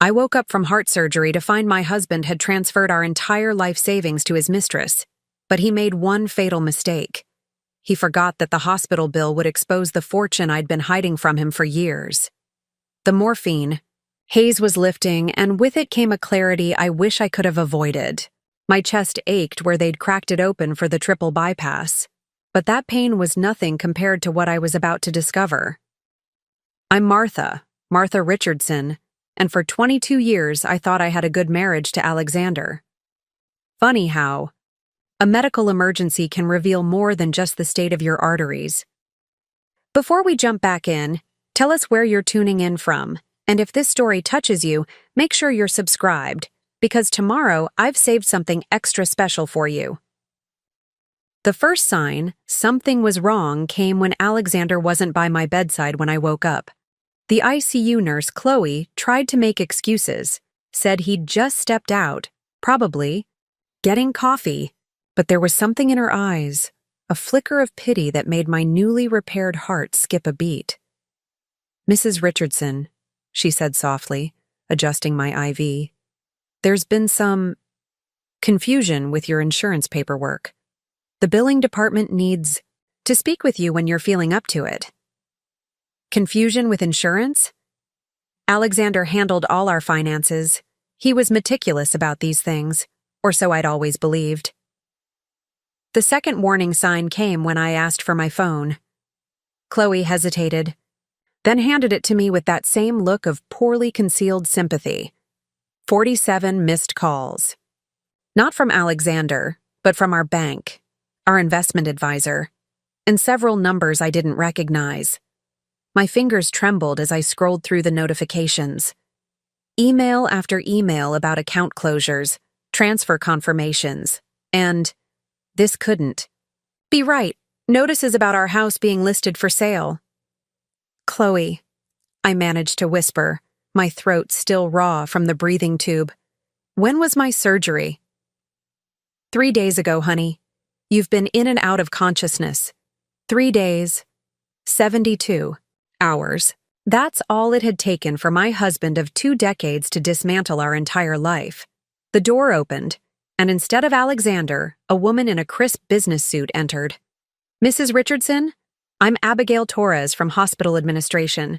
I woke up from heart surgery to find my husband had transferred our entire life savings to his mistress, but he made one fatal mistake. He forgot that the hospital bill would expose the fortune I'd been hiding from him for years. The morphine. Haze was lifting, and with it came a clarity I wish I could have avoided. My chest ached where they'd cracked it open for the triple bypass, but that pain was nothing compared to what I was about to discover. I'm Martha Richardson, and for 22 years I thought I had a good marriage to Alexander. Funny how a medical emergency can reveal more than just the state of your arteries. Before we jump back in, tell us where you're tuning in from, and if this story touches you, make sure you're subscribed, because tomorrow I've saved something extra special for you. The first sign something was wrong came when Alexander wasn't by my bedside when I woke up. The ICU nurse, Chloe, tried to make excuses, said he'd just stepped out, probably getting coffee, but there was something in her eyes, a flicker of pity that made my newly repaired heart skip a beat. "Mrs. Richardson," she said softly, adjusting my IV, "there's been some confusion with your insurance paperwork. The billing department needs to speak with you when you're feeling up to it." Confusion with insurance? Alexander handled all our finances. He was meticulous about these things, or so I'd always believed. The second warning sign came when I asked for my phone. Chloe hesitated, then handed it to me with that same look of poorly concealed sympathy. 47 missed calls. Not from Alexander, but from our bank, our investment advisor, and several numbers I didn't recognize. My fingers trembled as I scrolled through the notifications. Email after email about account closures, transfer confirmations, and this couldn't be right. Notices about our house being listed for sale. "Chloe," I managed to whisper, my throat still raw from the breathing tube. "When was my surgery?" 3 days ago, honey. You've been in and out of consciousness. 3 days, 72 hours. That's all it had taken for my husband of 2 decades to dismantle our entire life. The door opened, and instead of Alexander, a woman in a crisp business suit entered. "Mrs. Richardson, I'm Abigail Torres from hospital administration.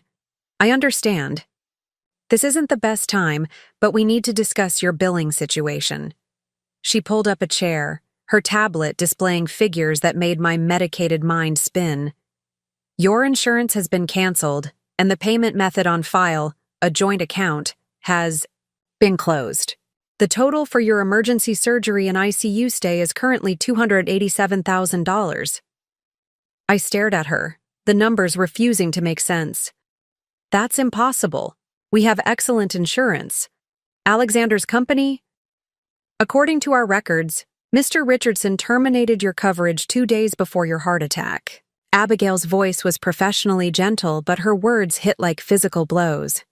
I understand. This isn't the best time, but we need to discuss your billing situation." She pulled up a chair, her tablet displaying figures that made my medicated mind spin. "Your insurance has been canceled, and the payment method on file, a joint account, has been closed. The total for your emergency surgery and ICU stay is currently $287,000. I stared at her, the numbers refusing to make sense. "That's impossible. We have excellent insurance. Alexander's company?" "According to our records, Mr. Richardson terminated your coverage 2 days before your heart attack." Abigail's voice was professionally gentle, but her words hit like physical blows.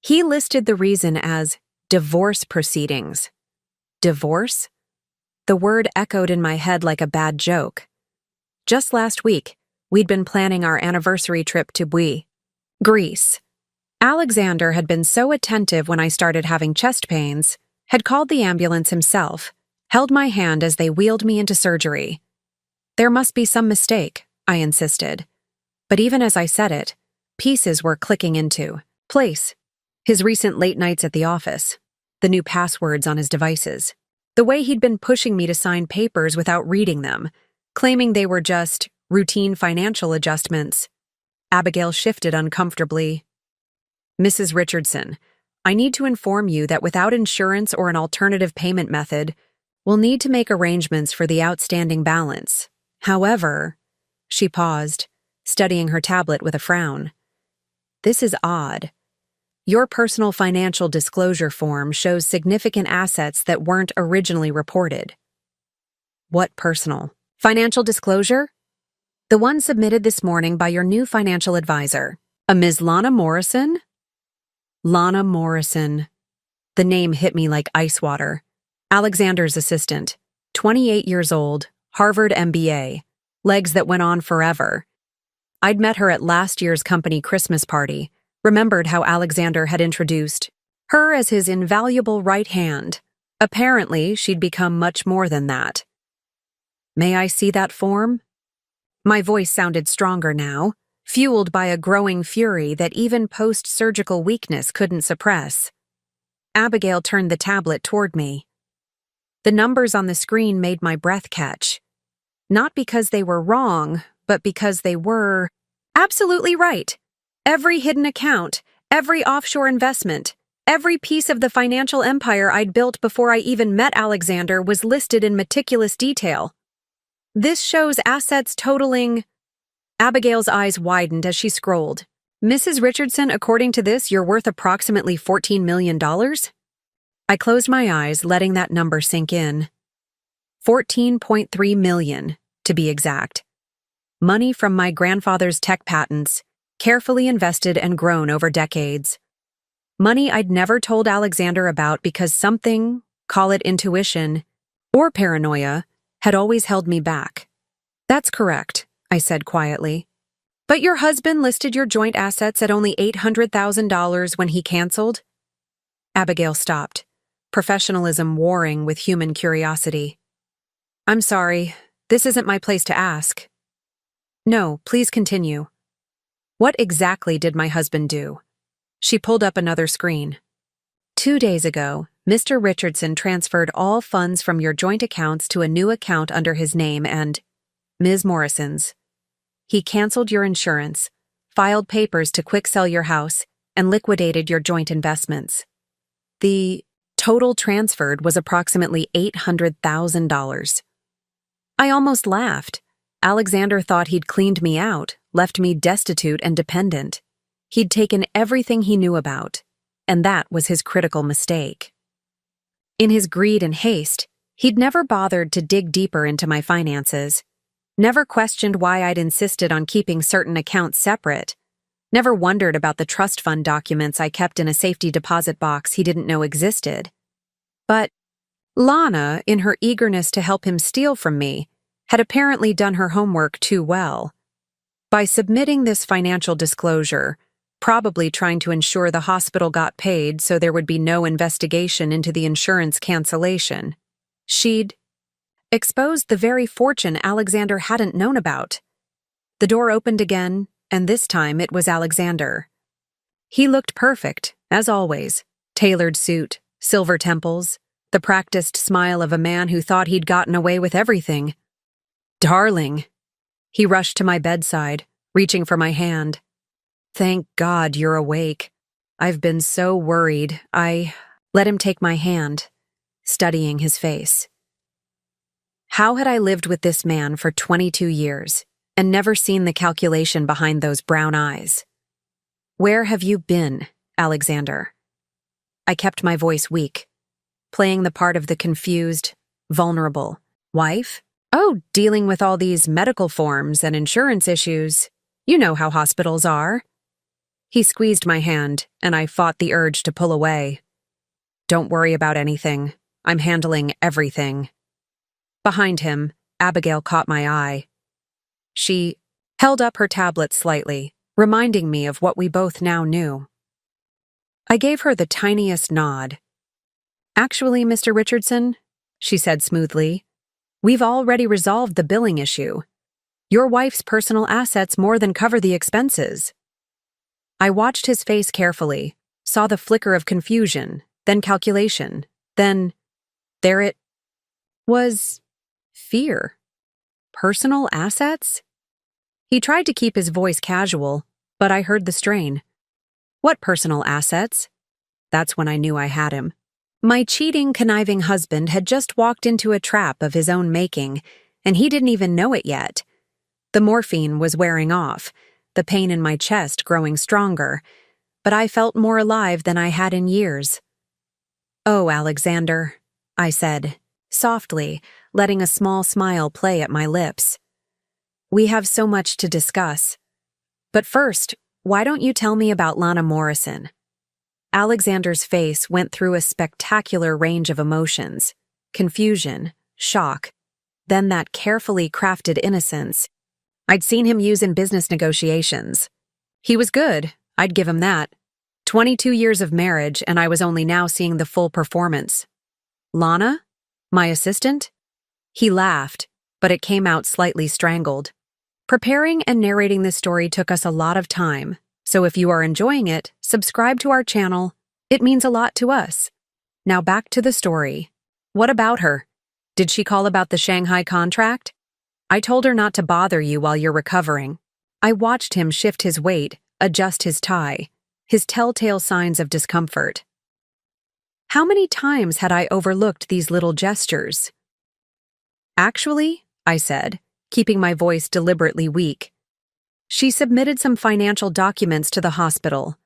"He listed the reason as divorce proceedings." Divorce? The word echoed in my head like a bad joke. Just last week, we'd been planning our anniversary trip to Greece. Alexander had been so attentive when I started having chest pains, had called the ambulance himself, held my hand as they wheeled me into surgery. "There must be some mistake," I insisted. But even as I said it, pieces were clicking into place. His recent late nights at the office, the new passwords on his devices, the way he'd been pushing me to sign papers without reading them, claiming they were just routine financial adjustments. Abigail shifted uncomfortably. "Mrs. Richardson, I need to inform you that without insurance or an alternative payment method, we'll need to make arrangements for the outstanding balance. However," she paused, studying her tablet with a frown. "This is odd. Your personal financial disclosure form shows significant assets that weren't originally reported." "What personal financial disclosure?" "The one submitted this morning by your new financial advisor, a Ms. Lana Morrison?" Lana Morrison. The name hit me like ice water. Alexander's assistant, 28 years old, Harvard MBA, legs that went on forever. I'd met her at last year's company Christmas party, remembered how Alexander had introduced Her as his invaluable right hand. Apparently, she'd become much more than that. May I see that form? My voice sounded stronger now, fueled by a growing fury that even post-surgical weakness couldn't suppress. Abigail turned the tablet toward me. The numbers on the screen made my breath catch. Not because they were wrong, but because they were absolutely right. Every hidden account, every offshore investment, every piece of the financial empire I'd built before I even met Alexander was listed in meticulous detail. This shows assets totaling... Abigail's eyes widened as she scrolled. Mrs. Richardson, according to this, you're worth approximately $14 million? I closed my eyes, letting that number sink in. 14.3 million, to be exact. Money from my grandfather's tech patents, carefully invested and grown over decades. Money I'd never told Alexander about because something, call it intuition, or paranoia, had always held me back. That's correct, I said quietly. But your husband listed your joint assets at only $800,000 when he canceled? Abigail stopped, professionalism warring with human curiosity. I'm sorry, this isn't my place to ask. No, please continue. What exactly did my husband do? She pulled up another screen. 2 days ago, Mr. Richardson transferred all funds from your joint accounts to a new account under his name and Ms. Morrison's. He canceled your insurance, filed papers to quick sell your house, and liquidated your joint investments. The total transferred was approximately $800,000. I almost laughed. Alexander thought he'd cleaned me out, left me destitute and dependent. He'd taken everything he knew about, and that was his critical mistake. In his greed and haste, he'd never bothered to dig deeper into my finances, never questioned why I'd insisted on keeping certain accounts separate, never wondered about the trust fund documents I kept in a safety deposit box he didn't know existed. But Lana, in her eagerness to help him steal from me, had apparently done her homework too well. By submitting this financial disclosure, probably trying to ensure the hospital got paid so there would be no investigation into the insurance cancellation, she'd exposed the very fortune Alexander hadn't known about. The door opened again, and this time it was Alexander. He looked perfect, as always. Tailored suit, silver temples, the practiced smile of a man who thought he'd gotten away with everything. Darling! He rushed to my bedside, reaching for my hand. Thank God you're awake. I've been so worried. I let him take my hand, studying his face. How had I lived with this man for 22 years and never seen the calculation behind those brown eyes? Where have you been, Alexander? I kept my voice weak, playing the part of the confused, vulnerable wife. Oh, dealing with all these medical forms and insurance issues. You know how hospitals are. He squeezed my hand, and I fought the urge to pull away. Don't worry about anything. I'm handling everything. Behind him, Abigail caught my eye. She held up her tablet slightly, reminding me of what we both now knew. I gave her the tiniest nod. Actually, Mr. Richardson, she said smoothly, we've already resolved the billing issue. Your wife's personal assets more than cover the expenses. I watched his face carefully, saw the flicker of confusion, then calculation, then there it was. Fear. Personal assets? He tried to keep his voice casual, but I heard the strain. What personal assets? That's when I knew I had him. My cheating, conniving husband had just walked into a trap of his own making, and he didn't even know it yet. The morphine was wearing off, the pain in my chest growing stronger, but I felt more alive than I had in years. Oh, Alexander, I said, softly, letting a small smile play at my lips. We have so much to discuss. But first, why don't you tell me about Lana Morrison? Alexander's face went through a spectacular range of emotions: confusion, shock, then that carefully crafted innocence I'd seen him use in business negotiations. He was good, I'd give him that. 22 years of marriage, and I was only now seeing the full performance. Lana? My assistant? He laughed, but it came out slightly strangled. Preparing and narrating this story took us a lot of time, so if you are enjoying it, subscribe to our channel. It means a lot to us. Now back to the story. What about her? Did she call about the Shanghai contract? I told her not to bother you while you're recovering. I watched him shift his weight, adjust his tie, his telltale signs of discomfort. How many times had I overlooked these little gestures? Actually, I said, keeping my voice deliberately weak. She submitted some financial documents to the hospital.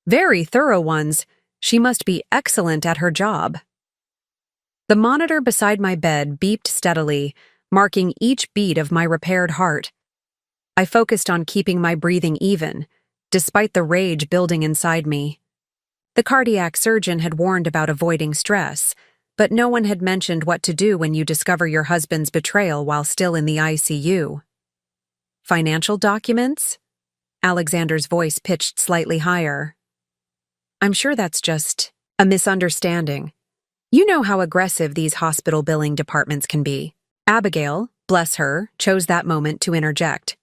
Very thorough ones. She must be excellent at her job. The monitor beside my bed beeped steadily, marking each beat of my repaired heart. I focused on keeping my breathing even, despite the rage building inside me. The cardiac surgeon had warned about avoiding stress, but no one had mentioned what to do when you discover your husband's betrayal while still in the ICU. Financial documents? Alexander's voice pitched slightly higher. I'm sure that's just a misunderstanding. You know how aggressive these hospital billing departments can be. Abigail, bless her, chose that moment to interject.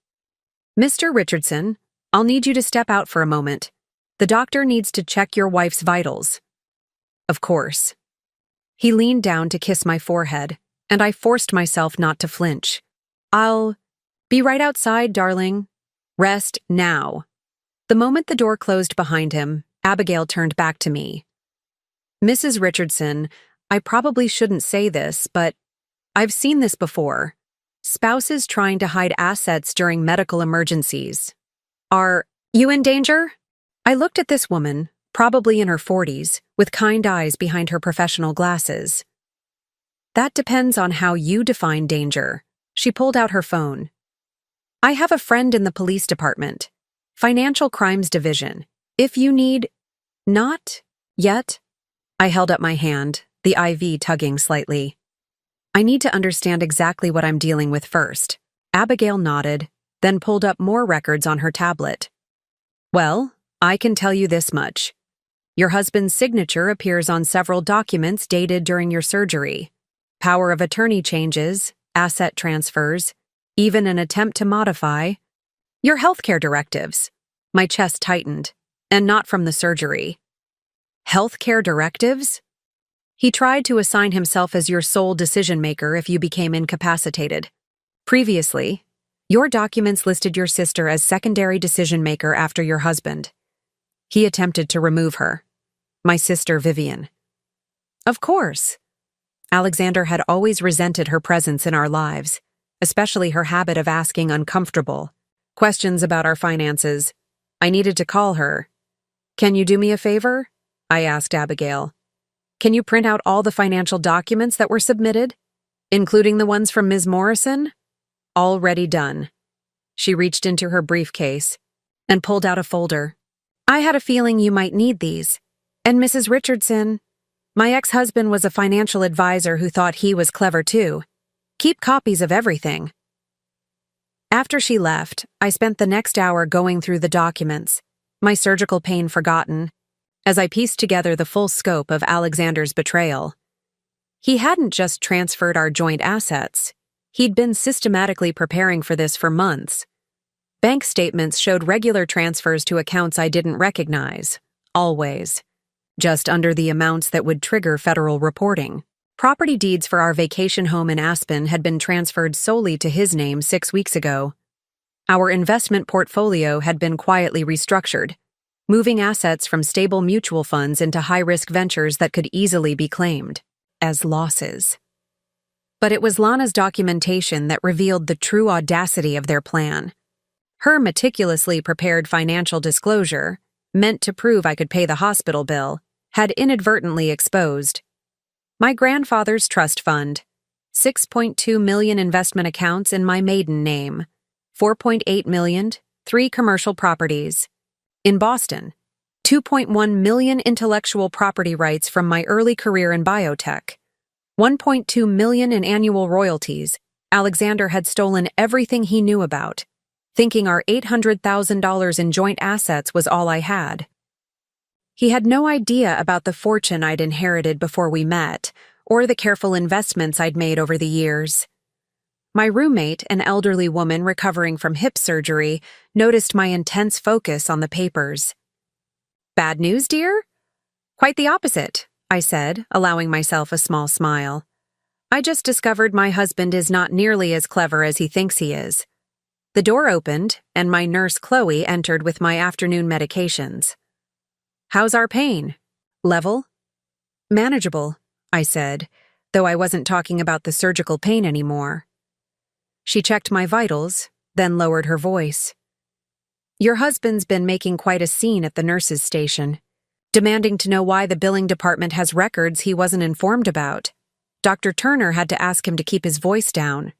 Mr. Richardson, I'll need you to step out for a moment. The doctor needs to check your wife's vitals. Of course. He leaned down to kiss my forehead, and I forced myself not to flinch. I'll be right outside, darling. Rest now. The moment the door closed behind him, Abigail turned back to me. Mrs. Richardson, I probably shouldn't say this, but I've seen this before. Spouses trying to hide assets during medical emergencies. Are you in danger? I looked at this woman, probably in her 40s, with kind eyes behind her professional glasses. That depends on how you define danger. She pulled out her phone. I have a friend in the police department. Financial Crimes Division. If you need... Not yet. I held up my hand, the IV tugging slightly. I need to understand exactly what I'm dealing with first. Abigail nodded, then pulled up more records on her tablet. Well, I can tell you this much. Your husband's signature appears on several documents dated during your surgery. Power of attorney changes, asset transfers, even an attempt to modify your healthcare directives. My chest tightened, and not from the surgery. Healthcare directives? He tried to assign himself as your sole decision-maker if you became incapacitated. Previously, your documents listed your sister as secondary decision-maker after your husband. He attempted to remove her. My sister, Vivian. Of course. Alexander had always resented her presence in our lives, especially her habit of asking uncomfortable questions about our finances. I needed to call her. Can you do me a favor? I asked Abigail. Can you print out all the financial documents that were submitted, including the ones from Ms. Morrison? Already done. She reached into her briefcase and pulled out a folder. I had a feeling you might need these. And Mrs. Richardson, my ex-husband was a financial advisor who thought he was clever too. Keep copies of everything. After she left, I spent the next hour going through the documents, my surgical pain forgotten, as I pieced together the full scope of Alexander's betrayal. He hadn't just transferred our joint assets. He'd been systematically preparing for this for months. Bank statements showed regular transfers to accounts I didn't recognize, always, just under the amounts that would trigger federal reporting. Property deeds for our vacation home in Aspen had been transferred solely to his name 6 weeks ago. Our investment portfolio had been quietly restructured, moving assets from stable mutual funds into high-risk ventures that could easily be claimed as losses. But it was Lana's documentation that revealed the true audacity of their plan. Her meticulously prepared financial disclosure, meant to prove I could pay the hospital bill, had inadvertently exposed my grandfather's trust fund, $6.2 million investment accounts in my maiden name, $4.8 million, 3 commercial properties. In Boston, $2.1 million intellectual property rights from my early career in biotech, $1.2 million in annual royalties. Alexander had stolen everything he knew about, thinking our $800,000 in joint assets was all I had. He had no idea about the fortune I'd inherited before we met, or the careful investments I'd made over the years. My roommate, an elderly woman recovering from hip surgery, noticed my intense focus on the papers. "Bad news, dear?" "Quite the opposite," I said, allowing myself a small smile. "I just discovered my husband is not nearly as clever as he thinks he is." The door opened, and my nurse Chloe entered with my afternoon medications. "How's our pain? Level?" "Manageable," I said, though I wasn't talking about the surgical pain anymore. She checked my vitals, then lowered her voice. "Your husband's been making quite a scene at the nurse's station, demanding to know why the billing department has records he wasn't informed about. Dr. Turner had to ask him to keep his voice down."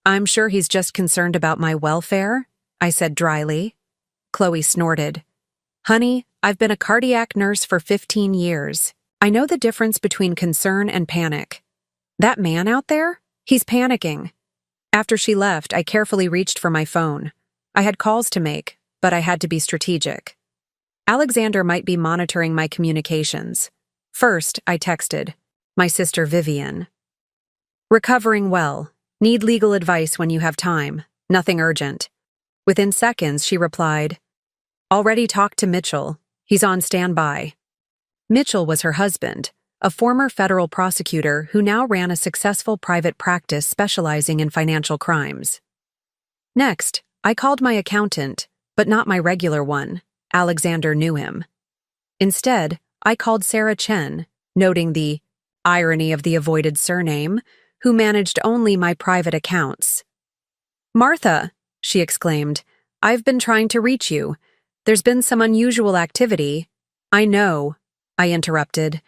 "I'm sure he's just concerned about my welfare," I said dryly. Chloe snorted. "Honey, I've been a cardiac nurse for 15 years. I know the difference between concern and panic. That man out there? He's panicking." After she left, I carefully reached for my phone. I had calls to make, but I had to be strategic. Alexander might be monitoring my communications. First, I texted, my sister Vivian. "Recovering well. Need legal advice when you have time. Nothing urgent." Within seconds, she replied, "Already talked to Mitchell. He's on standby." Mitchell was her husband, a former federal prosecutor who now ran a successful private practice specializing in financial crimes. Next, I called my accountant, but not my regular one. Alexander knew him. Instead, I called Sarah Chen, noting the irony of the avoided surname, who managed only my private accounts. "Martha," she exclaimed, "I've been trying to reach you. There's been some unusual activity." "I know," I interrupted.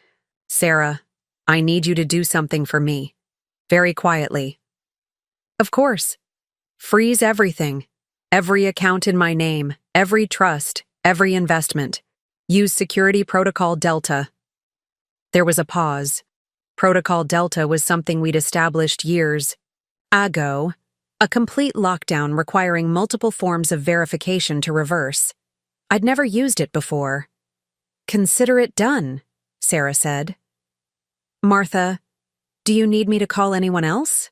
"Sarah, I need you to do something for me." Very quietly. "Of course. Freeze everything. Every account in my name, every trust, every investment. Use Security Protocol Delta." There was a pause. Protocol Delta was something we'd established years ago, a complete lockdown requiring multiple forms of verification to reverse. I'd never used it before. "Consider it done," Sarah said. "Martha, do you need me to call anyone else?"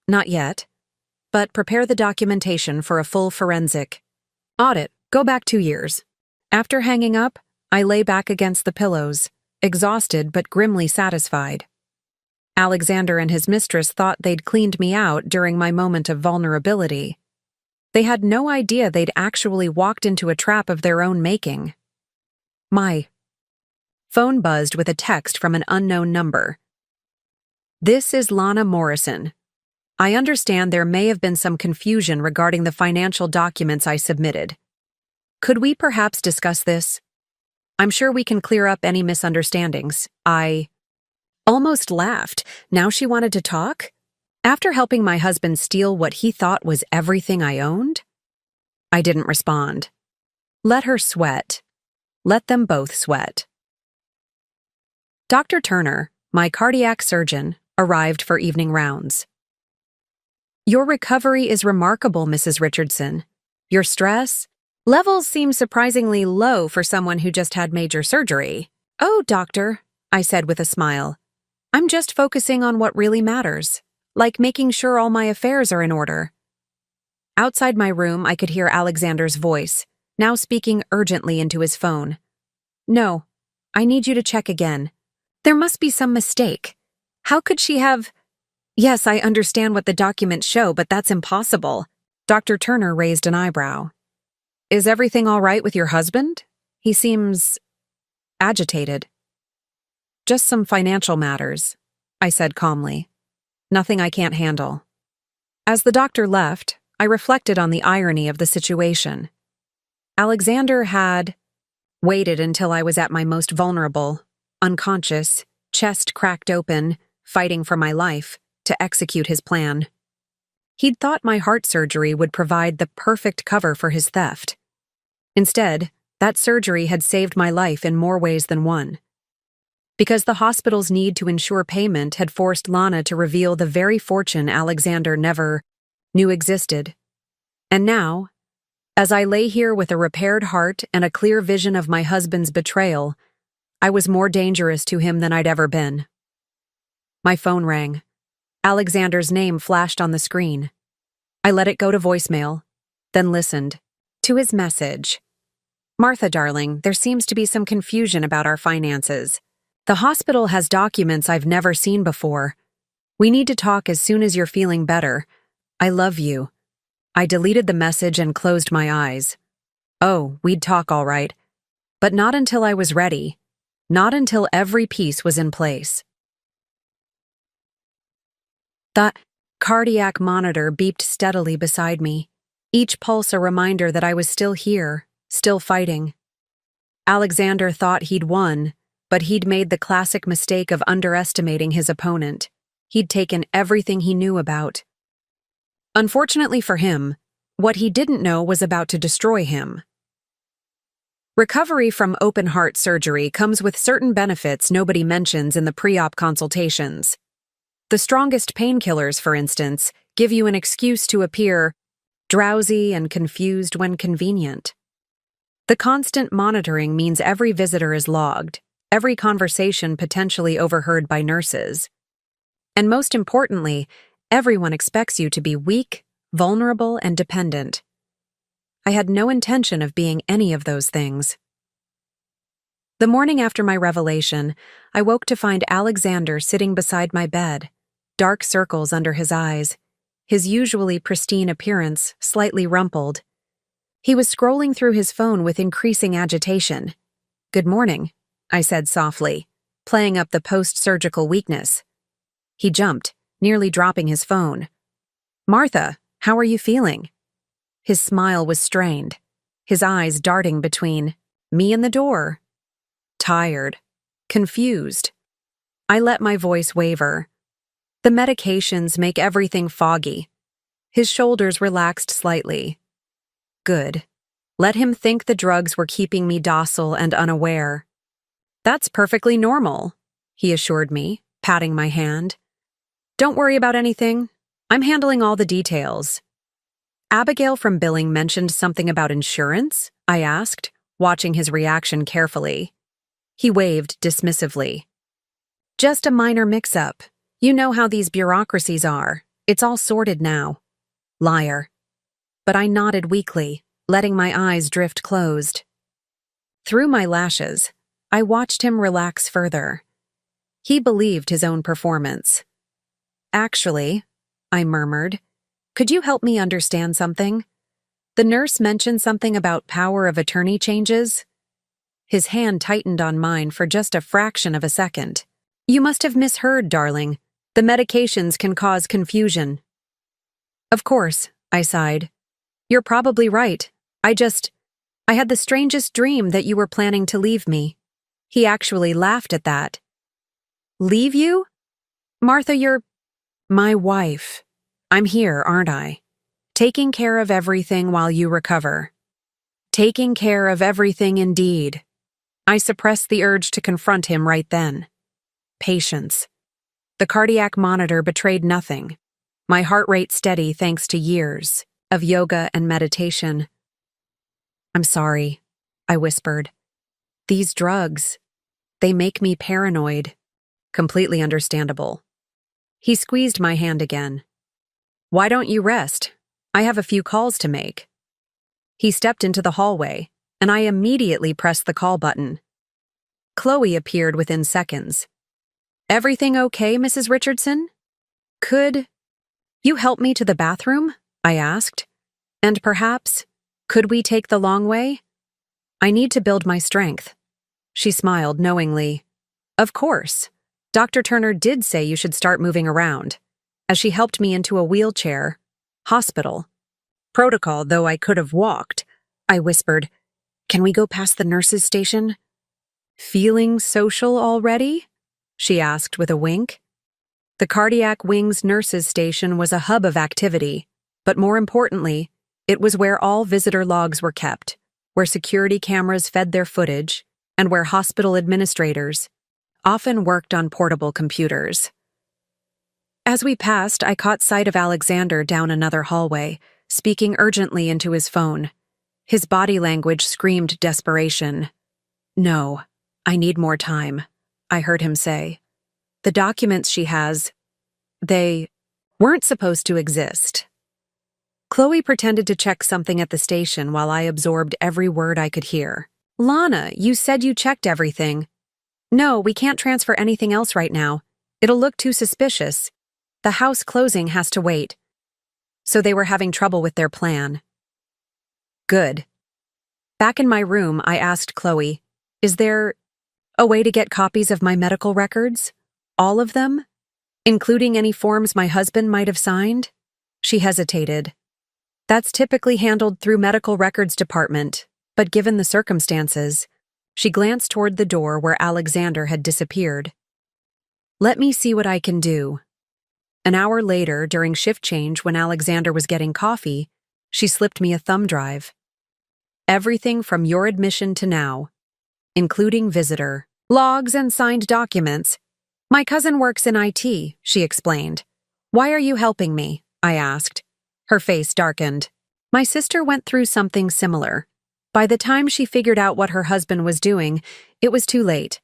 "Not yet. But prepare the documentation for a full forensic audit. Go back 2 years." After hanging up, I lay back against the pillows, exhausted but grimly satisfied. Alexander and his mistress thought they'd cleaned me out during my moment of vulnerability. They had no idea they'd actually walked into a trap of their own making. My phone buzzed with a text from an unknown number. "This is Lana Morrison. I understand there may have been some confusion regarding the financial documents I submitted. Could we perhaps discuss this? I'm sure we can clear up any misunderstandings." I almost laughed. Now she wanted to talk? After helping my husband steal what he thought was everything I owned? I didn't respond. Let her sweat. Let them both sweat. Dr. Turner, my cardiac surgeon, arrived for evening rounds. "Your recovery is remarkable, Mrs. Richardson. Your stress levels seem surprisingly low for someone who just had major surgery." "Oh, doctor," I said with a smile. "I'm just focusing on what really matters, like making sure all my affairs are in order." Outside my room, I could hear Alexander's voice, now speaking urgently into his phone. "No, I need you to check again. There must be some mistake. How could she have—" "Yes, I understand what the documents show, but that's impossible." Dr. Turner raised an eyebrow. "Is everything all right with your husband? He seems agitated." "Just some financial matters," I said calmly. "Nothing I can't handle." As the doctor left, I reflected on the irony of the situation. Alexander had waited until I was at my most vulnerable, unconscious, chest cracked open, fighting for my life, to execute his plan. He'd thought my heart surgery would provide the perfect cover for his theft. Instead, that surgery had saved my life in more ways than one. Because the hospital's need to ensure payment had forced Lana to reveal the very fortune Alexander never knew existed. And now, As I lay here with a repaired heart and a clear vision of my husband's betrayal, I was more dangerous to him than I'd ever been. My phone rang. Alexander's name flashed on the screen. I let it go to voicemail, then listened to his message. "Martha, darling, there seems to be some confusion about our finances. The hospital has documents I've never seen before. We need to talk as soon as you're feeling better. I love you." I deleted the message and closed my eyes. Oh, we'd talk all right. But not until I was ready. Not until every piece was in place. The cardiac monitor beeped steadily beside me, each pulse a reminder that I was still here, still fighting. Alexander thought he'd won, but he'd made the classic mistake of underestimating his opponent. He'd taken everything he knew about. Unfortunately for him, what he didn't know was about to destroy him. Recovery from open-heart surgery comes with certain benefits nobody mentions in the pre-op consultations. The strongest painkillers, for instance, give you an excuse to appear drowsy and confused when convenient. The constant monitoring means every visitor is logged, every conversation potentially overheard by nurses. And most importantly, everyone expects you to be weak, vulnerable, and dependent. I had no intention of being any of those things. The morning after my revelation, I woke to find Alexander sitting beside my bed, dark circles under his eyes, his usually pristine appearance slightly rumpled. He was scrolling through his phone with increasing agitation. "Good morning," I said softly, playing up the post-surgical weakness. He jumped, nearly dropping his phone. "Martha, how are you feeling?" His smile was strained, his eyes darting between me and the door. Tired, confused. I let my voice waver. "The medications make everything foggy." His shoulders relaxed slightly. "Good. Let him think the drugs were keeping me docile and unaware." "That's perfectly normal," he assured me, patting my hand. "Don't worry about anything. I'm handling all the details." "Abigail from billing mentioned something about insurance?" I asked, watching his reaction carefully. He waved dismissively. "Just a minor mix-up. You know how these bureaucracies are. It's all sorted now." Liar. But I nodded weakly, letting my eyes drift closed. Through my lashes, I watched him relax further. He believed his own performance. "Actually," I murmured, "could you help me understand something? The nurse mentioned something about power of attorney changes." His hand tightened on mine for just a fraction of a second. "You must have misheard, darling. The medications can cause confusion." "Of course," I sighed. "You're probably right. I had the strangest dream that you were planning to leave me." He actually laughed at that. "Leave you? Martha, you're my wife. I'm here, aren't I? Taking care of everything while you recover." Taking care of everything indeed. I suppressed the urge to confront him right then. Patience. The cardiac monitor betrayed nothing. My heart rate steady thanks to years of yoga and meditation. "I'm sorry," I whispered. "These drugs, they make me paranoid." Completely understandable. He squeezed my hand again. "Why don't you rest? I have a few calls to make." He stepped into the hallway, and I immediately pressed the call button. Chloe appeared within seconds. "Everything okay, Mrs. Richardson? Could you help me to the bathroom?" I asked. "And perhaps, could we take the long way? I need to build my strength." She smiled knowingly. "Of course. Dr. Turner did say you should start moving around," as she helped me into a wheelchair. "Hospital. Protocol, though I could have walked," I whispered. "Can we go past the nurse's station?" "Feeling social already?" she asked with a wink. The Cardiac Wing's nurses' station was a hub of activity, but more importantly, it was where all visitor logs were kept, where security cameras fed their footage, and where hospital administrators often worked on portable computers. As we passed, I caught sight of Alexander down another hallway, speaking urgently into his phone. His body language screamed desperation. "No, I need more time," I heard him say. "The documents she has, they weren't supposed to exist." Chloe pretended to check something at the station while I absorbed every word I could hear. "Lana, you said you checked everything." "No, we can't transfer anything else right now. It'll look too suspicious. The house closing has to wait." So they were having trouble with their plan. Good. Back in my room, I asked Chloe, "Is there a way to get copies of my medical records? All of them? Including any forms my husband might have signed?" She hesitated. "That's typically handled through medical records department, but given the circumstances," she glanced toward the door where Alexander had disappeared. "Let me see what I can do." An hour later, during shift change when Alexander was getting coffee, she slipped me a thumb drive. "Everything from your admission to now, including visitor logs and signed documents. My cousin works in IT," she explained. "Why are you helping me?" I asked. Her face darkened. "My sister went through something similar. By the time she figured out what her husband was doing, it was too late.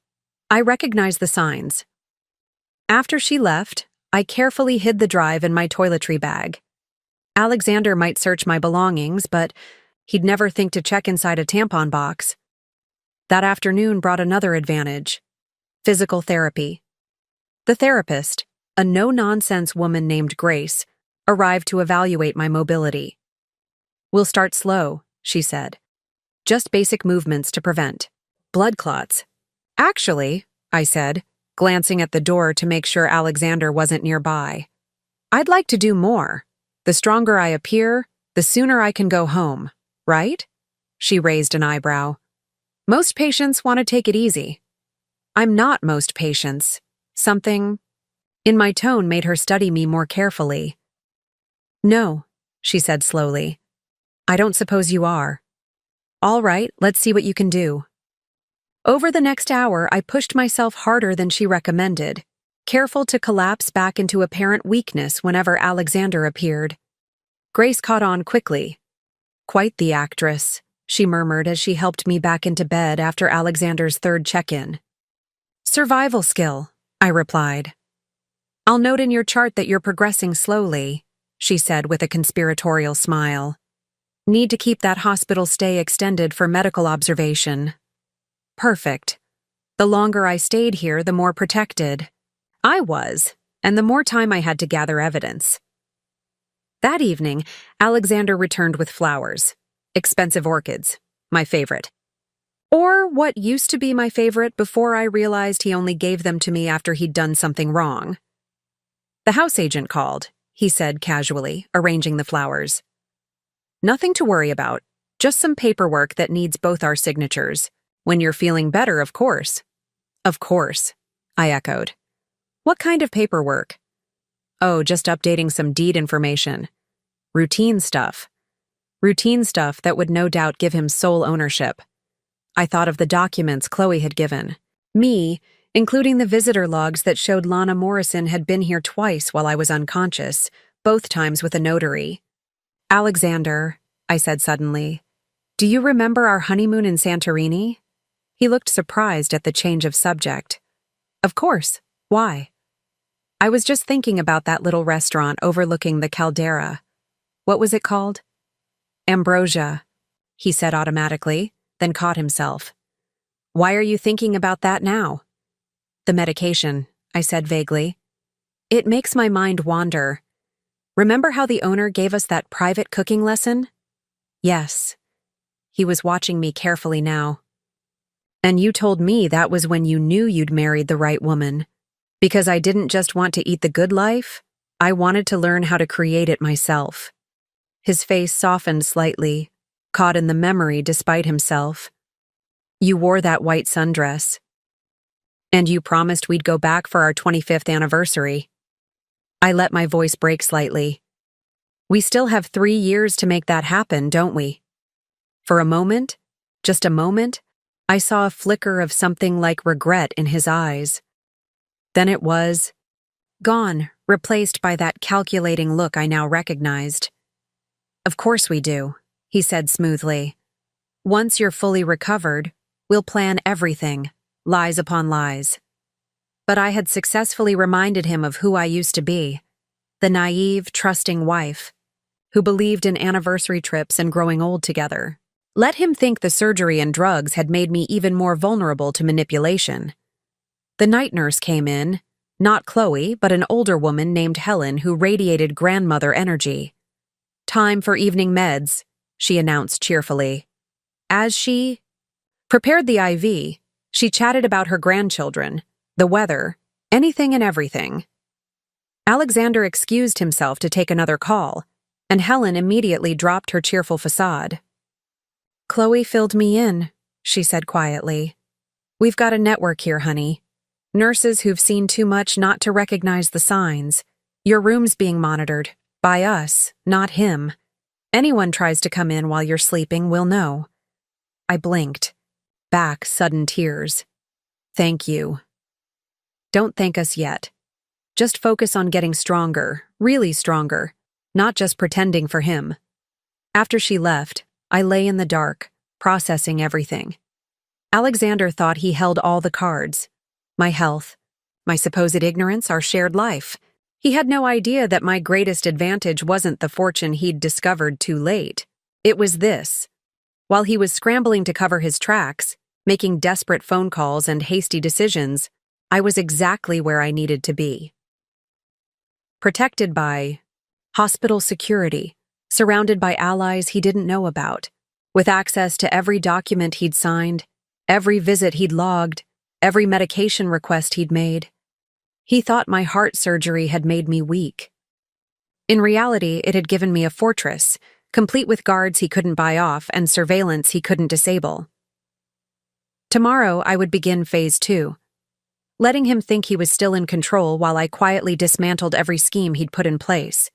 I recognized the signs." After she left, I carefully hid the drive in my toiletry bag. Alexander might search my belongings, but he'd never think to check inside a tampon box. That afternoon brought another advantage: physical therapy. The therapist, a no-nonsense woman named Grace, arrived to evaluate my mobility. "We'll start slow," she said. "Just basic movements to prevent blood clots." "Actually," I said, glancing at the door to make sure Alexander wasn't nearby, "I'd like to do more. The stronger I appear, the sooner I can go home, right?" She raised an eyebrow. "Most patients want to take it easy." "I'm not most patients." Something in my tone made her study me more carefully. "No," she said slowly. "I don't suppose you are." "All right, let's see what you can do." Over the next hour, I pushed myself harder than she recommended, careful to collapse back into apparent weakness whenever Alexander appeared. Grace caught on quickly. "Quite the actress," she murmured as she helped me back into bed after Alexander's third check-in. "Survival skill," I replied. "I'll note in your chart that you're progressing slowly," she said with a conspiratorial smile. "Need to keep that hospital stay extended for medical observation." Perfect. The longer I stayed here, the more protected I was, and the more time I had to gather evidence. That evening, Alexander returned with flowers. Expensive orchids, my favorite. Or what used to be my favorite before I realized he only gave them to me after he'd done something wrong. "The house agent called," he said casually, arranging the flowers. "Nothing to worry about, just some paperwork that needs both our signatures. When you're feeling better, of course." "Of course," I echoed. "What kind of paperwork?" "Oh, just updating some deed information. Routine stuff. Routine stuff that would no doubt give him sole ownership." I thought of the documents Chloe had given me, including the visitor logs that showed Lana Morrison had been here twice while I was unconscious, both times with a notary. "Alexander," I said suddenly, "do you remember our honeymoon in Santorini?" He looked surprised at the change of subject. "Of course. Why?" "I was just thinking about that little restaurant overlooking the caldera. What was it called?" "Ambrosia," he said automatically, then caught himself. "Why are you thinking about that now?" "The medication," I said vaguely. "It makes my mind wander. Remember how the owner gave us that private cooking lesson?" "Yes." He was watching me carefully now. "And you told me that was when you knew you'd married the right woman. Because I didn't just want to eat the good life, I wanted to learn how to create it myself." His face softened slightly, caught in the memory despite himself. "You wore that white sundress. And you promised we'd go back for our 25th anniversary." I let my voice break slightly. "We still have 3 years to make that happen, don't we?" For a moment, just a moment, I saw a flicker of something like regret in his eyes. Then it was gone, replaced by that calculating look I now recognized. "Of course we do," he said smoothly. Once you're fully recovered, we'll plan everything, lies upon lies. But I had successfully reminded him of who I used to be, the naive, trusting wife, who believed in anniversary trips and growing old together. Let him think the surgery and drugs had made me even more vulnerable to manipulation. The night nurse came in, not Chloe, but an older woman named Helen who radiated grandmother energy. "Time for evening meds," she announced cheerfully. As she prepared the IV, she chatted about her grandchildren, the weather, anything and everything. Alexander excused himself to take another call, and Helen immediately dropped her cheerful facade. "Chloe filled me in," she said quietly. "We've got a network here, honey. Nurses who've seen too much not to recognize the signs. Your room's being monitored. By us, not him. Anyone tries to come in while you're sleeping will know." I blinked. Back sudden tears. "Thank you." "Don't thank us yet. Just focus on getting stronger, really stronger, not just pretending for him." After she left, I lay in the dark, processing everything. Alexander thought he held all the cards. My health, my supposed ignorance, our shared life. He had no idea that my greatest advantage wasn't the fortune he'd discovered too late. It was this. While he was scrambling to cover his tracks, making desperate phone calls and hasty decisions, I was exactly where I needed to be. Protected by hospital security, surrounded by allies he didn't know about, with access to every document he'd signed, every visit he'd logged, every medication request he'd made. He thought my heart surgery had made me weak. In reality, it had given me a fortress, complete with guards he couldn't buy off and surveillance he couldn't disable. Tomorrow, I would begin phase 2, letting him think he was still in control while I quietly dismantled every scheme he'd put in place.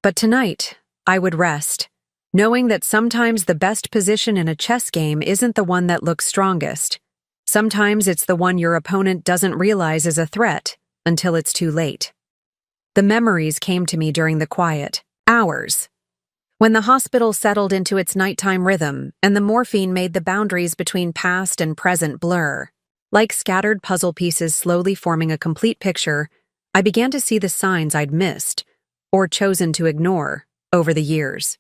But tonight, I would rest, knowing that sometimes the best position in a chess game isn't the one that looks strongest. Sometimes it's the one your opponent doesn't realize is a threat until it's too late. The memories came to me during the quiet hours, when the hospital settled into its nighttime rhythm and the morphine made the boundaries between past and present blur. Like scattered puzzle pieces slowly forming a complete picture, I began to see the signs I'd missed, or chosen to ignore, over the years.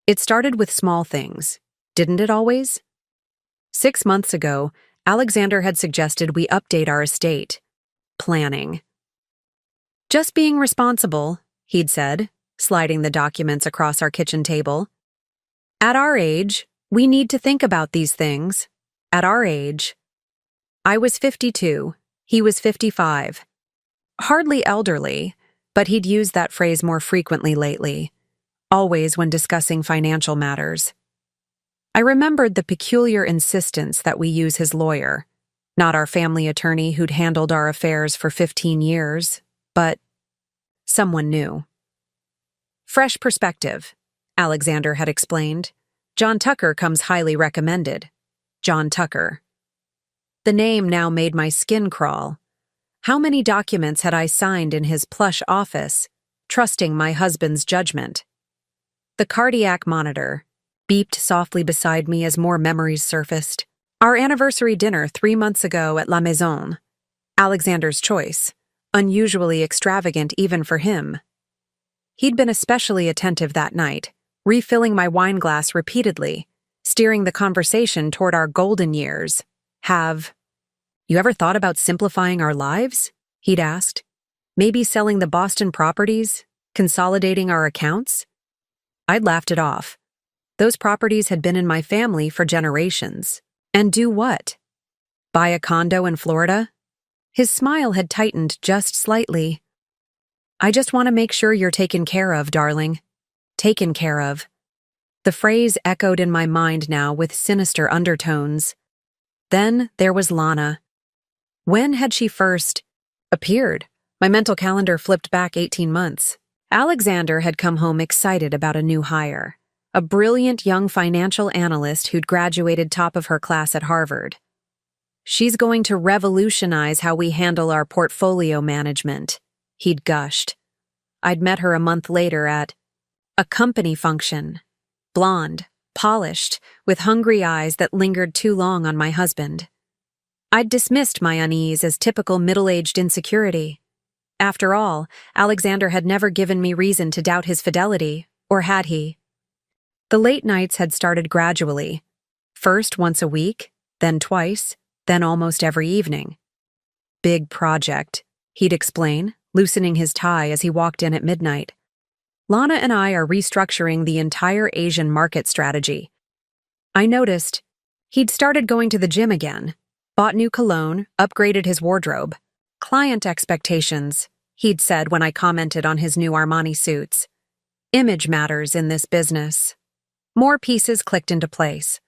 It started with small things, didn't it always? 6 months ago, Alexander had suggested we update our estate. Planning. "Just being responsible," he'd said, sliding the documents across our kitchen table. "At our age, we need to think about these things. At our age." I was 52, he was 55. Hardly elderly, but he'd used that phrase more frequently lately, always when discussing financial matters. I remembered the peculiar insistence that we use his lawyer, not our family attorney who'd handled our affairs for 15 years, but someone new. "Fresh perspective," Alexander had explained. "John Tucker comes highly recommended." John Tucker. The name now made my skin crawl. How many documents had I signed in his plush office, trusting my husband's judgment? The cardiac monitor beeped softly beside me as more memories surfaced. Our anniversary dinner 3 months ago at La Maison. Alexander's choice, unusually extravagant even for him. He'd been especially attentive that night, refilling my wine glass repeatedly, steering the conversation toward our golden years. "Have you ever thought about simplifying our lives?" he'd asked. "Maybe selling the Boston properties, consolidating our accounts?" I'd laughed it off. Those properties had been in my family for generations. And do what? Buy a condo in Florida? His smile had tightened just slightly. "I just want to make sure you're taken care of, darling. Taken care of." The phrase echoed in my mind now with sinister undertones. Then there was Lana. When had she first appeared? My mental calendar flipped back 18 months. Alexander had come home excited about a new hire. A brilliant young financial analyst who'd graduated top of her class at Harvard. "She's going to revolutionize how we handle our portfolio management," he'd gushed. I'd met her a month later at a company function. Blonde, polished, with hungry eyes that lingered too long on my husband. I'd dismissed my unease as typical middle-aged insecurity. After all, Alexander had never given me reason to doubt his fidelity, or had he? The late nights had started gradually, first once a week, then twice, then almost every evening. "Big project," he'd explain, loosening his tie as he walked in at midnight. "Lana and I are restructuring the entire Asian market strategy." I noticed he'd started going to the gym again, bought new cologne, upgraded his wardrobe. "Client expectations," he'd said when I commented on his new Armani suits. "Image matters in this business." More pieces clicked into place.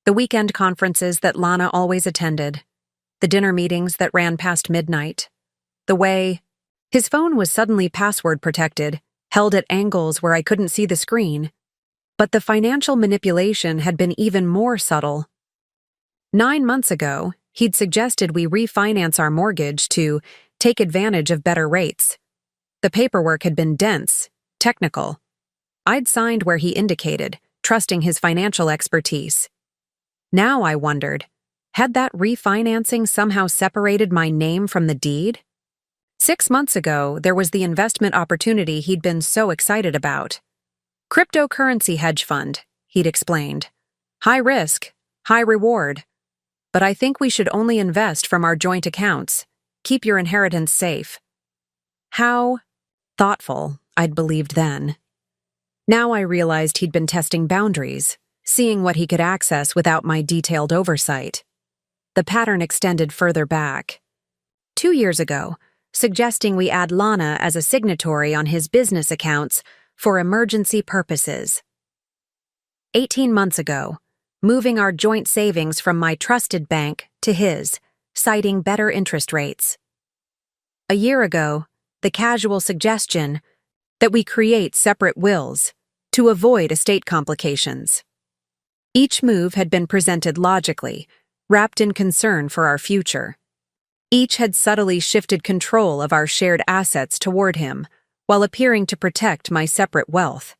The weekend conferences that Lana always attended. The dinner meetings that ran past midnight. The way his phone was suddenly password protected, held at angles where I couldn't see the screen. But the financial manipulation had been even more subtle. 9 months ago, he'd suggested we refinance our mortgage to take advantage of better rates. The paperwork had been dense, technical. I'd signed where he indicated, trusting his financial expertise. Now I wondered, had that refinancing somehow separated my name from the deed? 6 months ago, there was the investment opportunity he'd been so excited about. "Cryptocurrency hedge fund," he'd explained. "High risk, high reward. But I think we should only invest from our joint accounts. Keep your inheritance safe." How thoughtful I'd believed then. Now I realized he'd been testing boundaries, seeing what he could access without my detailed oversight. The pattern extended further back. 2 years ago, suggesting we add Lana as a signatory on his business accounts for emergency purposes. 18 months ago, moving our joint savings from my trusted bank to his, citing better interest rates. A year ago, the casual suggestion that we create separate wills to avoid estate complications. Each move had been presented logically, wrapped in concern for our future. Each had subtly shifted control of our shared assets toward him, while appearing to protect my separate wealth.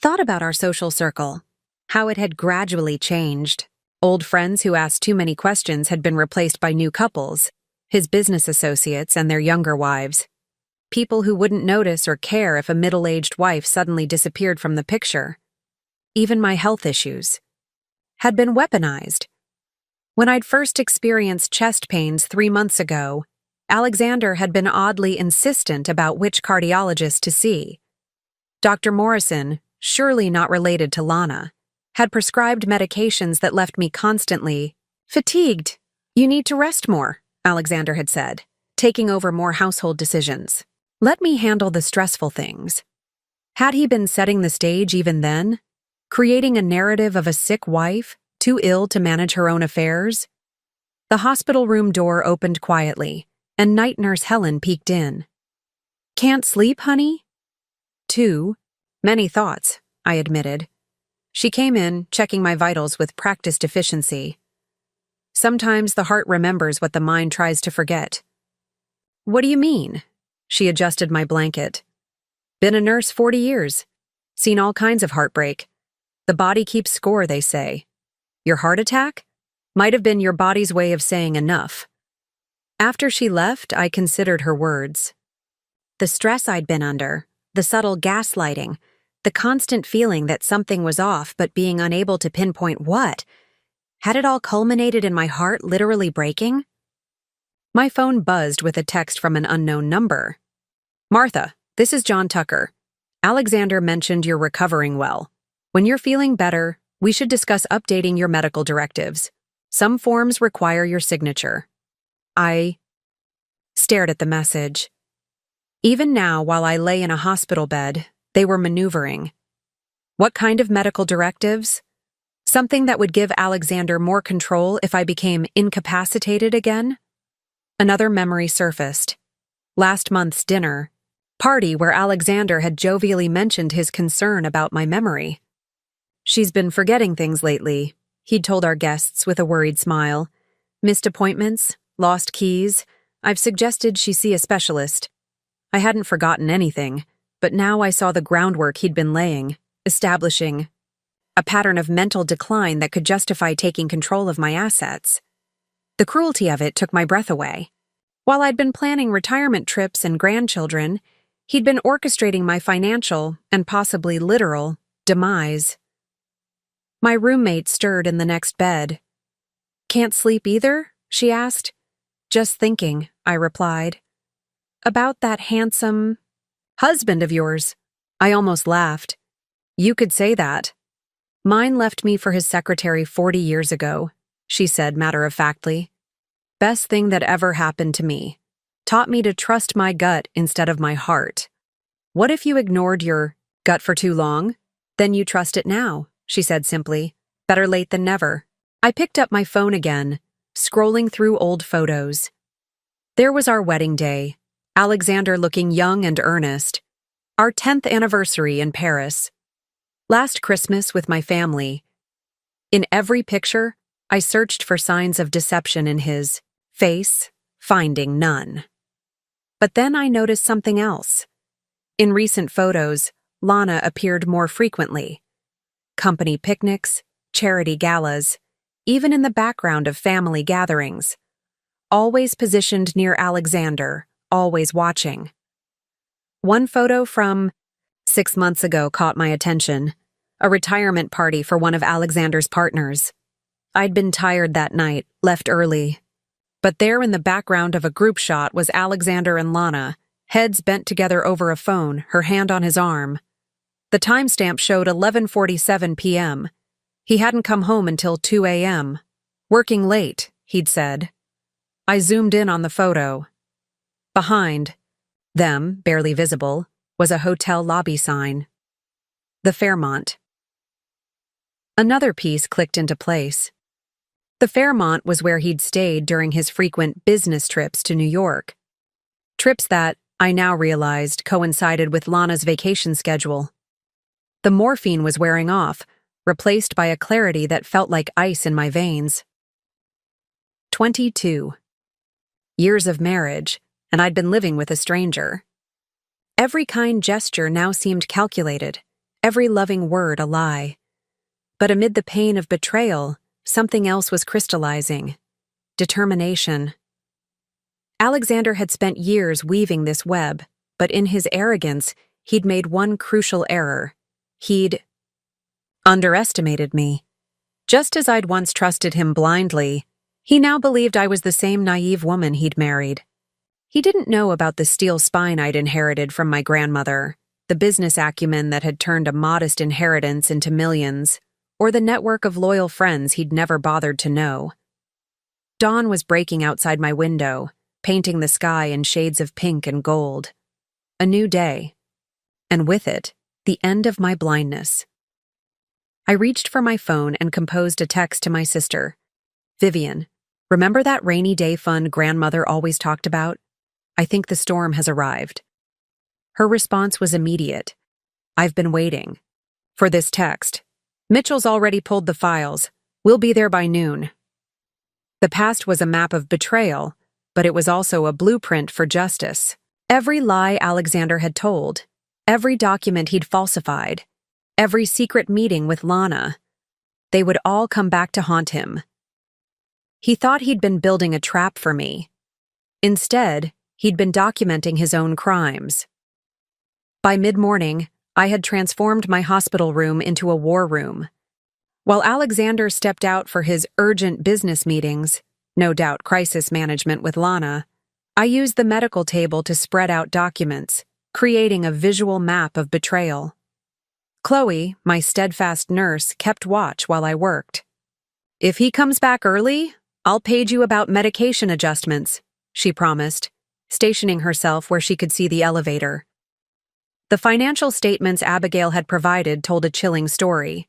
Thought about our social circle, how it had gradually changed. Old friends who asked too many questions had been replaced by new couples, his business associates and their younger wives. People who wouldn't notice or care if a middle-aged wife suddenly disappeared from the picture. Even my health issues had been weaponized. When I'd first experienced chest pains 3 months ago, Alexander had been oddly insistent about which cardiologist to see. Dr. Morrison, surely not related to Lana, had prescribed medications that left me constantly fatigued. "You need to rest more," Alexander had said, taking over more household decisions. "Let me handle the stressful things." Had he been setting the stage even then? Creating a narrative of a sick wife, too ill to manage her own affairs? The hospital room door opened quietly, and night nurse Helen peeked in. "Can't sleep, honey?" "Too many thoughts," I admitted. She came in, checking my vitals with practiced efficiency. Sometimes the heart remembers what the mind tries to forget. "What do you mean?" She adjusted my blanket. "Been a nurse 40 years. Seen all kinds of heartbreak. The body keeps score, they say. Your heart attack? Might have been your body's way of saying enough." After she left, I considered her words. The stress I'd been under, the subtle gaslighting, the constant feeling that something was off but being unable to pinpoint what, had it all culminated in my heart literally breaking? My phone buzzed with a text from an unknown number. "Martha, this is John Tucker. Alexander mentioned you're recovering well. When you're feeling better, we should discuss updating your medical directives. Some forms require your signature." I stared at the message. Even now, while I lay in a hospital bed, they were maneuvering. What kind of medical directives? Something that would give Alexander more control if I became incapacitated again? Another memory surfaced. Last month's dinner, party where Alexander had jovially mentioned his concern about my memory. "She's been forgetting things lately," he'd told our guests with a worried smile. "Missed appointments, lost keys. I've suggested she see a specialist." I hadn't forgotten anything, but now I saw the groundwork he'd been laying, establishing. a pattern of mental decline that could justify taking control of my assets. The cruelty of it took my breath away. While I'd been planning retirement trips and grandchildren, he'd been orchestrating my financial, and possibly literal, demise. My roommate stirred in the next bed. "Can't sleep either?" she asked. "Just thinking," I replied. "About that handsome husband of yours." I almost laughed. "You could say that." "Mine left me for his secretary 40 years ago," she said matter-of-factly. "Best thing that ever happened to me. Taught me to trust my gut instead of my heart." "What if you ignored your gut for too long? Then you trust it now," she said simply. "Better late than never." I picked up my phone again, scrolling through old photos. There was our wedding day, Alexander looking young and earnest. Our 10th anniversary in Paris. Last Christmas with my family. In every picture, I searched for signs of deception in his face, finding none. But then I noticed something else. In recent photos, Lana appeared more frequently. Company picnics, charity galas, even in the background of family gatherings. Always positioned near Alexander, always watching. One photo from 6 months ago caught my attention. A retirement party for one of Alexander's partners. I'd been tired that night, left early. But there in the background of a group shot was Alexander and Lana, heads bent together over a phone, her hand on his arm. The timestamp showed 11:47 p.m. He hadn't come home until 2 a.m. "Working late," he'd said. I zoomed in on the photo. Behind them, barely visible, was a hotel lobby sign. The Fairmont. Another piece clicked into place. The Fairmont was where he'd stayed during his frequent business trips to New York. Trips that, I now realized, coincided with Lana's vacation schedule. The morphine was wearing off, replaced by a clarity that felt like ice in my veins. 22. Years of marriage, and I'd been living with a stranger. Every kind gesture now seemed calculated, every loving word a lie. But amid the pain of betrayal, something else was crystallizing. Determination. Alexander had spent years weaving this web, but in his arrogance, he'd made one crucial error. He'd underestimated me. Just as I'd once trusted him blindly, he now believed I was the same naive woman he'd married. He didn't know about the steel spine I'd inherited from my grandmother, the business acumen that had turned a modest inheritance into millions, or the network of loyal friends he'd never bothered to know. Dawn was breaking outside my window, painting the sky in shades of pink and gold. A new day. And with it, the end of my blindness. I reached for my phone and composed a text to my sister. "Vivian, remember that rainy day fun grandmother always talked about? I think the storm has arrived." Her response was immediate. "I've been waiting for this text. Mitchell's already pulled the files. We'll be there by noon." The past was a map of betrayal, but it was also a blueprint for justice. Every lie Alexander had told, every document he'd falsified, every secret meeting with Lana, they would all come back to haunt him. He thought he'd been building a trap for me. Instead, he'd been documenting his own crimes. By mid-morning, I had transformed my hospital room into a war room. While Alexander stepped out for his urgent business meetings, no doubt crisis management with Lana, I used the medical table to spread out documents, creating a visual map of betrayal. Chloe, my steadfast nurse, kept watch while I worked. "If he comes back early, I'll page you about medication adjustments," she promised, stationing herself where she could see the elevator. The financial statements Abigail had provided told a chilling story.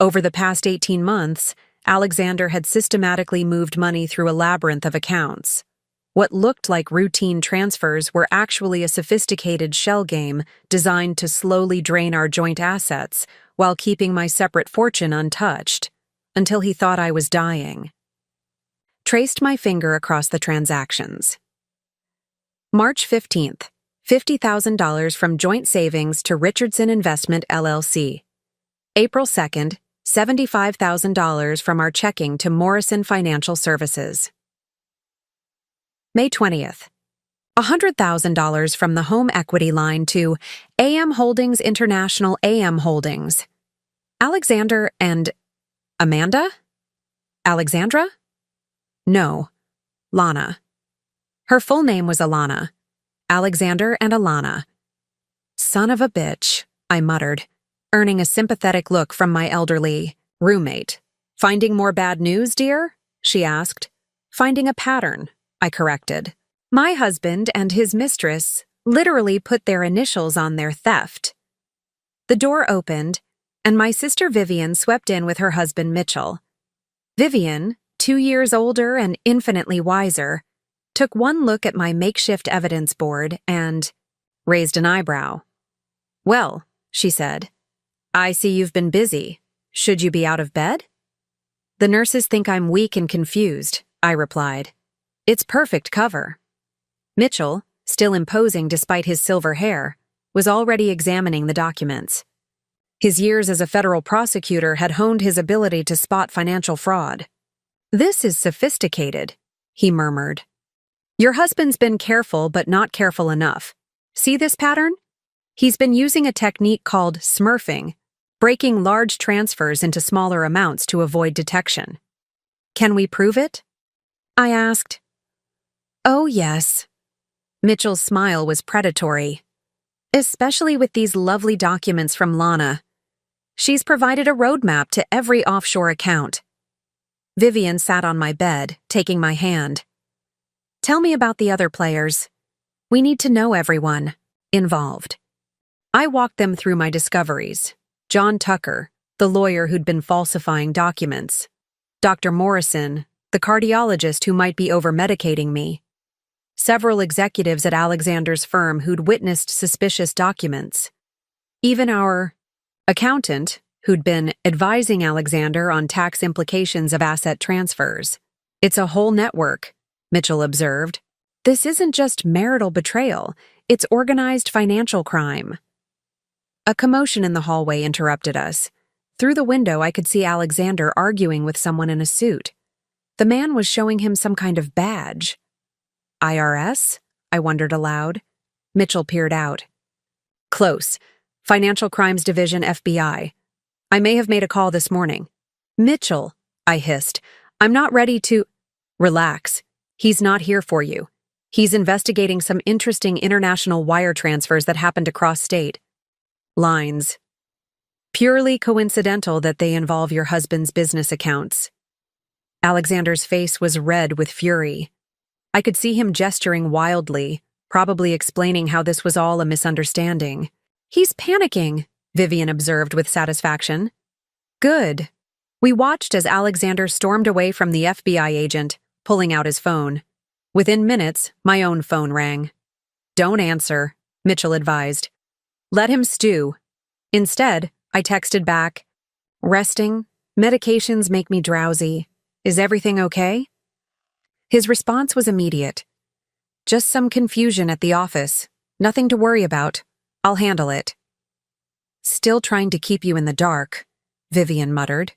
Over the past 18 months, Alexander had systematically moved money through a labyrinth of accounts. What looked like routine transfers were actually a sophisticated shell game designed to slowly drain our joint assets while keeping my separate fortune untouched, until he thought I was dying. Traced my finger across the transactions. March 15th. $50,000 from joint savings to Richardson Investment LLC. April 2nd, $75,000 from our checking to Morrison Financial Services. May 20th, $100,000 from the home equity line to AM Holdings International AM Holdings. Alexander and Amanda? Alexandra? No, Lana. Her full name was Alana. Alexander and Alana. Son of a bitch, I muttered, earning a sympathetic look from my elderly roommate. Finding more bad news, dear? She asked. Finding a pattern, I corrected. My husband and his mistress literally put their initials on their theft. The door opened, and my sister Vivian swept in with her husband Mitchell. Vivian, 2 years older and infinitely wiser, took one look at my makeshift evidence board and raised an eyebrow. Well, she said, I see you've been busy. Should you be out of bed? The nurses think I'm weak and confused, I replied. It's perfect cover. Mitchell, still imposing despite his silver hair, was already examining the documents. His years as a federal prosecutor had honed his ability to spot financial fraud. This is sophisticated, he murmured. Your husband's been careful but not careful enough. See this pattern? He's been using a technique called smurfing, breaking large transfers into smaller amounts to avoid detection. Can we prove it? I asked. Oh, yes. Mitchell's smile was predatory. Especially with these lovely documents from Lana. She's provided a roadmap to every offshore account. Vivian sat on my bed, taking my hand. Tell me about the other players. We need to know everyone involved. I walked them through my discoveries. John Tucker, the lawyer who'd been falsifying documents. Dr. Morrison, the cardiologist who might be over-medicating me. Several executives at Alexander's firm who'd witnessed suspicious documents. Even our accountant, who'd been advising Alexander on tax implications of asset transfers. It's a whole network, Mitchell observed. This isn't just marital betrayal, it's organized financial crime. A commotion in the hallway interrupted us. Through the window, I could see Alexander arguing with someone in a suit. The man was showing him some kind of badge. IRS? I wondered aloud. Mitchell peered out. Close. Financial Crimes Division, FBI. I may have made a call this morning. Mitchell, I hissed. I'm not ready to... Relax. He's not here for you. He's investigating some interesting international wire transfers that happened across state. Lines. Purely coincidental that they involve your husband's business accounts. Alexander's face was red with fury. I could see him gesturing wildly, probably explaining how this was all a misunderstanding. He's panicking, Vivian observed with satisfaction. Good. We watched as Alexander stormed away from the FBI agent, pulling out his phone. Within minutes, my own phone rang. Don't answer, Mitchell advised. Let him stew. Instead, I texted back, resting, medications make me drowsy. Is everything okay? His response was immediate. Just some confusion at the office. Nothing to worry about. I'll handle it. Still trying to keep you in the dark, Vivian muttered.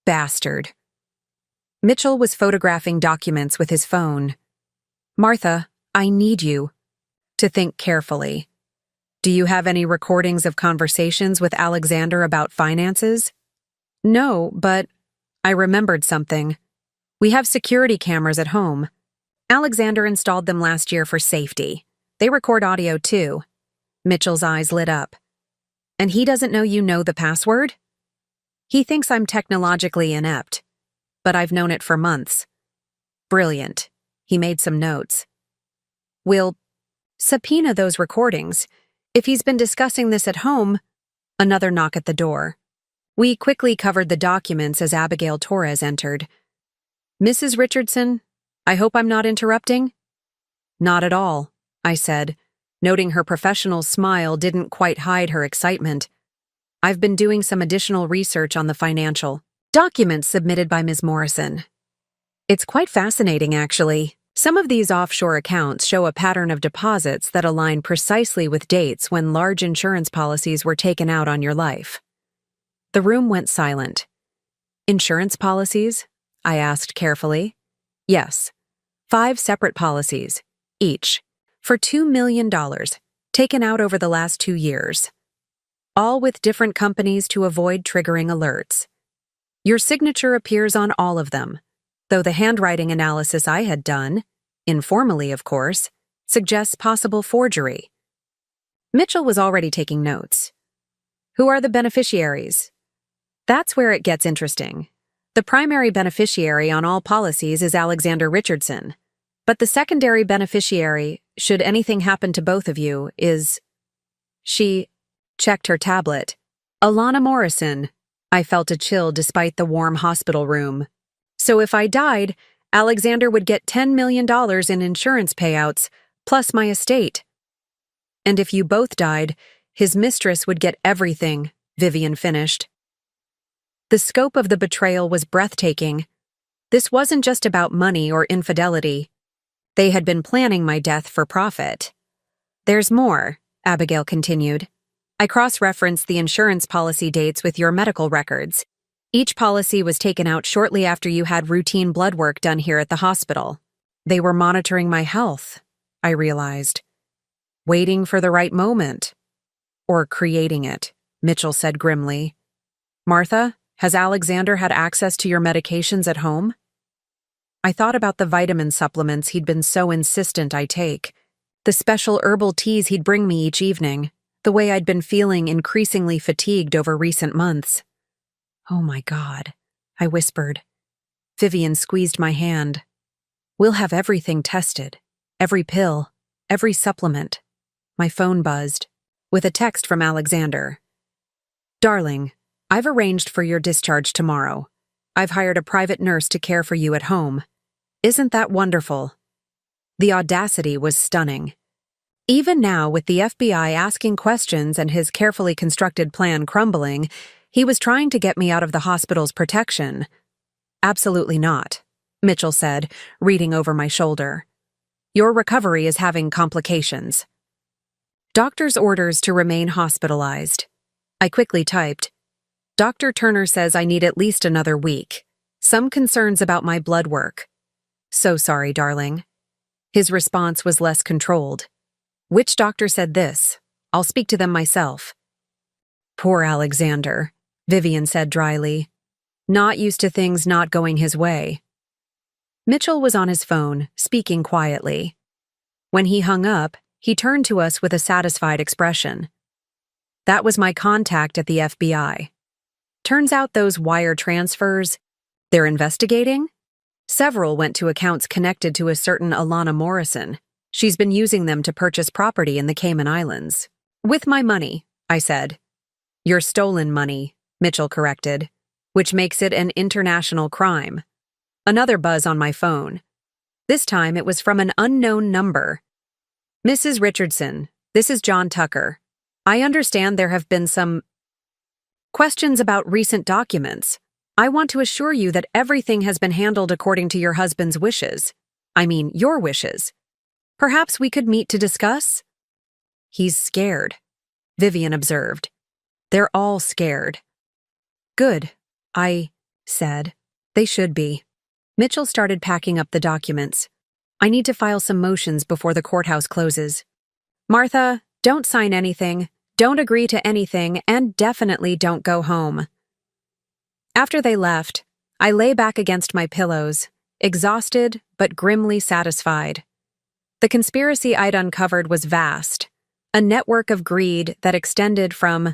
Bastard. Mitchell was photographing documents with his phone. Martha, I need you to think carefully. Do you have any recordings of conversations with Alexander about finances? No, but I remembered something. We have security cameras at home. Alexander installed them last year for safety. They record audio too. Mitchell's eyes lit up. And he doesn't know you know the password? He thinks I'm technologically inept, but I've known it for months. Brilliant. He made some notes. We'll subpoena those recordings. If he's been discussing this at home, another knock at the door. We quickly covered the documents as Abigail Torres entered. Mrs. Richardson, I hope I'm not interrupting? Not at all, I said, noting her professional smile didn't quite hide her excitement. I've been doing some additional research on the financial documents submitted by Ms. Morrison. It's quite fascinating, actually. Some of these offshore accounts show a pattern of deposits that align precisely with dates when large insurance policies were taken out on your life. The room went silent. Insurance policies? I asked carefully. Yes. 5 separate policies, each, for $2 million, taken out over the last 2 years. All with different companies to avoid triggering alerts. Your signature appears on all of them, though the handwriting analysis I had done, informally of course, suggests possible forgery. Mitchell was already taking notes. Who are the beneficiaries? That's where it gets interesting. The primary beneficiary on all policies is Alexander Richardson, but the secondary beneficiary, should anything happen to both of you, is... She checked her tablet. Alana Morrison. I felt a chill despite the warm hospital room. So if I died, Alexander would get $10 million in insurance payouts, plus my estate. And if you both died, his mistress would get everything, Vivian finished. The scope of the betrayal was breathtaking. This wasn't just about money or infidelity. They had been planning my death for profit. There's more, Abigail continued. I cross-referenced the insurance policy dates with your medical records. Each policy was taken out shortly after you had routine blood work done here at the hospital. They were monitoring my health, I realized. Waiting for the right moment. Or creating it, Mitchell said grimly. Martha, has Alexander had access to your medications at home? I thought about the vitamin supplements he'd been so insistent I take, the special herbal teas he'd bring me each evening, the way I'd been feeling increasingly fatigued over recent months. Oh my God, I whispered. Vivian squeezed my hand. We'll have everything tested, every pill, every supplement. My phone buzzed, with a text from Alexander. Darling, I've arranged for your discharge tomorrow. I've hired a private nurse to care for you at home. Isn't that wonderful? The audacity was stunning. Even now, with the FBI asking questions and his carefully constructed plan crumbling, he was trying to get me out of the hospital's protection. Absolutely not, Mitchell said, reading over my shoulder. Your recovery is having complications. Doctor's orders to remain hospitalized. I quickly typed. Dr. Turner says I need at least another week. Some concerns about my blood work. So sorry, darling. His response was less controlled. Which doctor said this? I'll speak to them myself. Poor Alexander, Vivian said dryly. Not used to things not going his way. Mitchell was on his phone, speaking quietly. When he hung up, he turned to us with a satisfied expression. That was my contact at the FBI. Turns out those wire transfers, they're investigating? Several went to accounts connected to a certain Alana Morrison. She's been using them to purchase property in the Cayman Islands. With my money, I said. Your stolen money, Mitchell corrected, which makes it an international crime. Another buzz on my phone. This time it was from an unknown number. Mrs. Richardson, this is John Tucker. I understand there have been some questions about recent documents. I want to assure you that everything has been handled according to your husband's wishes. I mean, your wishes. Perhaps we could meet to discuss? He's scared, Vivian observed. They're all scared. Good, I said. They should be. Mitchell started packing up the documents. I need to file some motions before the courthouse closes. Martha, don't sign anything, don't agree to anything, and definitely don't go home. After they left, I lay back against my pillows, exhausted but grimly satisfied. The conspiracy I'd uncovered was vast, a network of greed that extended from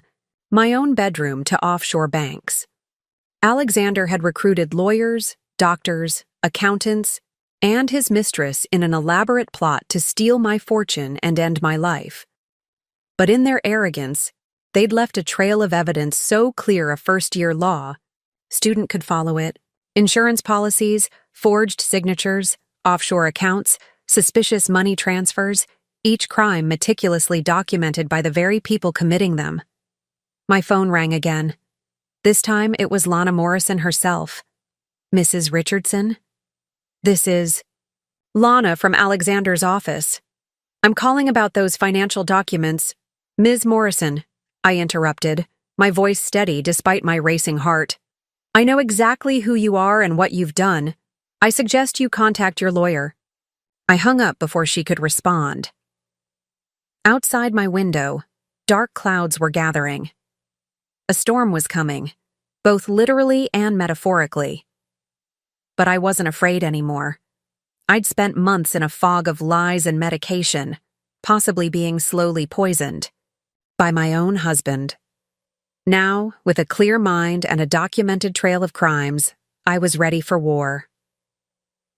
my own bedroom to offshore banks. Alexander had recruited lawyers, doctors, accountants, and his mistress in an elaborate plot to steal my fortune and end my life. But in their arrogance, they'd left a trail of evidence so clear a first-year law, student could follow it, insurance policies, forged signatures, offshore accounts, suspicious money transfers, each crime meticulously documented by the very people committing them. My phone rang again. This time it was Lana Morrison herself. Mrs. Richardson? This is Lana from Alexander's office. I'm calling about those financial documents. Ms. Morrison, I interrupted, my voice steady despite my racing heart. "I know exactly who you are and what you've done. I suggest you contact your lawyer." I hung up before she could respond. Outside my window, dark clouds were gathering. A storm was coming, both literally and metaphorically. But I wasn't afraid anymore. I'd spent months in a fog of lies and medication, possibly being slowly poisoned by my own husband. Now, with a clear mind and a documented trail of crimes, I was ready for war.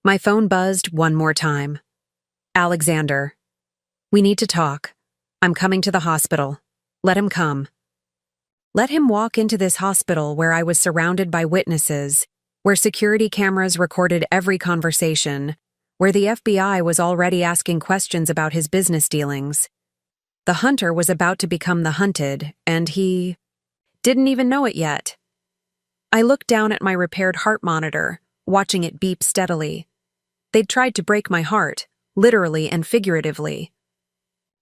My phone buzzed one more time. "Alexander, we need to talk. I'm coming to the hospital. Let him come." Let him walk into this hospital where I was surrounded by witnesses, where security cameras recorded every conversation, where the FBI was already asking questions about his business dealings. The hunter was about to become the hunted, and he didn't even know it yet. I looked down at my repaired heart monitor, watching it beep steadily. They'd tried to break my heart, literally and figuratively.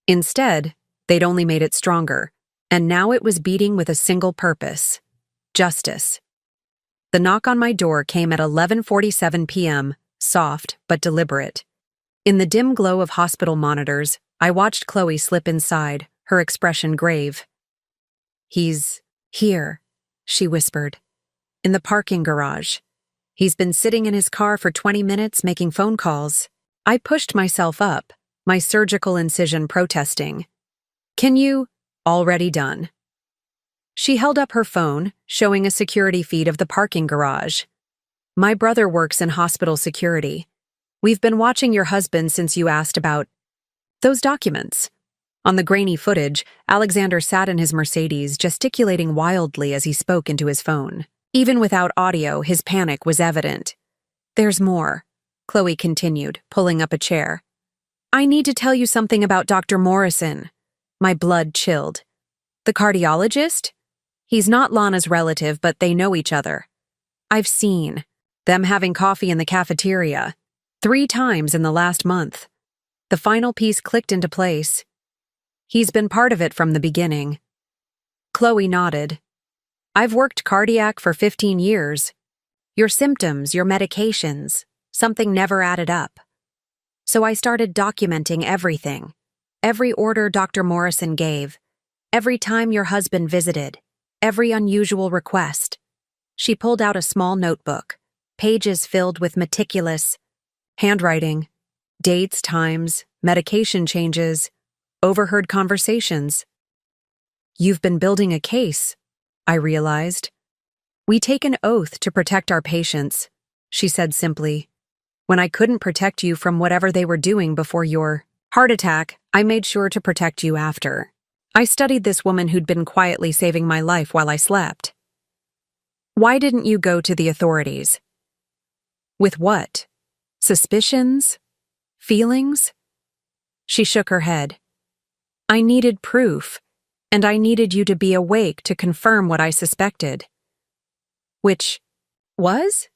Instead, they'd only made it stronger, and now it was beating with a single purpose: justice. The knock on my door came at 11:47 p.m., soft but deliberate. In the dim glow of hospital monitors, I watched Chloe slip inside, her expression grave. "He's here," she whispered. "In the parking garage. He's been sitting in his car for 20 minutes making phone calls." I pushed myself up, my surgical incision protesting. "Can you—" "Already done." She held up her phone, showing a security feed of the parking garage. "My brother works in hospital security. We've been watching your husband since you asked about those documents." On the grainy footage, Alexander sat in his Mercedes, gesticulating wildly as he spoke into his phone. Even without audio, his panic was evident. "There's more," Chloe continued, pulling up a chair. "I need to tell you something about Dr. Morrison." My blood chilled. "The cardiologist?" "He's not Lana's relative, but they know each other. I've seen them having coffee in the cafeteria 3 times in the last month." The final piece clicked into place. "He's been part of it from the beginning." Chloe nodded. "I've worked cardiac for 15 years. Your symptoms, your medications, something never added up. So I started documenting everything. Every order Dr. Morrison gave, every time your husband visited, every unusual request." She pulled out a small notebook, pages filled with meticulous handwriting, dates, times, medication changes, overheard conversations. "You've been building a case," I realized. "We take an oath to protect our patients," she said simply. "When I couldn't protect you from whatever they were doing before your heart attack, I made sure to protect you after. I studied this woman who'd been quietly saving my life while I slept." "Why didn't you go to the authorities?" "With what? Suspicions? Feelings?" She shook her head. "I needed proof, and I needed you to be awake to confirm what I suspected." "Which was?"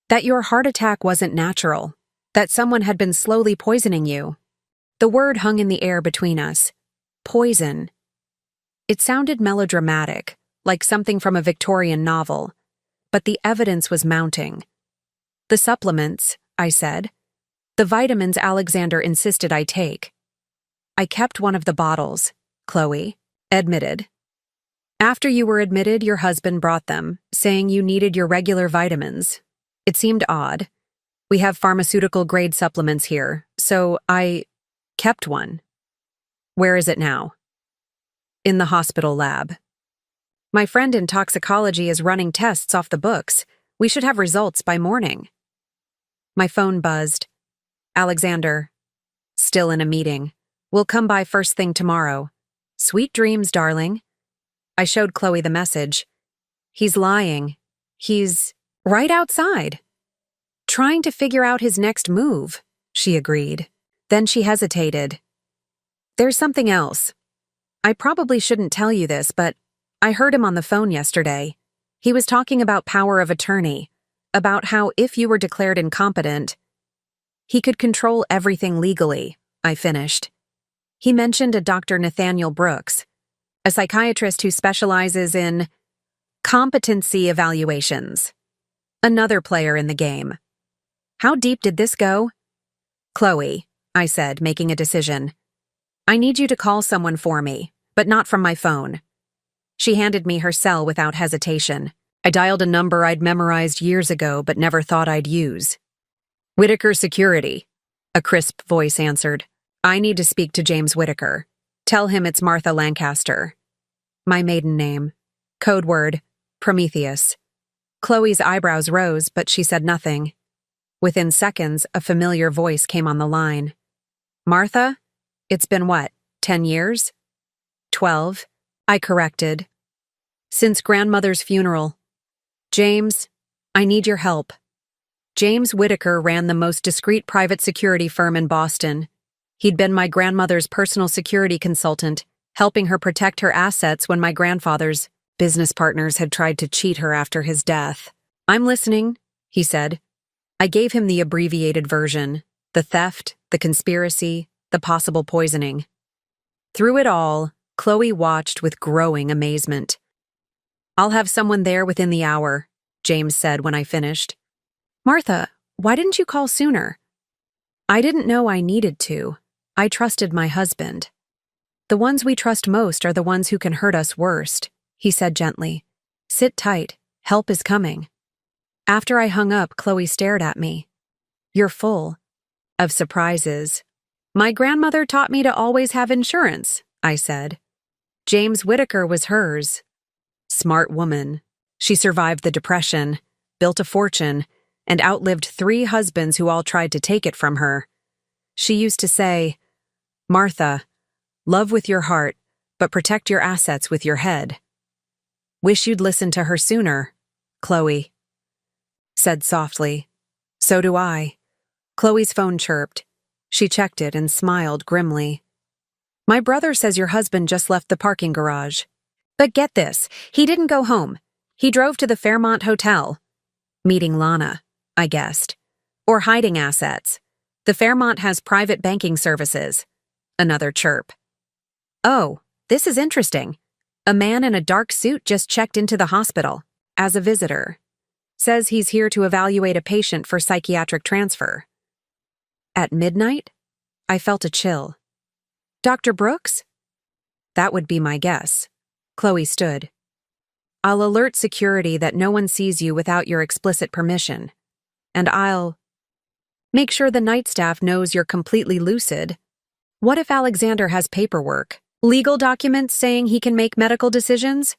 "That your heart attack wasn't natural, that someone had been slowly poisoning you." The word hung in the air between us. Poison. It sounded melodramatic, like something from a Victorian novel, but the evidence was mounting. "The supplements," I said. "The vitamins Alexander insisted I take." "I kept one of the bottles," Chloe admitted. "After you were admitted, your husband brought them, saying you needed your regular vitamins. It seemed odd. We have pharmaceutical-grade supplements here, so I kept one." "Where is it now?" "In the hospital lab. My friend in toxicology is running tests off the books. We should have results by morning." My phone buzzed. "Alexander, still in a meeting. We'll come by first thing tomorrow. Sweet dreams, darling." I showed Chloe the message. "He's lying. He's right outside." "Trying to figure out his next move," she agreed. Then she hesitated. "There's something else. I probably shouldn't tell you this, but I heard him on the phone yesterday. He was talking about power of attorney, about how if you were declared incompetent, he could control everything legally," I finished. "He mentioned a Dr. Nathaniel Brooks. a psychiatrist who specializes in competency evaluations. Another player in the game. How deep did this go? Chloe, I said, making a decision. I need you to call someone for me, but not from my phone. She handed me her cell without hesitation. I dialed a number I'd memorized years ago but never thought I'd use. Whitaker Security, a crisp voice answered. I need to speak to James Whitaker. Tell him it's Martha Lancaster. My maiden name. Code word, Prometheus. Chloe's eyebrows rose, but she said nothing. Within seconds, a familiar voice came on the line. Martha? It's been what, 10 years? 12, I corrected. Since grandmother's funeral. James, I need your help. James Whitaker ran the most discreet private security firm in Boston. He'd been my grandmother's personal security consultant, helping her protect her assets when my grandfather's business partners had tried to cheat her after his death. I'm listening, he said. I gave him the abbreviated version, the theft, the conspiracy, the possible poisoning. Through it all, Chloe watched with growing amazement. I'll have someone there within the hour, James said when I finished. Martha, why didn't you call sooner? I didn't know I needed to. I trusted my husband. The ones we trust most are the ones who can hurt us worst, he said gently. Sit tight, help is coming. After I hung up, Chloe stared at me. You're full of surprises. My grandmother taught me to always have insurance, I said. James Whitaker was hers. Smart woman. She survived the Depression, built a fortune, and outlived 3 husbands who all tried to take it from her. She used to say, Martha, love with your heart, but protect your assets with your head. Wish you'd listened to her sooner, Chloe said softly. So do I. Chloe's phone chirped. She checked it and smiled grimly. My brother says your husband just left the parking garage. But get this, he didn't go home. He drove to the Fairmont Hotel. Meeting Lana, I guessed. Or hiding assets. The Fairmont has private banking services. Another chirp. Oh, this is interesting. A man in a dark suit just checked into the hospital as a visitor. Says he's here to evaluate a patient for psychiatric transfer. At midnight? I felt a chill. Dr. Brooks? That would be my guess. Chloe stood. I'll alert security that no one sees you without your explicit permission. And I'll make sure the night staff knows you're completely lucid. What if Alexander has paperwork, legal documents saying he can make medical decisions?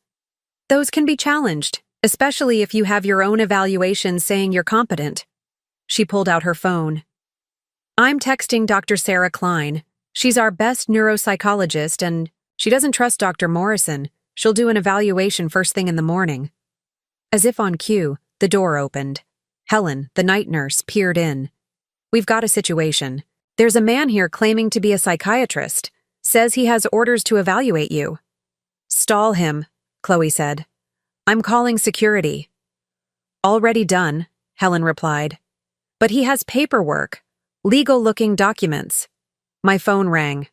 Those can be challenged, especially if you have your own evaluation saying you're competent. She pulled out her phone. I'm texting Dr. Sarah Klein. She's our best neuropsychologist and she doesn't trust Dr. Morrison. She'll do an evaluation first thing in the morning. As if on cue, the door opened. Helen, the night nurse, peered in. We've got a situation. There's a man here claiming to be a psychiatrist. Says he has orders to evaluate you. Stall him, Chloe said. I'm calling security. Already done, Helen replied. But he has paperwork, legal-looking documents. My phone rang.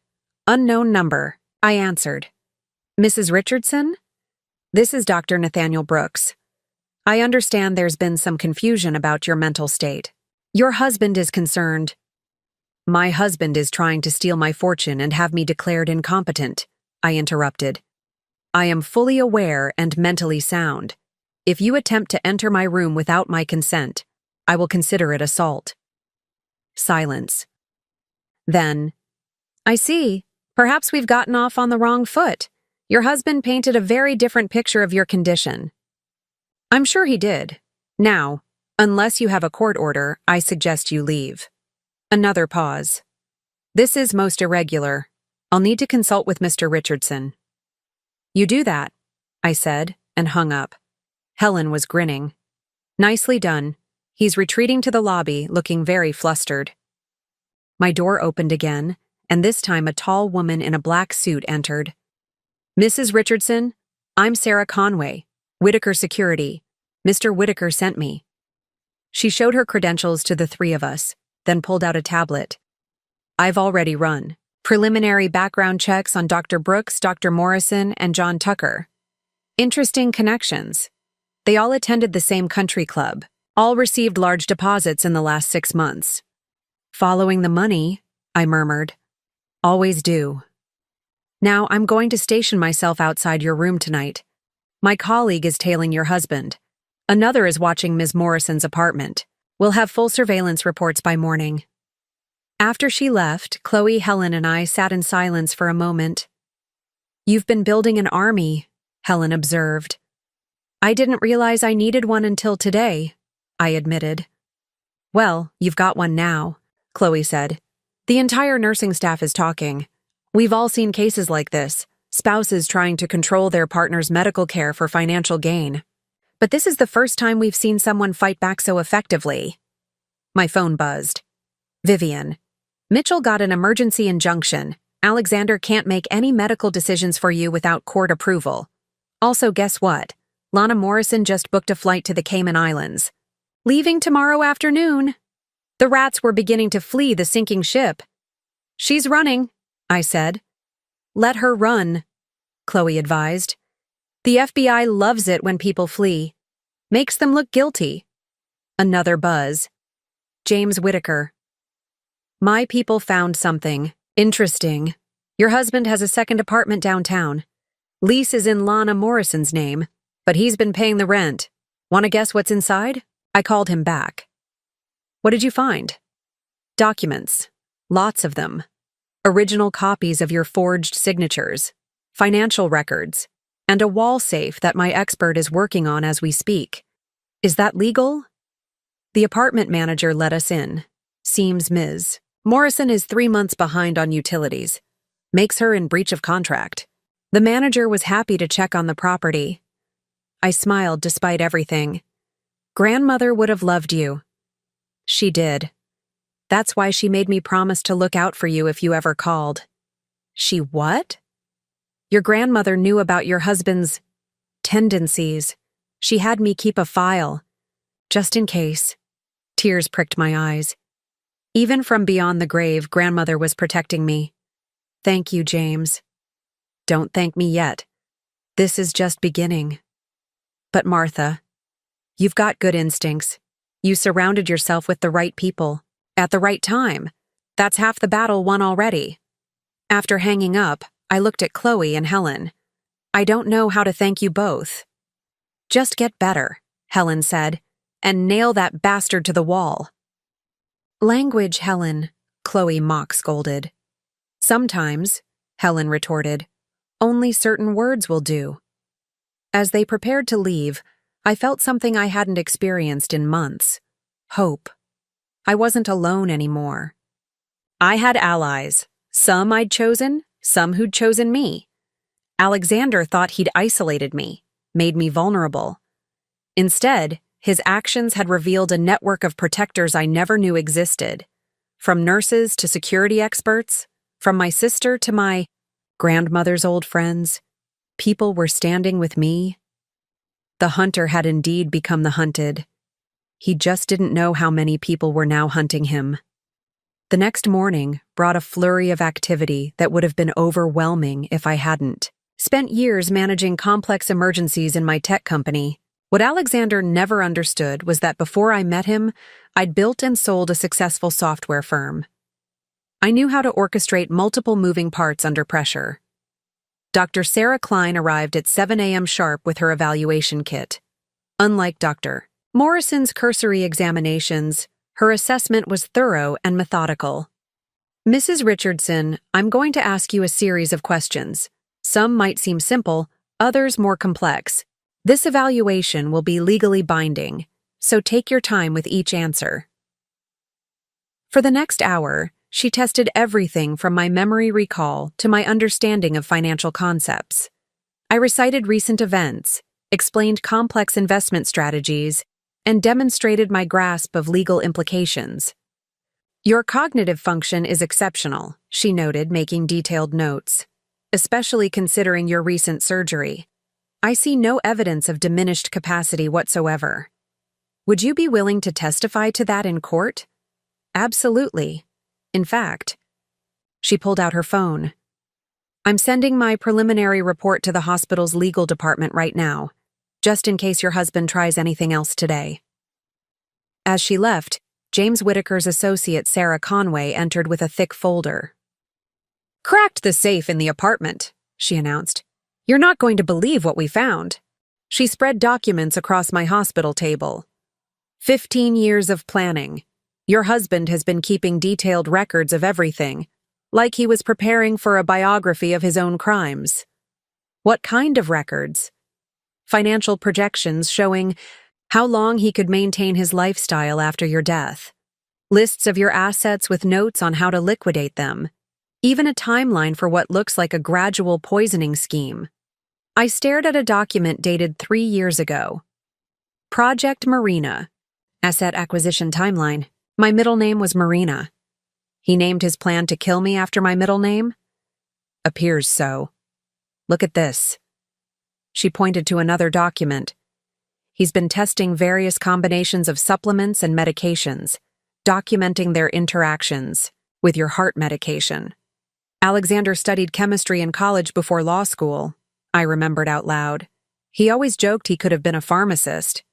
Unknown number. I answered. Mrs. Richardson? This is Dr. Nathaniel Brooks. I understand there's been some confusion about your mental state. Your husband is concerned. My husband is trying to steal my fortune and have me declared incompetent, I interrupted. I am fully aware and mentally sound. If you attempt to enter my room without my consent, I will consider it assault. Silence. Then, I see. Perhaps we've gotten off on the wrong foot. Your husband painted a very different picture of your condition. I'm sure he did. Now, unless you have a court order, I suggest you leave. Another pause. This is most irregular. I'll need to consult with Mr. Richardson. You do that, I said, and hung up. Helen was grinning. Nicely done. He's retreating to the lobby, looking very flustered. My door opened again, and this time a tall woman in a black suit entered. Mrs. Richardson, I'm Sarah Conway, Whitaker Security. Mr. Whitaker sent me. She showed her credentials to the 3 of us, then pulled out a tablet. I've already run. Preliminary background checks on Dr. Brooks, Dr. Morrison, and John Tucker. Interesting connections. They all attended the same country club. All received large deposits in the last 6 months. Following the money, I murmured. Always do. Now I'm going to station myself outside your room tonight. My colleague is tailing your husband. Another is watching Ms. Morrison's apartment. We'll have full surveillance reports by morning. After she left, Chloe, Helen, and I sat in silence for a moment. You've been building an army, Helen observed. I didn't realize I needed one until today, I admitted. Well, you've got one now, Chloe said. The entire nursing staff is talking. We've all seen cases like this, spouses trying to control their partner's medical care for financial gain. But this is the first time we've seen someone fight back so effectively. My phone buzzed. Vivian. Mitchell got an emergency injunction. Alexander can't make any medical decisions for you without court approval. Also, guess what? Lana Morrison just booked a flight to the Cayman Islands. Leaving tomorrow afternoon. The rats were beginning to flee the sinking ship. She's running, I said. Let her run, Chloe advised. The FBI loves it when people flee. Makes them look guilty. Another buzz. James Whitaker. My people found something interesting. Your husband has a second apartment downtown. Lease is in Lana Morrison's name, but he's been paying the rent. Want to guess what's inside? I called him back. What did you find? Documents. Lots of them. Original copies of your forged signatures, financial records, and a wall safe that my expert is working on as we speak. Is that legal? The apartment manager let us in. Seems Ms. Morrison is 3 months behind on utilities. Makes her in breach of contract. The manager was happy to check on the property. I smiled despite everything. Grandmother would have loved you. She did. That's why she made me promise to look out for you if you ever called. She what? Your grandmother knew about your husband's tendencies. She had me keep a file, just in case. Tears pricked my eyes. Even from beyond the grave, grandmother was protecting me. Thank you, James. Don't thank me yet. This is just beginning. But Martha, you've got good instincts. You surrounded yourself with the right people, at the right time. That's half the battle won already. After hanging up, I looked at Chloe and Helen. I don't know how to thank you both. Just get better, Helen said, and nail that bastard to the wall. Language, Helen, Chloe mock scolded. Sometimes, Helen retorted, only certain words will do. As they prepared to leave, I felt something I hadn't experienced in months. Hope. I wasn't alone anymore. I had allies. Some I'd chosen, some who'd chosen me. Alexander thought he'd isolated me, made me vulnerable. Instead, his actions had revealed a network of protectors I never knew existed. From nurses to security experts, from my sister to my grandmother's old friends, people were standing with me. The hunter had indeed become the hunted. He just didn't know how many people were now hunting him. The next morning brought a flurry of activity that would have been overwhelming if I hadn't. Spent years managing complex emergencies in my tech company. What Alexander never understood was that before I met him, I'd built and sold a successful software firm. I knew how to orchestrate multiple moving parts under pressure. Dr. Sarah Klein arrived at 7 a.m. sharp with her evaluation kit. Unlike Dr. Morrison's cursory examinations, her assessment was thorough and methodical. Mrs. Richardson, I'm going to ask you a series of questions. Some might seem simple, others more complex. This evaluation will be legally binding, so take your time with each answer. For the next hour, she tested everything from my memory recall to my understanding of financial concepts. I recited recent events, explained complex investment strategies, and demonstrated my grasp of legal implications. Your cognitive function is exceptional, she noted, making detailed notes, especially considering your recent surgery. I see no evidence of diminished capacity whatsoever. Would you be willing to testify to that in court? Absolutely. In fact, She pulled out her phone. I'm sending my preliminary report to the hospital's legal department right now, just in case your husband tries anything else today. As she left, James Whitaker's associate Sarah Conway entered with a thick folder. Cracked the safe in the apartment, she announced. You're not going to believe what we found. She spread documents across my hospital table. 15 years of planning. Your husband has been keeping detailed records of everything, like he was preparing for a biography of his own crimes. What kind of records? Financial projections showing how long he could maintain his lifestyle after your death. Lists of your assets with notes on how to liquidate them. Even a timeline for what looks like a gradual poisoning scheme. I stared at a document dated 3 years ago. Project Marina. Asset acquisition timeline. My middle name was Marina. He named his plan to kill me after my middle name? Appears so. Look at this. She pointed to another document. He's been testing various combinations of supplements and medications, documenting their interactions with your heart medication. Alexander studied chemistry in college before law school, I remembered out loud. He always joked he could have been a pharmacist.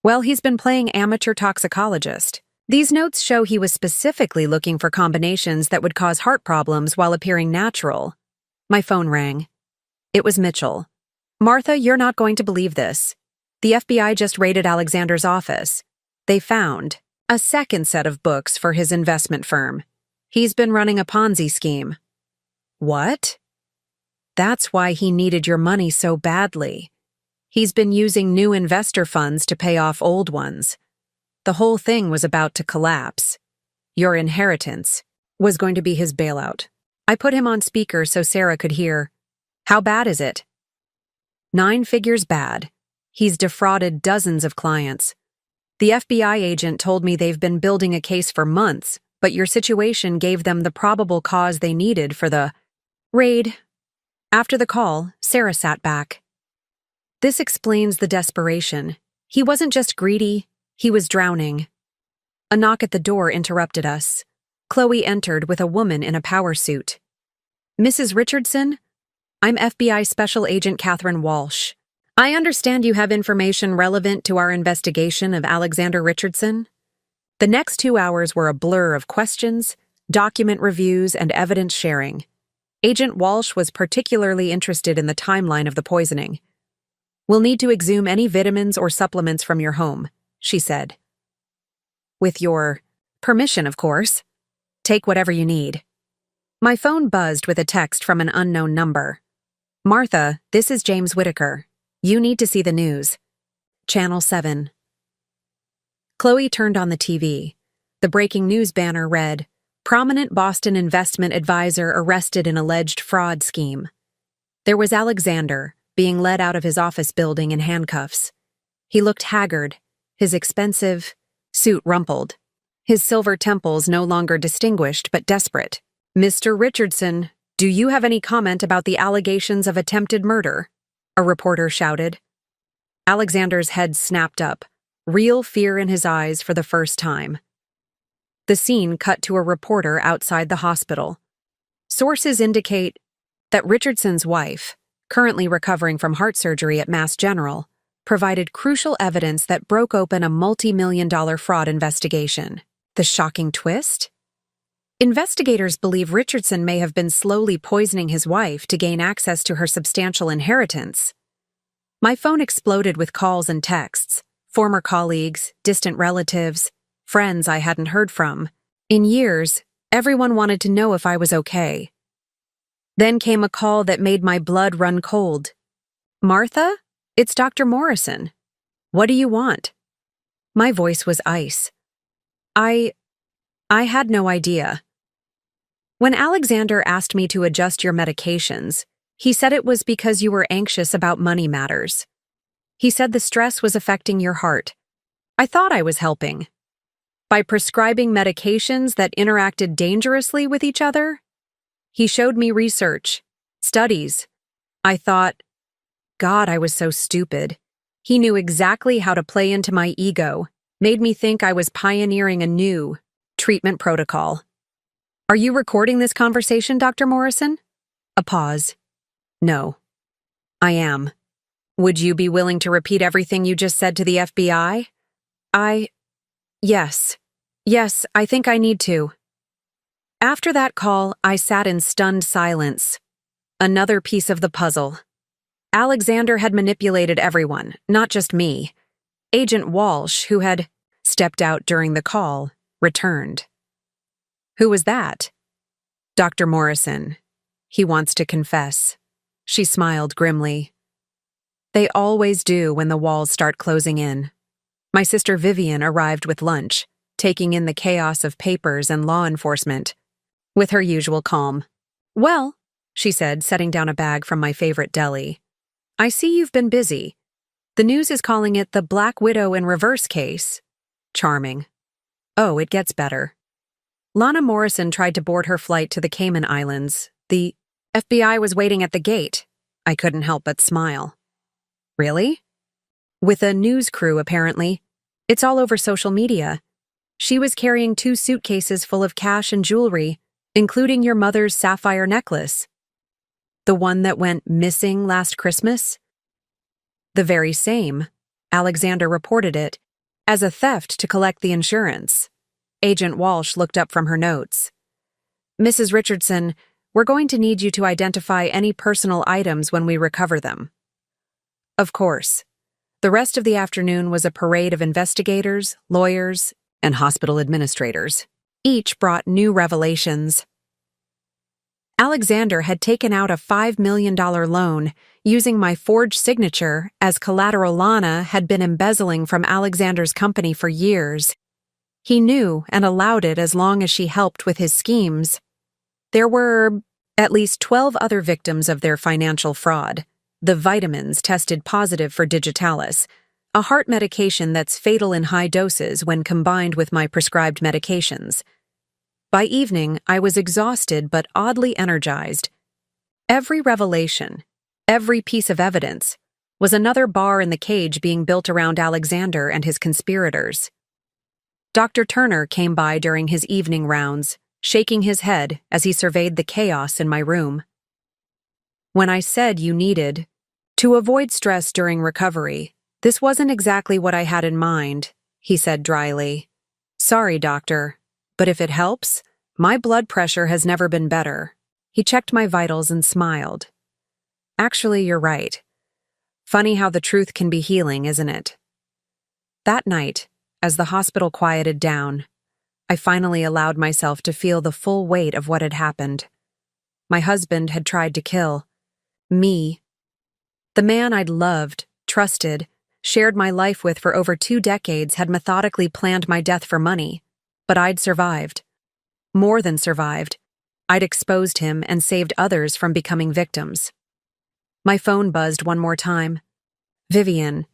Well, he's been playing amateur toxicologist. These notes show he was specifically looking for combinations that would cause heart problems while appearing natural. My phone rang. It was Mitchell. Martha, you're not going to believe this. The FBI just raided Alexander's office. They found a second set of books for his investment firm. He's been running a Ponzi scheme. What? That's why he needed your money so badly. He's been using new investor funds to pay off old ones. The whole thing was about to collapse. Your inheritance was going to be his bailout. I put him on speaker so Sarah could hear. How bad is it? 9 figures bad. He's defrauded dozens of clients. The FBI agent told me they've been building a case for months, but your situation gave them the probable cause they needed for the raid. After the call, Sarah sat back. This explains the desperation. He wasn't just greedy, he was drowning. A knock at the door interrupted us. Chloe entered with a woman in a power suit. Mrs. Richardson? I'm FBI Special Agent Catherine Walsh. I understand you have information relevant to our investigation of Alexander Richardson. The next 2 hours were a blur of questions, document reviews, and evidence sharing. Agent Walsh was particularly interested in the timeline of the poisoning. We'll need to exhume any vitamins or supplements from your home, she said. With your permission, of course. Take whatever you need. My phone buzzed with a text from an unknown number. Martha, this is James Whitaker. You need to see the news. Channel 7. Chloe turned on the TV. The breaking news banner read, Prominent Boston investment advisor arrested in alleged fraud scheme. There was Alexander, being led out of his office building in handcuffs. He looked haggard, his expensive suit rumpled, his silver temples no longer distinguished but desperate. Mr. Richardson, do you have any comment about the allegations of attempted murder? A reporter shouted. Alexander's head snapped up, real fear in his eyes for the first time. The scene cut to a reporter outside the hospital. Sources indicate that Richardson's wife, currently recovering from heart surgery at Mass General, provided crucial evidence that broke open a multi-million-dollar fraud investigation. The shocking twist? Investigators believe Richardson may have been slowly poisoning his wife to gain access to her substantial inheritance. My phone exploded with calls and texts, former colleagues, distant relatives, friends I hadn't heard from. In years, everyone wanted to know if I was okay. Then came a call that made my blood run cold. Martha? It's Dr. Morrison. What do you want? My voice was ice. I had no idea. When Alexander asked me to adjust your medications, he said it was because you were anxious about money matters. He said the stress was affecting your heart. I thought I was helping. By prescribing medications that interacted dangerously with each other? He showed me research, studies. I thought, God, I was so stupid. He knew exactly how to play into my ego, made me think I was pioneering a new treatment protocol. Are you recording this conversation, Dr. Morrison? A pause. No. I am. Would you be willing to repeat everything you just said to the FBI? Yes. Yes, I think I need to. After that call, I sat in stunned silence. Another piece of the puzzle. Alexander had manipulated everyone, not just me. Agent Walsh, who had stepped out during the call, returned. Who was that? Dr. Morrison. He wants to confess. She smiled grimly. They always do when the walls start closing in. My sister Vivian arrived with lunch, taking in the chaos of papers and law enforcement, with her usual calm. Well, she said, setting down a bag from my favorite deli. I see you've been busy. The news is calling it the Black Widow in reverse case. Charming. Oh, it gets better. Lana Morrison tried to board her flight to the Cayman Islands. The FBI was waiting at the gate. I couldn't help but smile. Really? With a news crew, apparently. It's all over social media. She was carrying 2 suitcases full of cash and jewelry, including your mother's sapphire necklace. The one that went missing last Christmas? The very same. Alexander reported it as a theft to collect the insurance. Agent Walsh looked up from her notes. Mrs. Richardson, we're going to need you to identify any personal items when we recover them. Of course. The rest of the afternoon was a parade of investigators, lawyers, and hospital administrators. Each brought new revelations. Alexander had taken out a $5 million loan using my forged signature as collateral. Lana had been embezzling from Alexander's company for years. He knew and allowed it as long as she helped with his schemes. There were at least 12 other victims of their financial fraud. The vitamins tested positive for digitalis, a heart medication that's fatal in high doses when combined with my prescribed medications. By evening, I was exhausted but oddly energized. Every revelation, every piece of evidence, was another bar in the cage being built around Alexander and his conspirators. Dr. Turner came by during his evening rounds, shaking his head as he surveyed the chaos in my room. When I said you needed to avoid stress during recovery, this wasn't exactly what I had in mind, he said dryly. Sorry, doctor, but if it helps, my blood pressure has never been better. He checked my vitals and smiled. Actually, you're right. Funny how the truth can be healing, isn't it? That night, as the hospital quieted down, I finally allowed myself to feel the full weight of what had happened. My husband had tried to kill me. The man I'd loved, trusted, shared my life with for over 2 decades had methodically planned my death for money, but I'd survived. More than survived. I'd exposed him and saved others from becoming victims. My phone buzzed one more time. Vivian,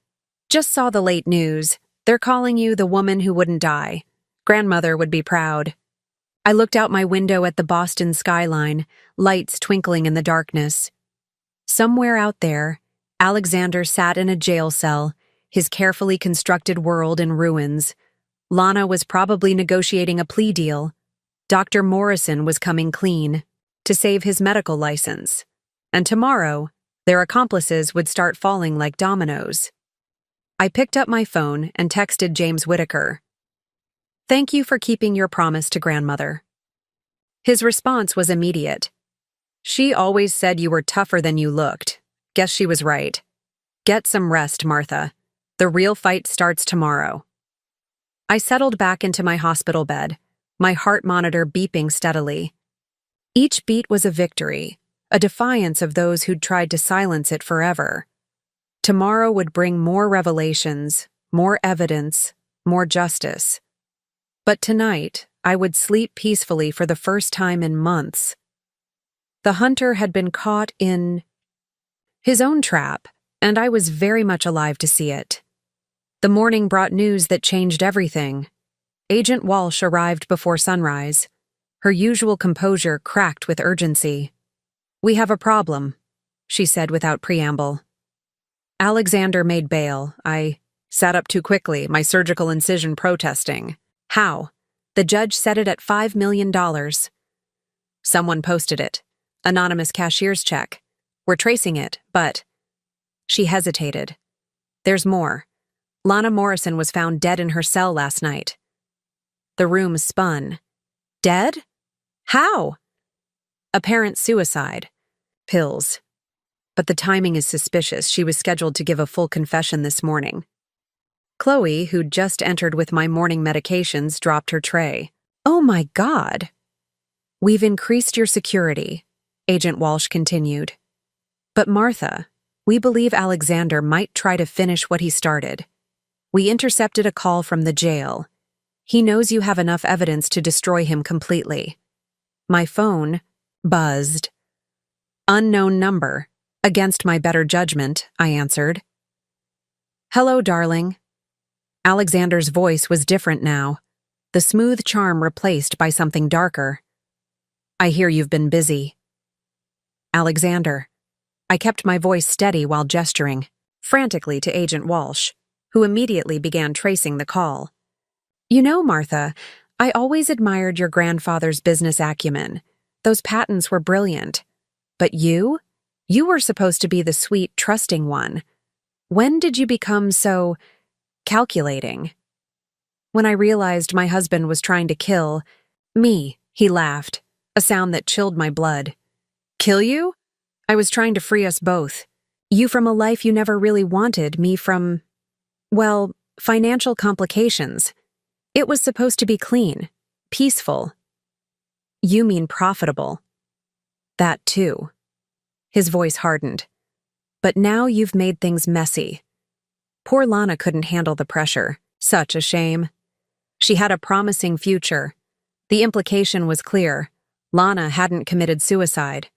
just saw the late news. They're calling you the woman who wouldn't die. Grandmother would be proud. I looked out my window at the Boston skyline, lights twinkling in the darkness. Somewhere out there, Alexander sat in a jail cell, his carefully constructed world in ruins. Lana was probably negotiating a plea deal. Dr. Morrison was coming clean to save his medical license. And tomorrow, their accomplices would start falling like dominoes. I picked up my phone and texted James Whitaker. Thank you for keeping your promise to grandmother. His response was immediate. She always said you were tougher than you looked. Guess she was right. Get some rest, Martha. The real fight starts tomorrow. I settled back into my hospital bed, my heart monitor beeping steadily. Each beat was a victory, a defiance of those who'd tried to silence it forever. Tomorrow would bring more revelations, more evidence, more justice. But tonight, I would sleep peacefully for the first time in months. The hunter had been caught in his own trap, and I was very much alive to see it. The morning brought news that changed everything. Agent Walsh arrived before sunrise. Her usual composure cracked with urgency. We have a problem, she said without preamble. Alexander made bail. I sat up too quickly, my surgical incision protesting. How? The judge set it at $5 million. Someone posted it. Anonymous cashier's check. We're tracing it, but... She hesitated. There's more. Lana Morrison was found dead in her cell last night. The room spun. Dead? How? Apparent suicide. Pills. But the timing is suspicious. She was scheduled to give a full confession this morning. Chloe, who'd just entered with my morning medications, dropped her tray. Oh my God! We've increased your security, Agent Walsh continued. But Martha, we believe Alexander might try to finish what he started. We intercepted a call from the jail. He knows you have enough evidence to destroy him completely. My phone buzzed. Unknown number. Against my better judgment, I answered. Hello, darling. Alexander's voice was different now, the smooth charm replaced by something darker. I hear you've been busy. Alexander. I kept my voice steady while gesturing, frantically to Agent Walsh, who immediately began tracing the call. You know, Martha, I always admired your grandfather's business acumen. Those patents were brilliant. But you were supposed to be the sweet, trusting one. When did you become so calculating? When I realized my husband was trying to kill me, he laughed, a sound that chilled my blood. Kill you? I was trying to free us both. You from a life you never really wanted, me from, well, financial complications. It was supposed to be clean, peaceful. You mean profitable. That too. His voice hardened. But now you've made things messy. Poor Lana couldn't handle the pressure. Such a shame. She had a promising future. The implication was clear. Lana hadn't committed suicide.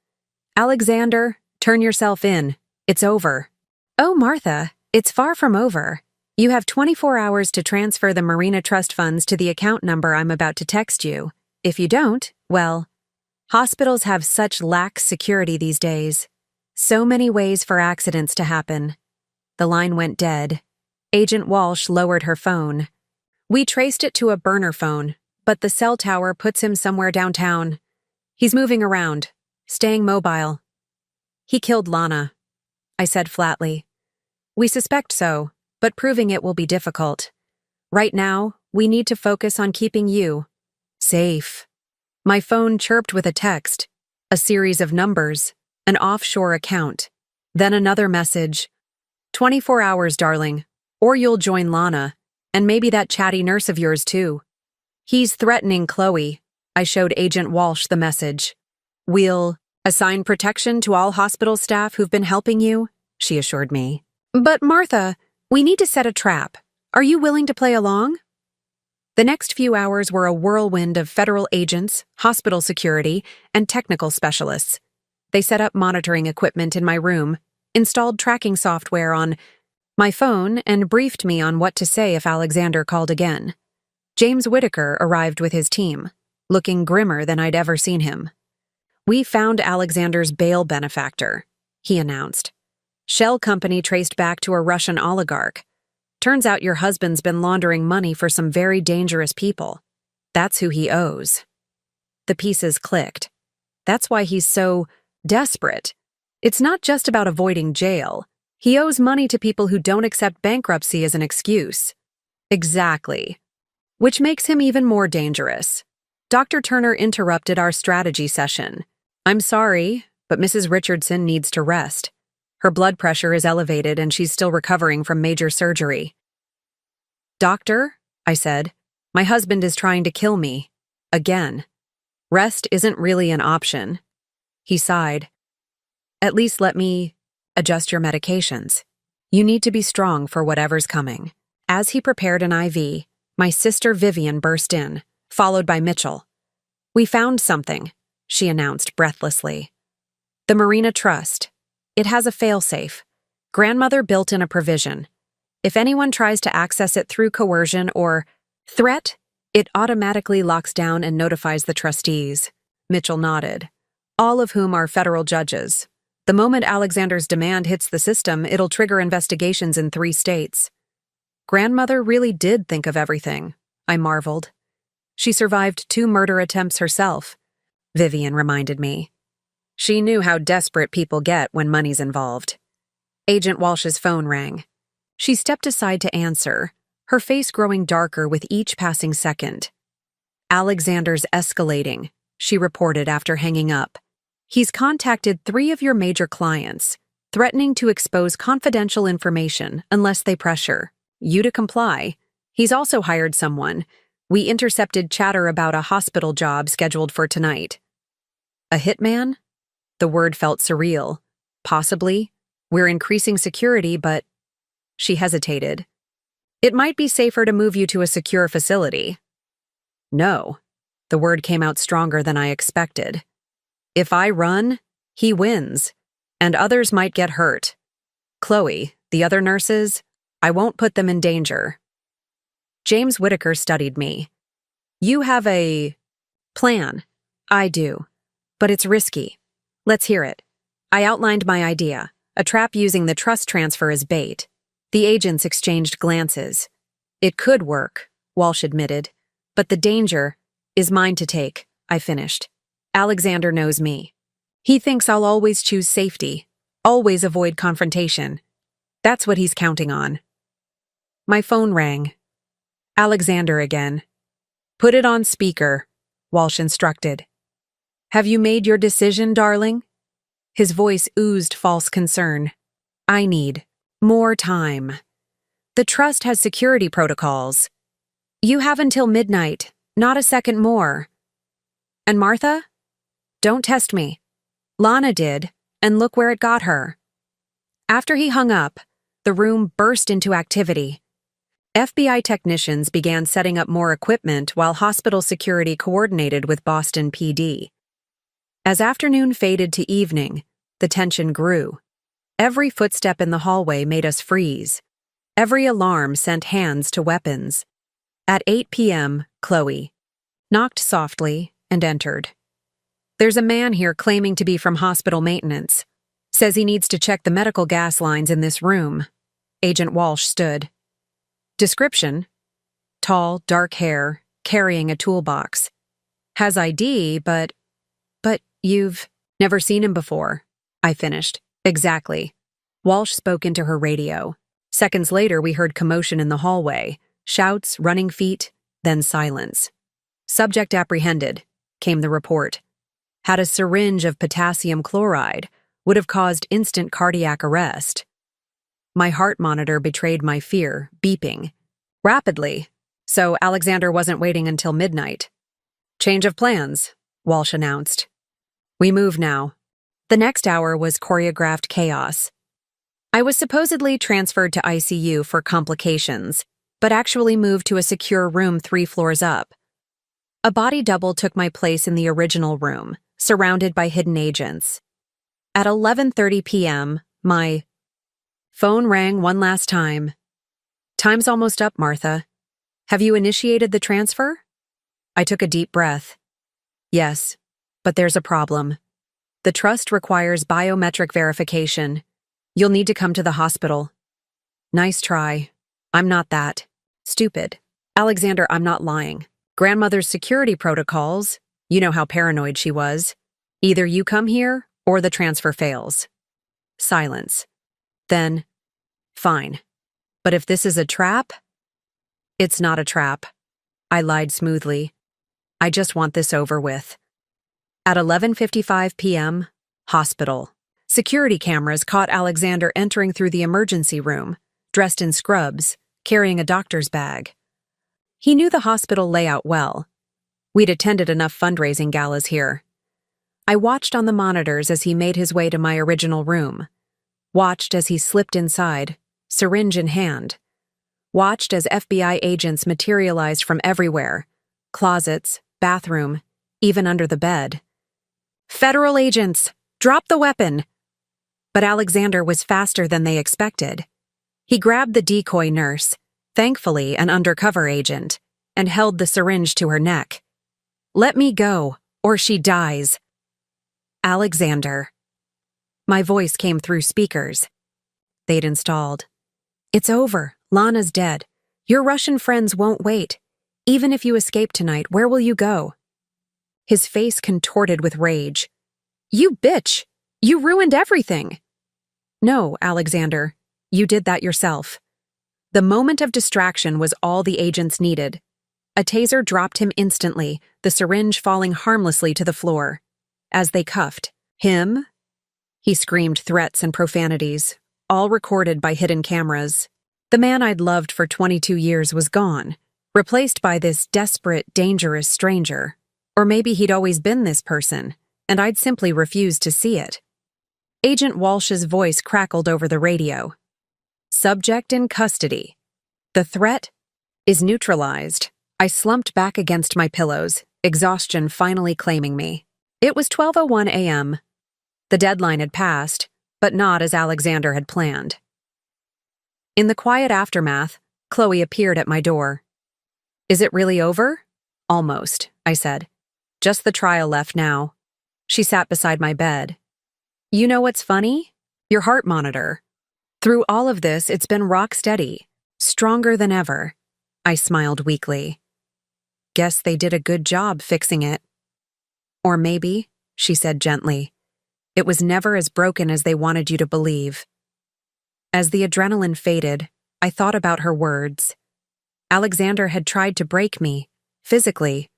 Alexander, turn yourself in. It's over. Oh, Martha, it's far from over. You have 24 hours to transfer the Marina Trust funds to the account number I'm about to text you. If you don't, well, hospitals have such lax security these days. So many ways for accidents to happen. The line went dead. Agent Walsh lowered her phone. We traced it to a burner phone, but the cell tower puts him somewhere downtown. He's moving around, staying mobile. He killed Lana, I said flatly. We suspect so, but proving it will be difficult. Right now, we need to focus on keeping you safe. My phone chirped with a text, a series of numbers, an offshore account, then another message. 24 hours, darling, or you'll join Lana, and maybe that chatty nurse of yours too. He's threatening Chloe. I showed Agent Walsh the message. We'll assign protection to all hospital staff who've been helping you, she assured me. But Martha, we need to set a trap. Are you willing to play along? The next few hours were a whirlwind of federal agents, hospital security, and technical specialists. They set up monitoring equipment in my room, installed tracking software on my phone, and briefed me on what to say if Alexander called again. James Whitaker arrived with his team, looking grimmer than I'd ever seen him. We found Alexander's bail benefactor, he announced. Shell company traced back to a Russian oligarch. Turns out your husband's been laundering money for some very dangerous people. That's who he owes. The pieces clicked. That's why he's so desperate. It's not just about avoiding jail. He owes money to people who don't accept bankruptcy as an excuse. Exactly. Which makes him even more dangerous. Dr. Turner interrupted our strategy session. I'm sorry, but Mrs. Richardson needs to rest. Her blood pressure is elevated and she's still recovering from major surgery. Doctor, I said, my husband is trying to kill me. Again. Rest isn't really an option. He sighed. At least let me adjust your medications. You need to be strong for whatever's coming. As he prepared an IV, my sister Vivian burst in, followed by Mitchell. We found something, she announced breathlessly. The Marina Trust. It has a failsafe. Grandmother built in a provision. If anyone tries to access it through coercion or threat, it automatically locks down and notifies the trustees. Mitchell nodded. All of whom are federal judges. The moment Alexander's demand hits the system, it'll trigger investigations in 3 states. Grandmother really did think of everything, I marveled. She survived 2 murder attempts herself. Vivian reminded me. She knew how desperate people get when money's involved. Agent Walsh's phone rang. She stepped aside to answer, her face growing darker with each passing second. Alexander's escalating, she reported after hanging up. He's contacted 3 of your major clients, threatening to expose confidential information unless they pressure you to comply. He's also hired someone. We intercepted chatter about a hospital job scheduled for tonight. A hitman? The word felt surreal. Possibly. We're increasing security, but... She hesitated. It might be safer to move you to a secure facility. No. The word came out stronger than I expected. If I run, he wins, and others might get hurt. Chloe, the other nurses, I won't put them in danger. James Whitaker studied me. You have a plan. I do. But it's risky. Let's hear it. I outlined my idea, a trap using the trust transfer as bait. The agents exchanged glances. It could work, Walsh admitted, but the danger is mine to take, I finished. Alexander knows me. He thinks I'll always choose safety, always avoid confrontation. That's what he's counting on. My phone rang. Alexander again. Put it on speaker, Walsh instructed. Have you made your decision, darling? His voice oozed false concern. I need more time. The trust has security protocols. You have until midnight, not a second more. And Martha? Don't test me. Lana did, and look where it got her. After he hung up, the room burst into activity. FBI technicians began setting up more equipment while hospital security coordinated with Boston PD. As afternoon faded to evening, the tension grew. Every footstep in the hallway made us freeze. Every alarm sent hands to weapons. At 8 p.m., Chloe knocked softly and entered. There's a man here claiming to be from hospital maintenance. Says he needs to check the medical gas lines in this room. Agent Walsh stood. Description: tall, dark hair, carrying a toolbox. Has ID, but you've never seen him before. I finished. Exactly. Walsh spoke into her radio. Seconds later, we heard commotion in the hallway. Shouts, running feet, then silence. Subject apprehended, came the report. Had a syringe of potassium chloride, would have caused instant cardiac arrest. My heart monitor betrayed my fear, beeping. Rapidly. So Alexander wasn't waiting until midnight. Change of plans, Walsh announced. We move now. The next hour was choreographed chaos. I was supposedly transferred to ICU for complications, but actually moved to a secure room 3 floors up. A body double took my place in the original room, surrounded by hidden agents. At 11:30 p.m., my phone rang one last time. Time's almost up, Martha. Have you initiated the transfer? I took a deep breath. Yes, but there's a problem. The trust requires biometric verification. You'll need to come to the hospital. Nice try. I'm not that. Stupid. Alexander, I'm not lying. Grandmother's security protocols, you know how paranoid she was. Either you come here, or the transfer fails. Silence. Then, fine. But if this is a trap? It's not a trap. I lied smoothly. I just want this over with. At 11:55 p.m., hospital. Security cameras caught Alexander entering through the emergency room, dressed in scrubs, carrying a doctor's bag. He knew the hospital layout well. We'd attended enough fundraising galas here. I watched on the monitors as he made his way to my original room. Watched as he slipped inside, syringe in hand. Watched as FBI agents materialized from everywhere. Closets, bathroom, even under the bed. Federal agents! Drop the weapon! But Alexander was faster than they expected. He grabbed the decoy nurse, thankfully an undercover agent, and held the syringe to her neck. Let me go, or she dies. Alexander. My voice came through speakers. They'd installed. It's over. Lana's dead. Your Russian friends won't wait. Even if you escape tonight, where will you go? his face contorted with rage. "You bitch! You ruined everything!" "No, Alexander, you did that yourself." The moment of distraction was all the agents needed. A taser dropped him instantly, the syringe falling harmlessly to the floor. As they cuffed, "Him?" He screamed threats and profanities, all recorded by hidden cameras. The man I'd loved for 22 years was gone, replaced by this desperate, dangerous stranger. Or maybe he'd always been this person, and I'd simply refused to see it. Agent Walsh's voice crackled over the radio. "Subject in custody. The threat is neutralized." I slumped back against my pillows, exhaustion finally claiming me. It was 12:01 a.m. The deadline had passed, but not as Alexander had planned. In the quiet aftermath, Chloe appeared at my door. "Is it really over?" "Almost," I said. "Just the trial left now." She sat beside my bed. "You know what's funny? Your heart monitor. Through all of this, it's been rock steady, stronger than ever." I smiled weakly. "Guess they did a good job fixing it." "Or maybe," she said gently, "it was never as broken as they wanted you to believe." As the adrenaline faded, I thought about her words. Alexander had tried to break me, physically,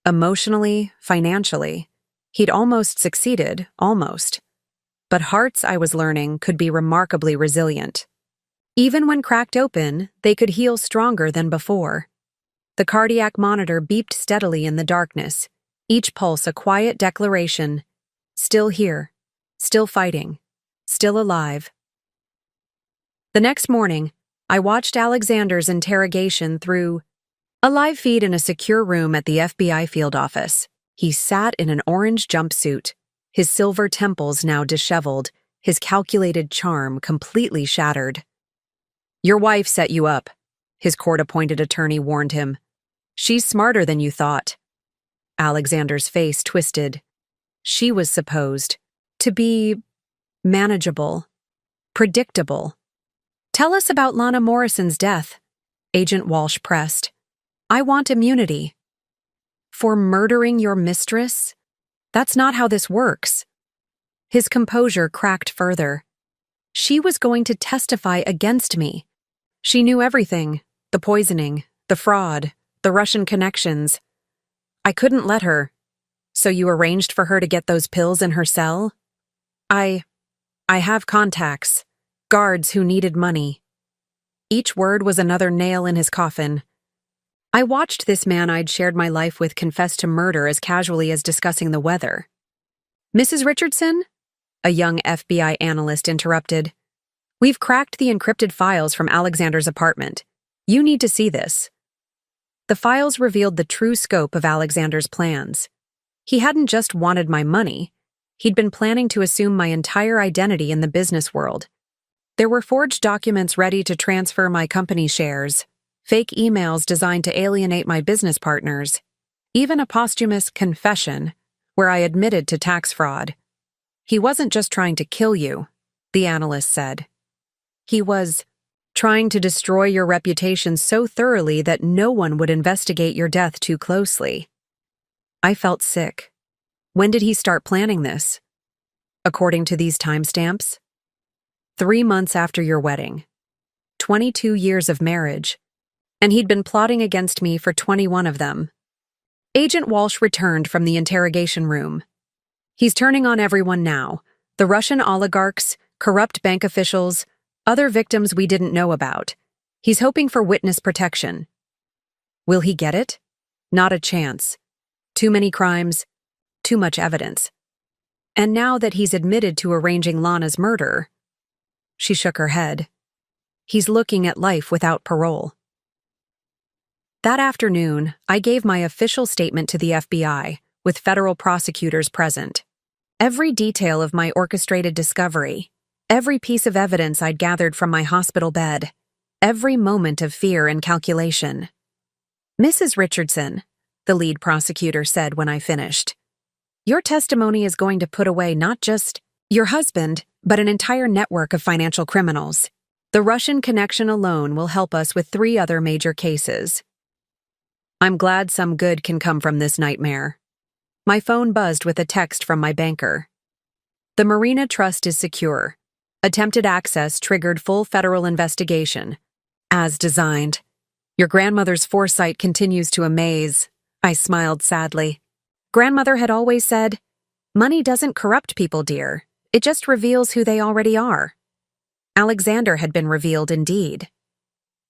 emotionally, financially. He'd almost succeeded, almost. But hearts, I was learning, could be remarkably resilient. Even when cracked open, they could heal stronger than before. The cardiac monitor beeped steadily in the darkness, each pulse a quiet declaration: still here, still fighting, still alive. The next morning, I watched Alexander's interrogation through a live feed in a secure room at the FBI field office. He sat in an orange jumpsuit, his silver temples now disheveled, his calculated charm completely shattered. "Your wife set you up," his court-appointed attorney warned him. "She's smarter than you thought." Alexander's face twisted. She was supposed to be manageable, predictable. "Tell us about Lana Morrison's death," Agent Walsh pressed. "I want immunity." "For murdering your mistress? That's not how this works." His composure cracked further. "She was going to testify against me. She knew everything, the poisoning, the fraud, the Russian connections. I couldn't let her. So you arranged for her to get those pills in her cell?" I have contacts, guards who needed money." Each word was another nail in his coffin. I watched this man I'd shared my life with confess to murder as casually as discussing the weather. "Mrs. Richardson?" a young FBI analyst interrupted. "We've cracked the encrypted files from Alexander's apartment. You need to see this." The files revealed the true scope of Alexander's plans. He hadn't just wanted my money. He'd been planning to assume my entire identity in the business world. There were forged documents ready to transfer my company shares, fake emails designed to alienate my business partners, even a posthumous confession where I admitted to tax fraud. "He wasn't just trying to kill you," the analyst said. "He was trying to destroy your reputation so thoroughly that no one would investigate your death too closely." I felt sick. When did he start planning this? According to these timestamps, 3 months after your wedding, 22 years of marriage, and he'd been plotting against me for 21 of them. Agent Walsh returned from the interrogation room. "He's turning on everyone now, the Russian oligarchs, corrupt bank officials, other victims we didn't know about. He's hoping for witness protection." Will he get it? Not a chance. Too many crimes, too much evidence. And now that he's admitted to arranging Lana's murder, she shook her head. He's looking at life without parole. That afternoon, I gave my official statement to the FBI, with federal prosecutors present. Every detail of my orchestrated discovery, every piece of evidence I'd gathered from my hospital bed, every moment of fear and calculation. "Mrs. Richardson," the lead prosecutor said when I finished, "your testimony is going to put away not just your husband, but an entire network of financial criminals. The Russian connection alone will help us with 3 other major cases. I'm glad some good can come from this nightmare." My phone buzzed with a text from my banker. The Marina Trust is secure. Attempted access triggered full federal investigation. As designed. Your grandmother's foresight continues to amaze. I smiled sadly. Grandmother had always said, "Money doesn't corrupt people, dear. It just reveals who they already are." Alexander had been revealed indeed.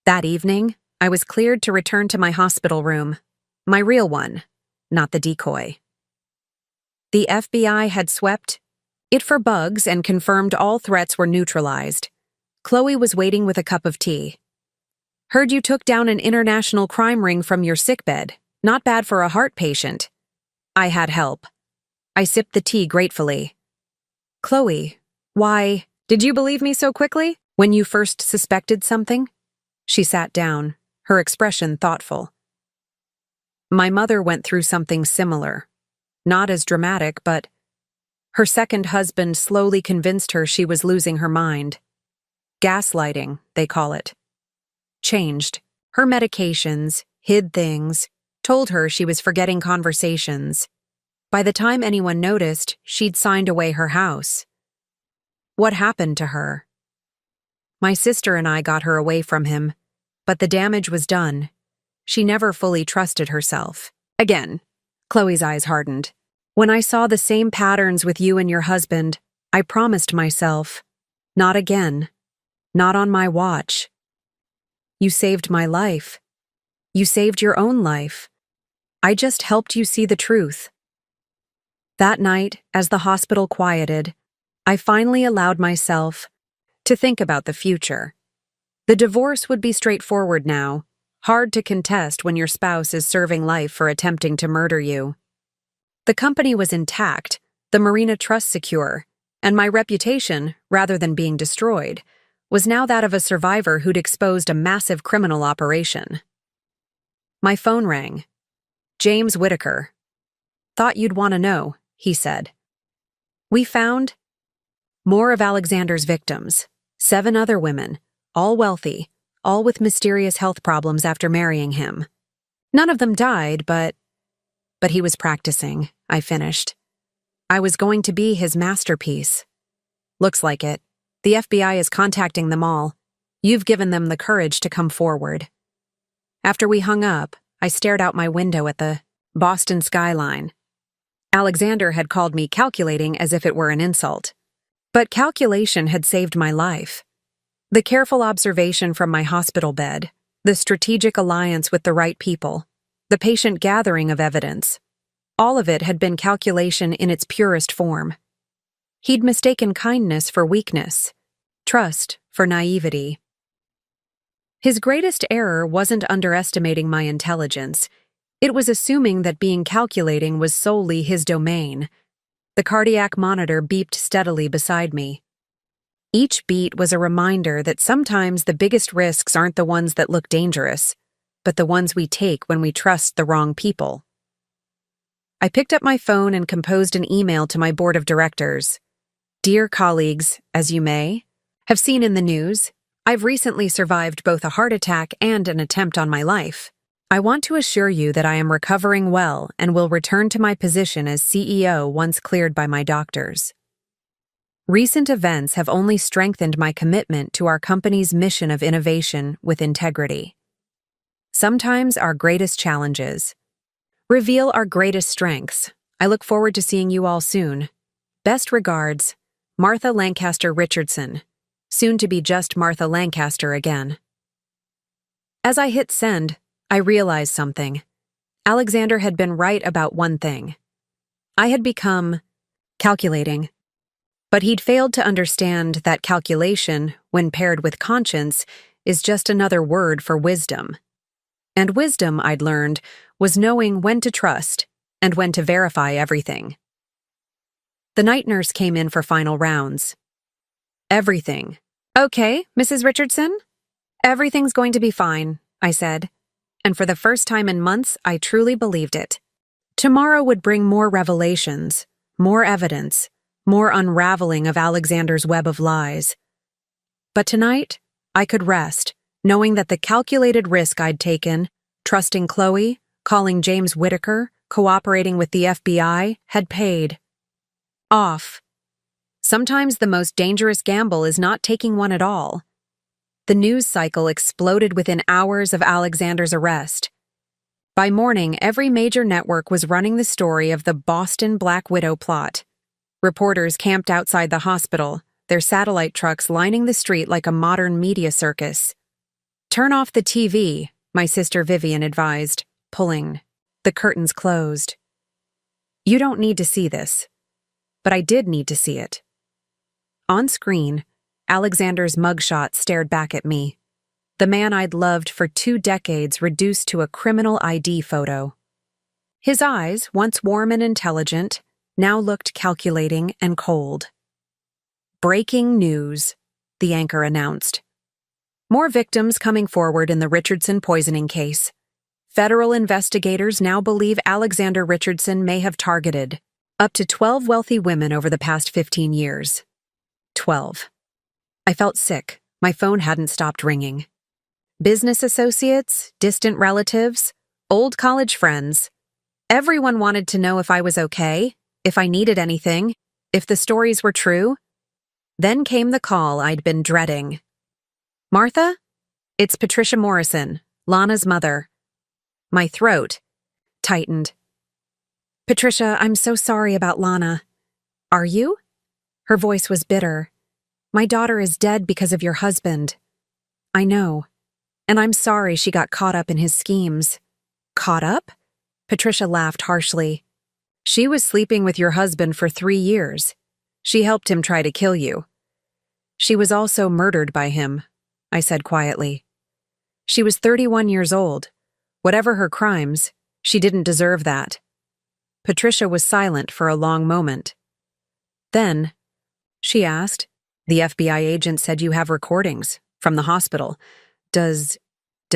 That evening, I was cleared to return to my hospital room. My real one, not the decoy. The FBI had swept it for bugs and confirmed all threats were neutralized. Chloe was waiting with a cup of tea. Heard you took down an international crime ring from your sickbed. Not bad for a heart patient. I had help. I sipped the tea gratefully. Chloe, why, did you believe me so quickly when you first suspected something? She sat down, her expression thoughtful. My mother went through something similar. Not as dramatic, but her second husband slowly convinced her she was losing her mind. Gaslighting, they call it. Changed her medications, hid things, told her she was forgetting conversations. By the time anyone noticed, she'd signed away her house. What happened to her? My sister and I got her away from him, but the damage was done. She never fully trusted herself. Again, Chloe's eyes hardened. When I saw the same patterns with you and your husband, I promised myself, not again. Not on my watch. You saved my life. You saved your own life. I just helped you see the truth. That night, as the hospital quieted, I finally allowed myself to think about the future. The divorce would be straightforward now, hard to contest when your spouse is serving life for attempting to murder you. The company was intact, the Marina Trust secure, and my reputation, rather than being destroyed, was now that of a survivor who'd exposed a massive criminal operation. My phone rang. James Whitaker. Thought you'd want to know, he said. We found more of Alexander's victims, 7 other women, all wealthy, all with mysterious health problems after marrying him. None of them died, but he was practicing, I finished. I was going to be his masterpiece. Looks like it. The FBI is contacting them all. You've given them the courage to come forward. After we hung up, I stared out my window at the Boston skyline. Alexander had called me calculating as if it were an insult. But calculation had saved my life. The careful observation from my hospital bed, the strategic alliance with the right people, the patient gathering of evidence, all of it had been calculation in its purest form. He'd mistaken kindness for weakness, trust for naivety. His greatest error wasn't underestimating my intelligence. It was assuming that being calculating was solely his domain. The cardiac monitor beeped steadily beside me. Each beat was a reminder that sometimes the biggest risks aren't the ones that look dangerous, but the ones we take when we trust the wrong people. I picked up my phone and composed an email to my board of directors. Dear colleagues, as you may have seen in the news, I've recently survived both a heart attack and an attempt on my life. I want to assure you that I am recovering well and will return to my position as CEO once cleared by my doctors. Recent events have only strengthened my commitment to our company's mission of innovation with integrity. Sometimes our greatest challenges reveal our greatest strengths. I look forward to seeing you all soon. Best regards, Martha Lancaster Richardson, soon to be just Martha Lancaster again. As I hit send, I realized something. Alexander had been right about one thing. I had become calculating. But he'd failed to understand that calculation, when paired with conscience, is just another word for wisdom. And wisdom, I'd learned, was knowing when to trust and when to verify everything. The night nurse came in for final rounds. Everything. Okay, Mrs. Richardson? Everything's going to be fine, I said. And for the first time in months, I truly believed it. Tomorrow would bring more revelations, more evidence, more unraveling of Alexander's web of lies. But tonight, I could rest, knowing that the calculated risk I'd taken, trusting Chloe, calling James Whitaker, cooperating with the FBI, had paid off. Sometimes the most dangerous gamble is not taking one at all. The news cycle exploded within hours of Alexander's arrest. By morning, every major network was running the story of the Boston Black Widow plot. Reporters camped outside the hospital, their satellite trucks lining the street like a modern media circus. "Turn off the TV," my sister Vivian advised, pulling the curtains closed. "You don't need to see this." But I did need to see it. On screen, Alexander's mugshot stared back at me. The man I'd loved for 2 decades reduced to a criminal ID photo. His eyes, once warm and intelligent, now looked calculating and cold. "Breaking news," the anchor announced. "More victims coming forward in the Richardson poisoning case. Federal investigators now believe Alexander Richardson may have targeted up to 12 wealthy women over the past 15 years. 12. I felt sick. My phone hadn't stopped ringing. Business associates, distant relatives, old college friends. Everyone wanted to know if I was okay, if I needed anything, if the stories were true. Then came the call I'd been dreading. "Martha? It's Patricia Morrison, Lana's mother." My throat tightened. "Patricia, I'm so sorry about Lana." "Are you?" Her voice was bitter. "My daughter is dead because of your husband." "I know. And I'm sorry she got caught up in his schemes." "Caught up?" Patricia laughed harshly. "She was sleeping with your husband for 3 years. She helped him try to kill you." "She was also murdered by him," I said quietly. "She was 31 years old. Whatever her crimes, she didn't deserve that." Patricia was silent for a long moment. Then, she asked, "The FBI agent said you have recordings from the hospital. Does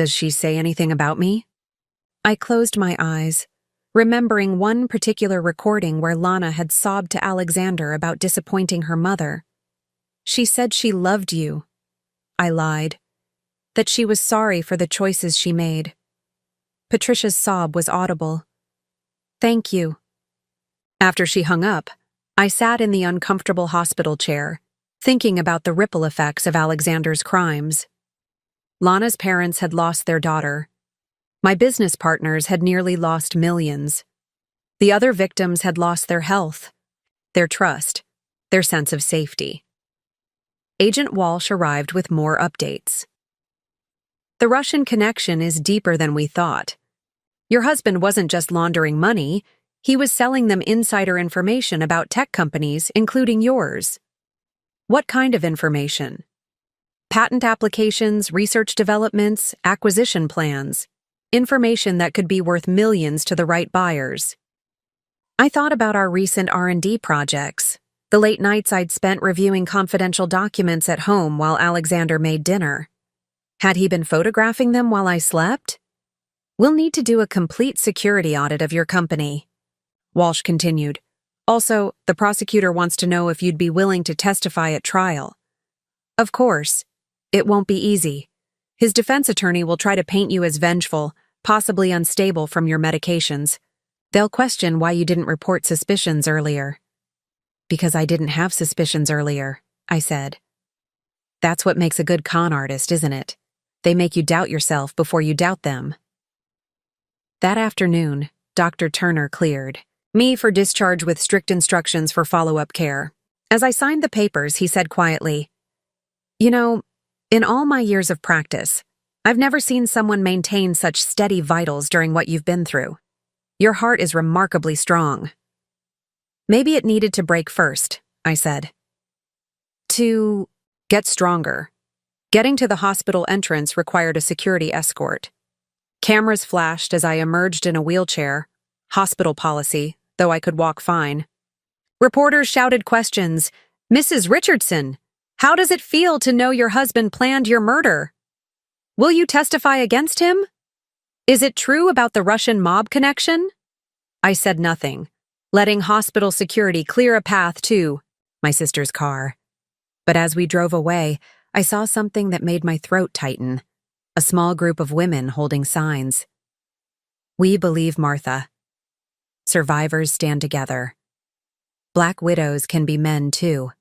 she say anything about me?" I closed my eyes, remembering one particular recording where Lana had sobbed to Alexander about disappointing her mother. "She said she loved you." I lied. That she was sorry for the choices she made. Patricia's sob was audible. "Thank you." After she hung up, I sat in the uncomfortable hospital chair, thinking about the ripple effects of Alexander's crimes. Lana's parents had lost their daughter. My business partners had nearly lost millions. The other victims had lost their health, their trust, their sense of safety. Agent Walsh arrived with more updates. "The Russian connection is deeper than we thought. Your husband wasn't just laundering money, he was selling them insider information about tech companies, including yours." "What kind of information?" "Patent applications, research developments, acquisition plans. Information that could be worth millions to the right buyers." I thought about our recent R&D projects, the late nights I'd spent reviewing confidential documents at home while Alexander made dinner. Had he been photographing them while I slept? "We'll need to do a complete security audit of your company," Walsh continued. "Also, the prosecutor wants to know if you'd be willing to testify at trial." "Of course. It won't be easy. His defense attorney will try to paint you as vengeful, possibly unstable from your medications. They'll question why you didn't report suspicions earlier." "Because I didn't have suspicions earlier," I said. "That's what makes a good con artist, isn't it? They make you doubt yourself before you doubt them." That afternoon, Dr. Turner cleared me for discharge with strict instructions for follow-up care. As I signed the papers, he said quietly, "You know, in all my years of practice, I've never seen someone maintain such steady vitals during what you've been through. Your heart is remarkably strong." "Maybe it needed to break first," I said. "To get stronger." Getting to the hospital entrance required a security escort. Cameras flashed as I emerged in a wheelchair. Hospital policy, though I could walk fine. Reporters shouted questions. "Mrs. Richardson, how does it feel to know your husband planned your murder? Will you testify against him? Is it true about the Russian mob connection?" I said nothing, letting hospital security clear a path to my sister's car. But as we drove away, I saw something that made my throat tighten. A small group of women holding signs. "We believe Martha." Survivors stand together. Black widows can be men, too.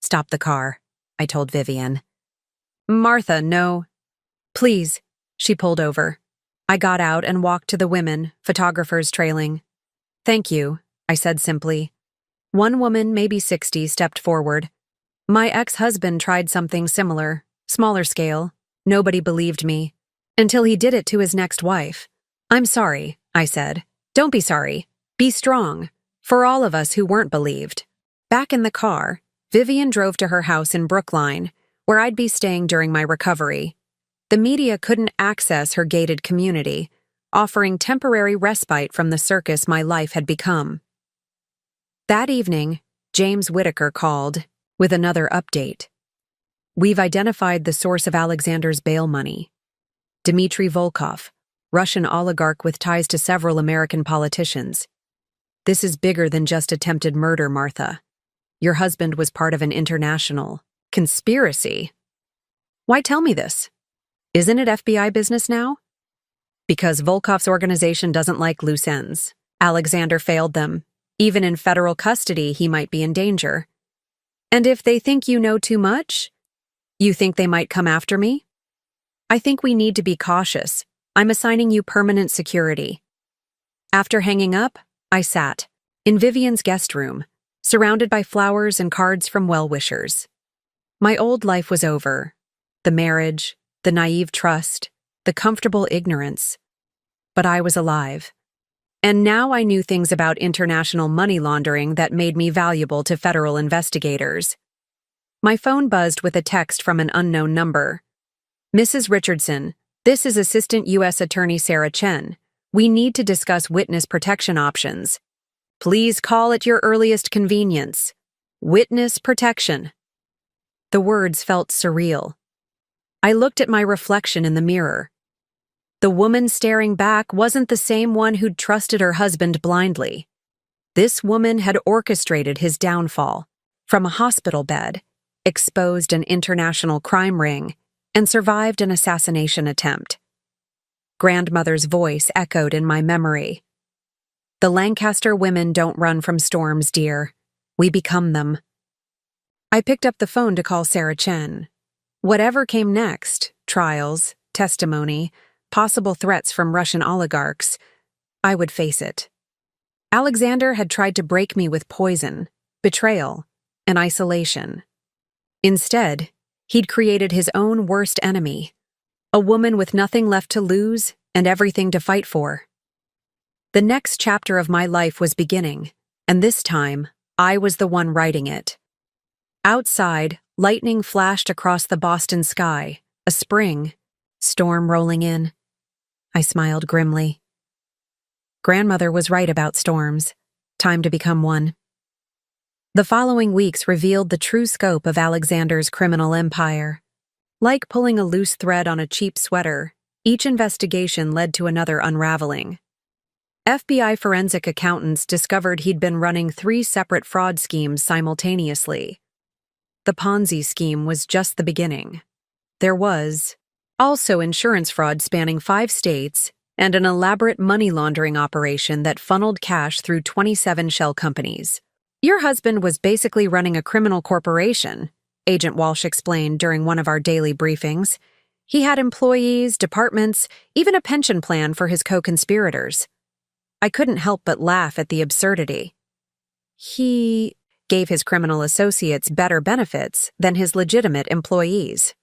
Stop the car, I told Vivian. Martha, no. Please. She pulled over. I got out and walked to the women, photographers trailing. Thank you, I said simply. One woman, maybe 60, stepped forward. My ex-husband tried something similar, smaller scale. Nobody believed me. Until he did it to his next wife. I'm sorry, I said. Don't be sorry. Be strong. For all of us who weren't believed. Back in the car, Vivian drove to her house in Brookline, where I'd be staying during my recovery. The media couldn't access her gated community, offering temporary respite from the circus my life had become. That evening, James Whitaker called with another update. We've identified the source of Alexander's bail money. Dmitry Volkov, Russian oligarch with ties to several American politicians. This is bigger than just attempted murder, Martha. Your husband was part of an international conspiracy. Why tell me this? Isn't it FBI business now? Because Volkov's organization doesn't like loose ends. Alexander failed them. Even in federal custody, he might be in danger. And if they think you know too much, you think they might come after me? I think we need to be cautious. I'm assigning you permanent security. After hanging up, I sat in Vivian's guest room, surrounded by flowers and cards from well-wishers. My old life was over. The marriage, the naive trust, the comfortable ignorance. But I was alive. And now I knew things about international money laundering that made me valuable to federal investigators. My phone buzzed with a text from an unknown number. Mrs. Richardson, this is Assistant U.S. Attorney Sarah Chen. We need to discuss witness protection options. Please call at your earliest convenience. Witness protection. The words felt surreal. I looked at my reflection in the mirror. The woman staring back wasn't the same one who'd trusted her husband blindly. This woman had orchestrated his downfall. From a hospital bed, exposed an international crime ring, and survived an assassination attempt. Grandmother's voice echoed in my memory. The Lancaster women don't run from storms, dear. We become them. I picked up the phone to call Sarah Chen. Whatever came next, trials, testimony, possible threats from Russian oligarchs, I would face it. Alexander had tried to break me with poison, betrayal, and isolation. Instead, he'd created his own worst enemy, a woman with nothing left to lose and everything to fight for. The next chapter of my life was beginning, and this time, I was the one writing it. Outside, lightning flashed across the Boston sky, a spring storm rolling in. I smiled grimly. Grandmother was right about storms. Time to become one. The following weeks revealed the true scope of Alexander's criminal empire. Like pulling a loose thread on a cheap sweater, each investigation led to another unraveling. FBI forensic accountants discovered he'd been running 3 separate fraud schemes simultaneously. The Ponzi scheme was just the beginning. There was also insurance fraud spanning 5 states and an elaborate money laundering operation that funneled cash through 27 shell companies. Your husband was basically running a criminal corporation, Agent Walsh explained during one of our daily briefings. He had employees, departments, even a pension plan for his co-conspirators. I couldn't help but laugh at the absurdity. He gave his criminal associates better benefits than his legitimate employees.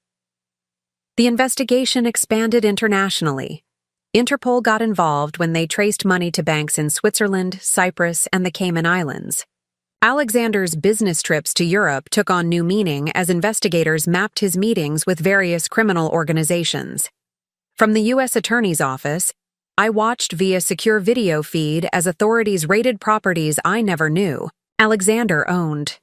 The investigation expanded internationally. Interpol got involved when they traced money to banks in Switzerland, Cyprus, and the Cayman Islands. Alexander's business trips to Europe took on new meaning as investigators mapped his meetings with various criminal organizations. From the U.S. Attorney's Office, I watched via secure video feed as authorities raided properties I never knew Alexander owned.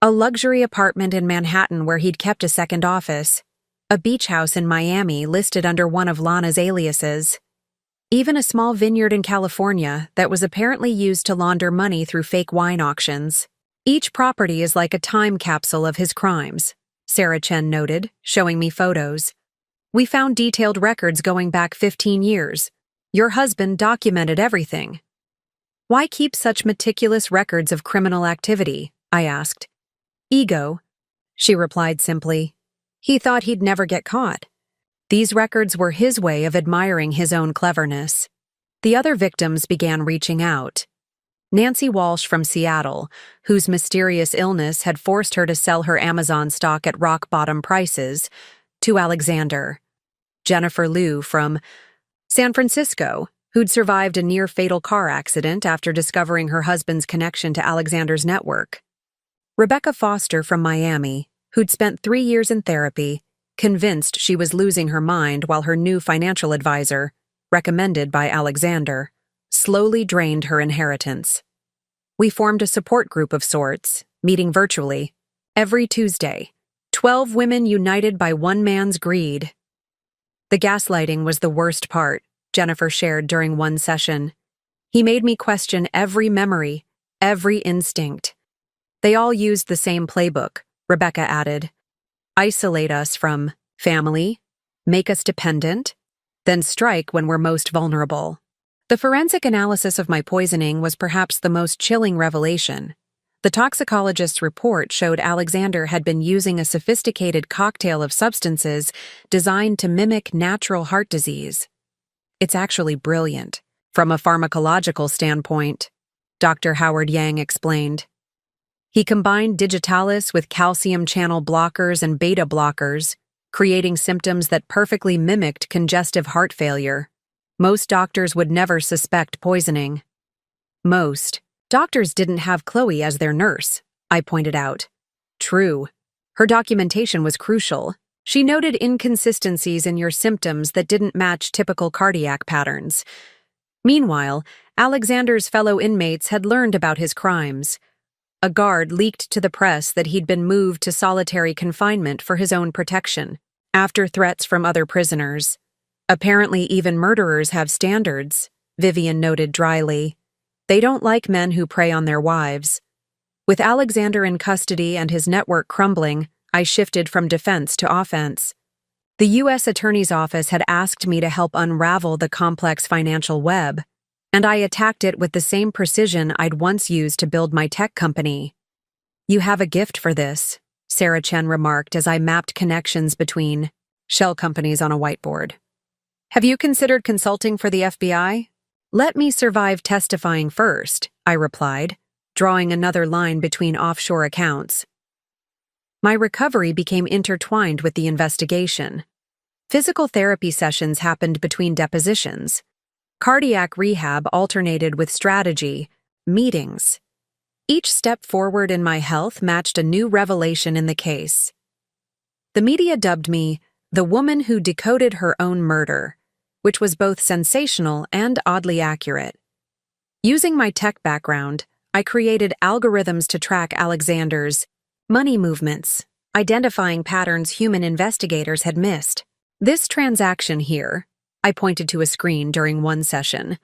A luxury apartment in Manhattan where he'd kept a second office, a beach house in Miami listed under one of Lana's aliases, even a small vineyard in California that was apparently used to launder money through fake wine auctions. Each property is like a time capsule of his crimes, Sarah Chen noted, showing me photos. We found detailed records going back 15 years. Your husband documented everything. Why keep such meticulous records of criminal activity? I asked. Ego, she replied simply. He thought he'd never get caught. These records were his way of admiring his own cleverness. The other victims began reaching out. Nancy Walsh from Seattle, whose mysterious illness had forced her to sell her Amazon stock at rock-bottom prices, to Alexander. Jennifer Liu from San Francisco, who'd survived a near-fatal car accident after discovering her husband's connection to Alexander's network. Rebecca Foster from Miami, who'd spent 3 years in therapy, convinced she was losing her mind while her new financial advisor, recommended by Alexander, slowly drained her inheritance. We formed a support group of sorts, meeting virtually, every Tuesday. 12 women united by one man's greed. The gaslighting was the worst part, Jennifer shared during one session. He made me question every memory, every instinct. They all used the same playbook, Rebecca added. Isolate us from family, make us dependent, then strike when we're most vulnerable. The forensic analysis of my poisoning was perhaps the most chilling revelation. The toxicologist's report showed Alexander had been using a sophisticated cocktail of substances designed to mimic natural heart disease. It's actually brilliant, from a pharmacological standpoint, Dr. Howard Yang explained. He combined digitalis with calcium channel blockers and beta blockers, creating symptoms that perfectly mimicked congestive heart failure. Most doctors would never suspect poisoning. Most doctors didn't have Chloe as their nurse, I pointed out. True. Her documentation was crucial. She noted inconsistencies in your symptoms that didn't match typical cardiac patterns. Meanwhile, Alexander's fellow inmates had learned about his crimes. A guard leaked to the press that he'd been moved to solitary confinement for his own protection, after threats from other prisoners. Apparently even murderers have standards, Vivian noted dryly. They don't like men who prey on their wives. With Alexander in custody and his network crumbling, I shifted from defense to offense. The U.S. Attorney's Office had asked me to help unravel the complex financial web, and I attacked it with the same precision I'd once used to build my tech company. You have a gift for this, Sarah Chen remarked as I mapped connections between shell companies on a whiteboard. Have you considered consulting for the FBI? Let me survive testifying first, I replied, drawing another line between offshore accounts. My recovery became intertwined with the investigation. Physical therapy sessions happened between depositions. Cardiac rehab alternated with strategy, meetings. Each step forward in my health matched a new revelation in the case. The media dubbed me the woman who decoded her own murder, which was both sensational and oddly accurate. Using my tech background, I created algorithms to track Alexander's money movements, identifying patterns human investigators had missed. This transaction here, I pointed to a screen during one session,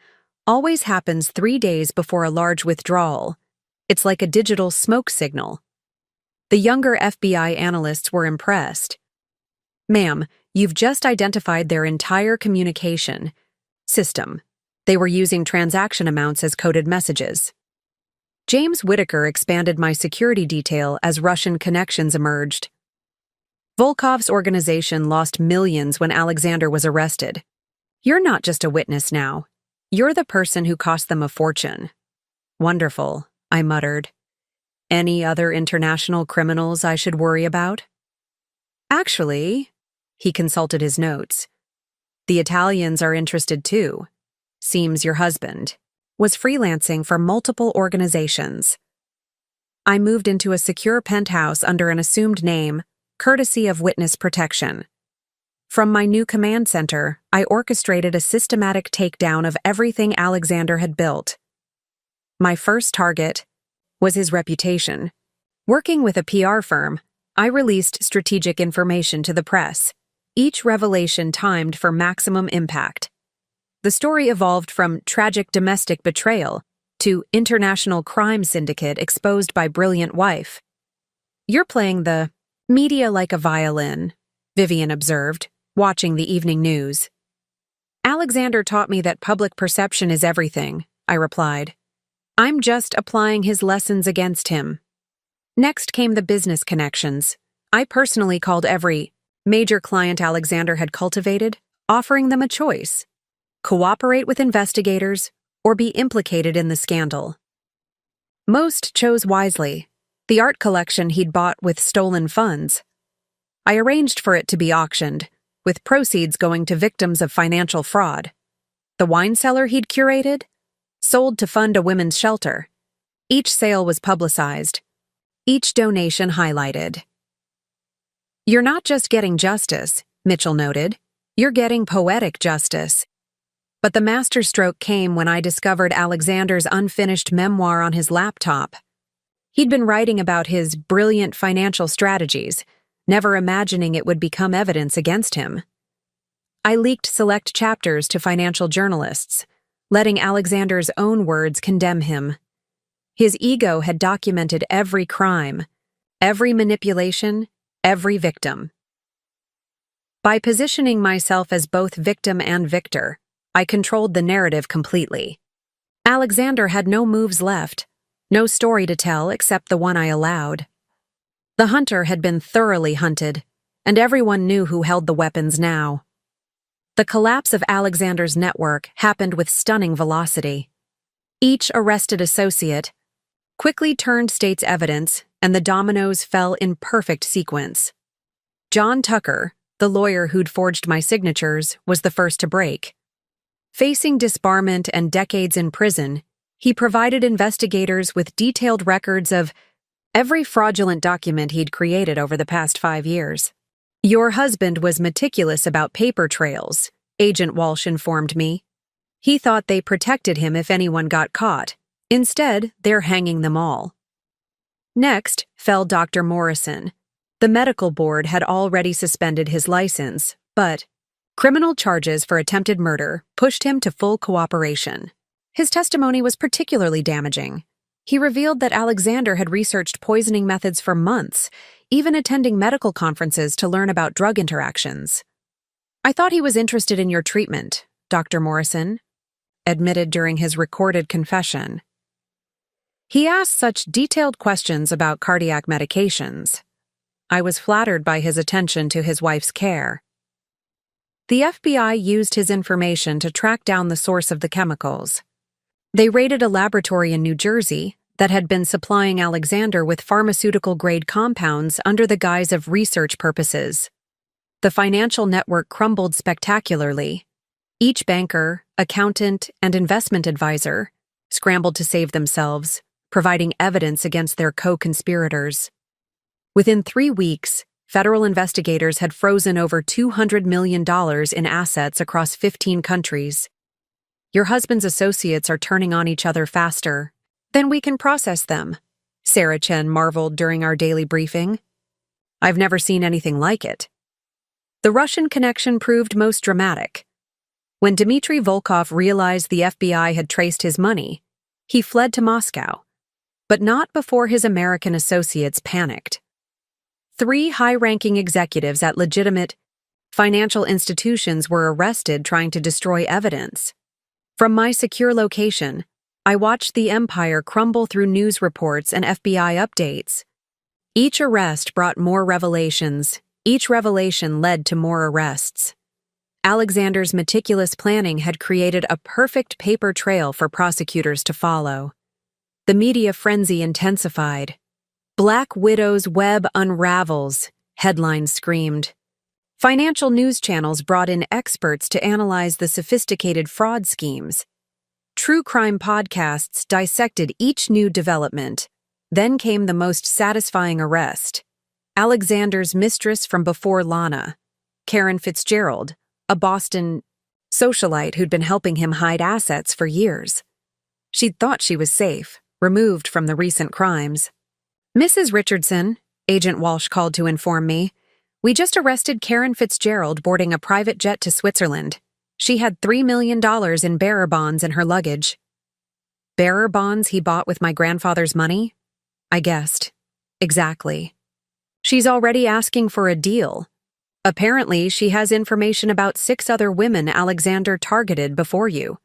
always happens 3 days before a large withdrawal. It's like a digital smoke signal. The younger FBI analysts were impressed. Ma'am, you've just identified their entire communication system. They were using transaction amounts as coded messages. James Whitaker expanded my security detail as Russian connections emerged. Volkov's organization lost millions when Alexander was arrested. You're not just a witness now. You're the person who cost them a fortune. Wonderful, I muttered. Any other international criminals I should worry about? Actually, he consulted his notes. The Italians are interested too. Seems your husband was freelancing for multiple organizations. I moved into a secure penthouse under an assumed name, courtesy of witness protection. From my new command center, I orchestrated a systematic takedown of everything Alexander had built. My first target was his reputation. Working with a PR firm, I released strategic information to the press, each revelation timed for maximum impact. The story evolved from tragic domestic betrayal to international crime syndicate exposed by brilliant wife. You're playing the media like a violin, Vivian observed, watching the evening news. Alexander taught me that public perception is everything, I replied. I'm just applying his lessons against him. Next came the business connections. I personally called every major client Alexander had cultivated, offering them a choice: cooperate with investigators or be implicated in the scandal. Most chose wisely. The art collection he'd bought with stolen funds. I arranged for it to be auctioned, with proceeds going to victims of financial fraud. The wine cellar he'd curated? Sold to fund a women's shelter. Each sale was publicized. Each donation highlighted. You're not just getting justice, Mitchell noted. You're getting poetic justice. But the masterstroke came when I discovered Alexander's unfinished memoir on his laptop. He'd been writing about his brilliant financial strategies, never imagining it would become evidence against him. I leaked select chapters to financial journalists, letting Alexander's own words condemn him. His ego had documented every crime, every manipulation, every victim. By positioning myself as both victim and victor, I controlled the narrative completely. Alexander had no moves left, no story to tell except the one I allowed. The hunter had been thoroughly hunted, and everyone knew who held the weapons now. The collapse of Alexander's network happened with stunning velocity. Each arrested associate quickly turned state's evidence, and the dominoes fell in perfect sequence. John Tucker, the lawyer who'd forged my signatures, was the first to break. Facing disbarment and decades in prison, he provided investigators with detailed records of every fraudulent document he'd created over the past 5 years. Your husband was meticulous about paper trails, Agent Walsh informed me. He thought they protected him if anyone got caught. Instead, they're hanging them all. Next fell Dr. Morrison. The medical board had already suspended his license, but criminal charges for attempted murder pushed him to full cooperation. His testimony was particularly damaging. He revealed that Alexander had researched poisoning methods for months, even attending medical conferences to learn about drug interactions. I thought he was interested in your treatment, Dr. Morrison admitted during his recorded confession. He asked such detailed questions about cardiac medications. I was flattered by his attention to his wife's care. The FBI used his information to track down the source of the chemicals. They raided a laboratory in New Jersey that had been supplying Alexander with pharmaceutical-grade compounds under the guise of research purposes. The financial network crumbled spectacularly. Each banker, accountant, and investment advisor scrambled to save themselves, providing evidence against their co-conspirators. Within 3 weeks, federal investigators had frozen over $200 million in assets across 15 countries. Your husband's associates are turning on each other faster than we can process them, Sarah Chen marveled during our daily briefing. I've never seen anything like it. The Russian connection proved most dramatic. When Dmitry Volkov realized the FBI had traced his money, he fled to Moscow, but not before his American associates panicked. 3 high-ranking executives at legitimate financial institutions were arrested trying to destroy evidence. From my secure location, I watched the empire crumble through news reports and FBI updates. Each arrest brought more revelations. Each revelation led to more arrests. Alexander's meticulous planning had created a perfect paper trail for prosecutors to follow. The media frenzy intensified. Black Widow's web unravels, headlines screamed. Financial news channels brought in experts to analyze the sophisticated fraud schemes. True crime podcasts dissected each new development. Then came the most satisfying arrest. Alexander's mistress from before Lana, Karen Fitzgerald, a Boston socialite who'd been helping him hide assets for years. She'd thought she was safe, removed from the recent crimes. Mrs. Richardson, Agent Walsh called to inform me, we just arrested Karen Fitzgerald boarding a private jet to Switzerland. She had $3 million in bearer bonds in her luggage. Bearer bonds he bought with my grandfather's money? I guessed. Exactly. She's already asking for a deal. Apparently, she has information about 6 other women Alexander targeted before you.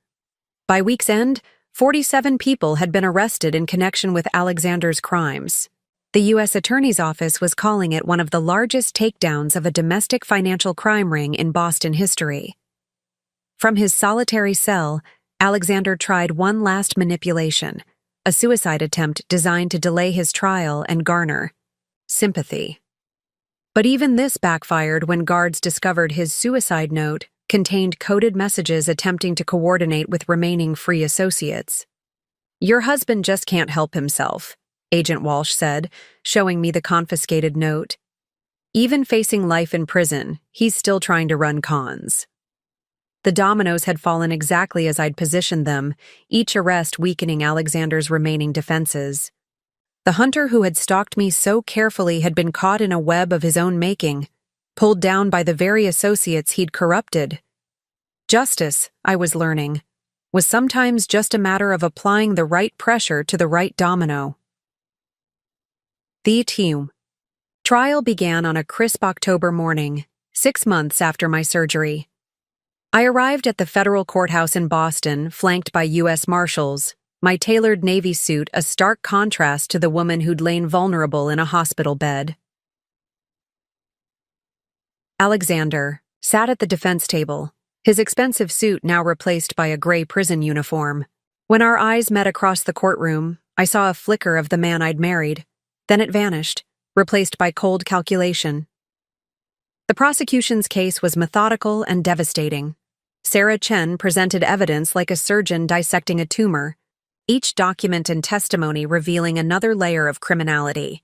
By week's end, 47 people had been arrested in connection with Alexander's crimes. The U.S. Attorney's Office was calling it one of the largest takedowns of a domestic financial crime ring in Boston history. From his solitary cell, Alexander tried one last manipulation, a suicide attempt designed to delay his trial and garner sympathy. But even this backfired when guards discovered his suicide note contained coded messages attempting to coordinate with remaining free associates. "Your husband just can't help himself," Agent Walsh said, showing me the confiscated note. "Even facing life in prison, he's still trying to run cons." The dominoes had fallen exactly as I'd positioned them, each arrest weakening Alexander's remaining defenses. The hunter who had stalked me so carefully had been caught in a web of his own making, pulled down by the very associates he'd corrupted. Justice, I was learning, was sometimes just a matter of applying the right pressure to the right domino. The trial began on a crisp October morning, 6 months after my surgery. I arrived at the federal courthouse in Boston, flanked by U.S. Marshals, my tailored Navy suit a stark contrast to the woman who'd lain vulnerable in a hospital bed. Alexander sat at the defense table, his expensive suit now replaced by a gray prison uniform. When our eyes met across the courtroom, I saw a flicker of the man I'd married. Then it vanished, replaced by cold calculation. The prosecution's case was methodical and devastating. Sarah Chen presented evidence like a surgeon dissecting a tumor, each document and testimony revealing another layer of criminality.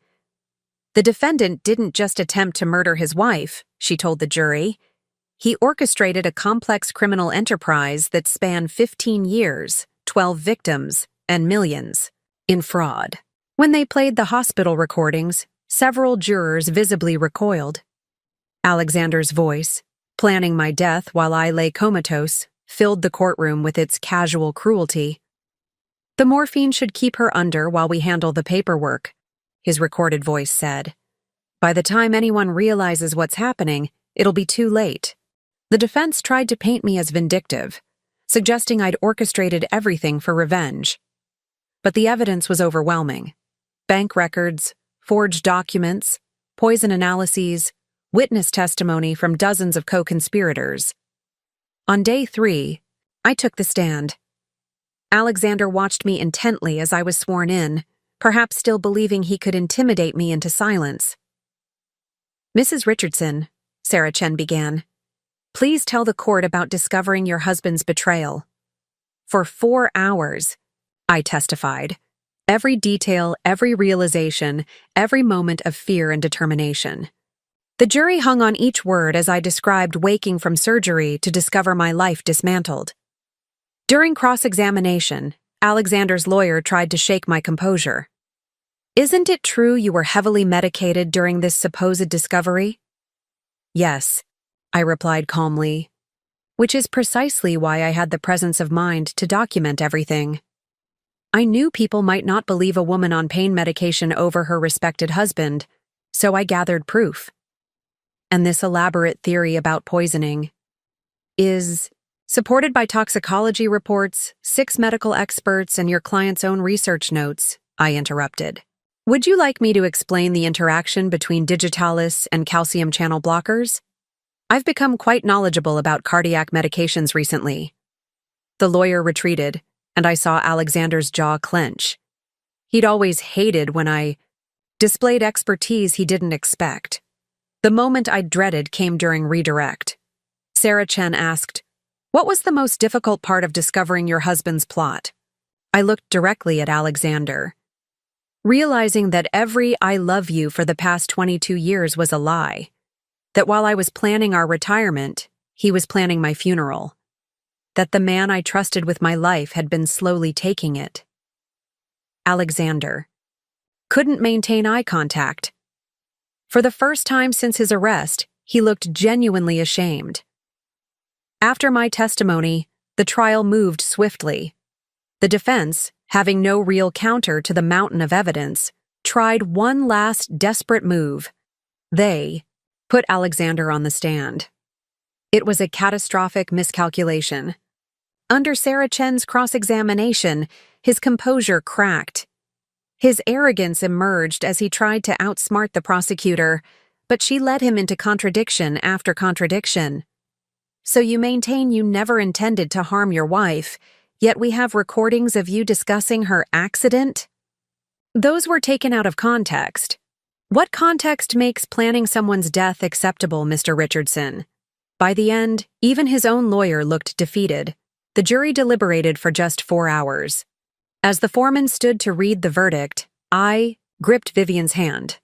The defendant didn't just attempt to murder his wife, she told the jury. He orchestrated a complex criminal enterprise that spanned 15 years, 12 victims, and millions in fraud. When they played the hospital recordings, several jurors visibly recoiled. Alexander's voice, planning my death while I lay comatose, filled the courtroom with its casual cruelty. "The morphine should keep her under while we handle the paperwork," his recorded voice said. "By the time anyone realizes what's happening, it'll be too late." The defense tried to paint me as vindictive, suggesting I'd orchestrated everything for revenge. But the evidence was overwhelming. Bank records, forged documents, poison analyses, witness testimony from dozens of co-conspirators. On day 3, I took the stand. Alexander watched me intently as I was sworn in, perhaps still believing he could intimidate me into silence. "Mrs. Richardson," Sarah Chen began, "please tell the court about discovering your husband's betrayal." "For 4 hours," I testified. Every detail, every realization, every moment of fear and determination. The jury hung on each word as I described waking from surgery to discover my life dismantled. During cross-examination, Alexander's lawyer tried to shake my composure. "Isn't it true you were heavily medicated during this supposed discovery?" "Yes," I replied calmly, which is precisely why I had the presence of mind to document everything. I knew people might not believe a woman on pain medication over her respected husband, so I gathered proof. And this elaborate theory about poisoning is supported by toxicology reports, 6 medical experts, and your client's own research notes, I interrupted. "Would you like me to explain the interaction between digitalis and calcium channel blockers? I've become quite knowledgeable about cardiac medications recently." The lawyer retreated, and I saw Alexander's jaw clench. He'd always hated when I displayed expertise he didn't expect. The moment I dreaded came during redirect. Sarah Chen asked, "What was the most difficult part of discovering your husband's plot?" I looked directly at Alexander. Realizing that every "I love you" for the past 22 years was a lie. That while I was planning our retirement, he was planning my funeral. That the man I trusted with my life had been slowly taking it. Alexander couldn't maintain eye contact. For the first time since his arrest, he looked genuinely ashamed. After my testimony, the trial moved swiftly. The defense, having no real counter to the mountain of evidence, tried one last desperate move. They put Alexander on the stand. It was a catastrophic miscalculation. Under Sarah Chen's cross-examination, his composure cracked. His arrogance emerged as he tried to outsmart the prosecutor, but she led him into contradiction after contradiction. So you maintain you never intended to harm your wife, yet we have recordings of you discussing her accident? Those were taken out of context. What context makes planning someone's death acceptable, Mr. Richardson? By the end, even his own lawyer looked defeated. The jury deliberated for just 4 hours. As the foreman stood to read the verdict, I gripped Vivian's hand.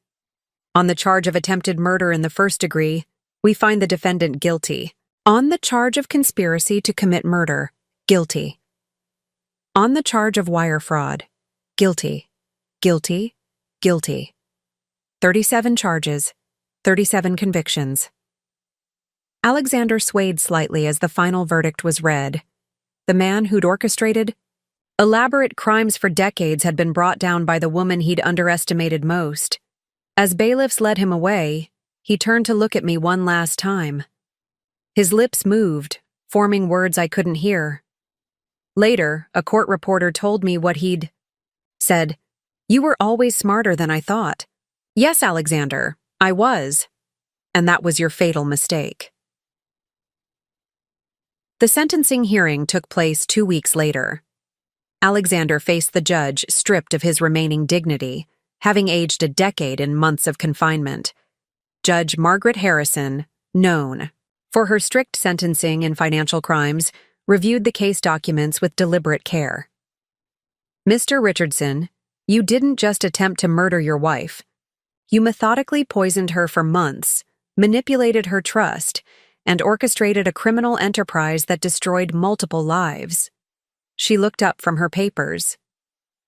On the charge of attempted murder in the first degree, we find the defendant guilty. On the charge of conspiracy to commit murder, guilty. On the charge of wire fraud, guilty, guilty, guilty. 37 charges, 37 convictions. Alexander swayed slightly as the final verdict was read. The man who'd orchestrated elaborate crimes for decades had been brought down by the woman he'd underestimated most. As bailiffs led him away, he turned to look at me one last time. His lips moved, forming words I couldn't hear. Later, a court reporter told me what he'd said. "You were always smarter than I thought." "Yes, Alexander, I was. And that was your fatal mistake." The sentencing hearing took place 2 weeks later. Alexander faced the judge stripped of his remaining dignity, having aged a decade in months of confinement. Judge Margaret Harrison, known for her strict sentencing in financial crimes, reviewed the case documents with deliberate care. "Mr. Richardson, you didn't just attempt to murder your wife. You methodically poisoned her for months, manipulated her trust, and orchestrated a criminal enterprise that destroyed multiple lives." She looked up from her papers.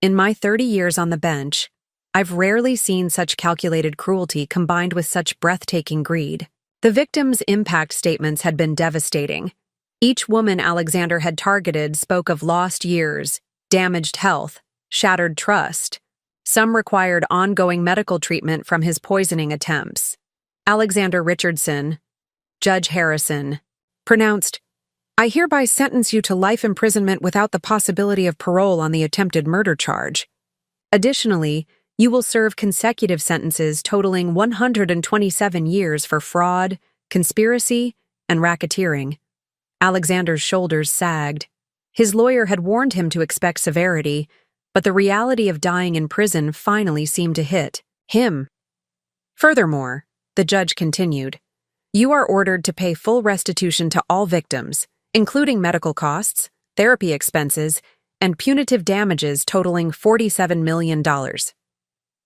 "In my 30 years on the bench, I've rarely seen such calculated cruelty combined with such breathtaking greed." The victims' impact statements had been devastating. Each woman Alexander had targeted spoke of lost years, damaged health, shattered trust. Some required ongoing medical treatment from his poisoning attempts. Alexander Richardson, Judge Harrison, pronounced, "I hereby sentence you to life imprisonment without the possibility of parole on the attempted murder charge. Additionally, you will serve consecutive sentences totaling 127 years for fraud, conspiracy, and racketeering." Alexander's shoulders sagged. His lawyer had warned him to expect severity, but the reality of dying in prison finally seemed to hit him. "Furthermore," the judge continued, "you are ordered to pay full restitution to all victims, including medical costs, therapy expenses, and punitive damages totaling $47 million.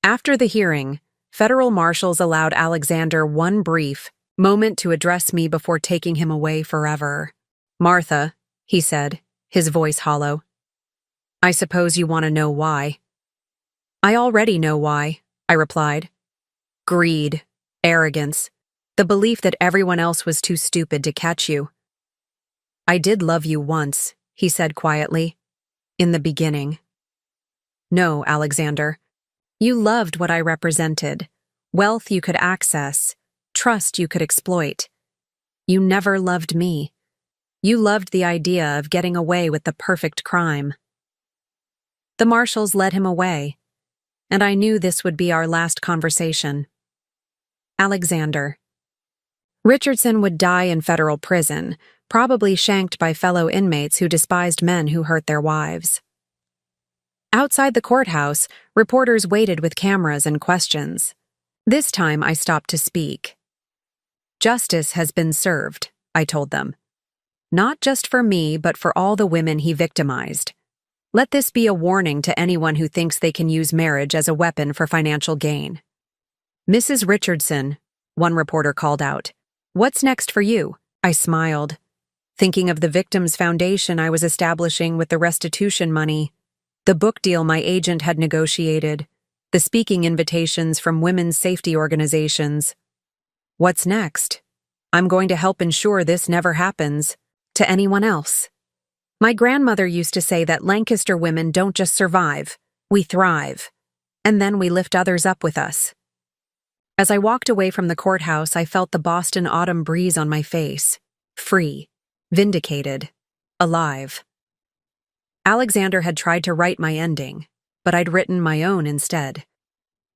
After the hearing, federal marshals allowed Alexander one brief moment to address me before taking him away forever. "Martha," he said, his voice hollow, "I suppose you want to know why." "I already know why," I replied. "Greed, arrogance, the belief that everyone else was too stupid to catch you." "I did love you once," he said quietly. "In the beginning." "No, Alexander. You loved what I represented. Wealth you could access, trust you could exploit. You never loved me. You loved the idea of getting away with the perfect crime." The marshals led him away, and I knew this would be our last conversation. Alexander. Richardson would die in federal prison, probably shanked by fellow inmates who despised men who hurt their wives. Outside the courthouse, reporters waited with cameras and questions. This time I stopped to speak. "Justice has been served," I told them. "Not just for me, but for all the women he victimized. Let this be a warning to anyone who thinks they can use marriage as a weapon for financial gain." "Mrs. Richardson," one reporter called out, "what's next for you?" I smiled, thinking of the victims' foundation I was establishing with the restitution money, the book deal my agent had negotiated, the speaking invitations from women's safety organizations. What's next? I'm going to help ensure this never happens to anyone else. My grandmother used to say that Lancaster women don't just survive, we thrive, and then we lift others up with us. As I walked away from the courthouse, I felt the Boston autumn breeze on my face, free, vindicated, alive. Alexander had tried to write my ending, but I'd written my own instead.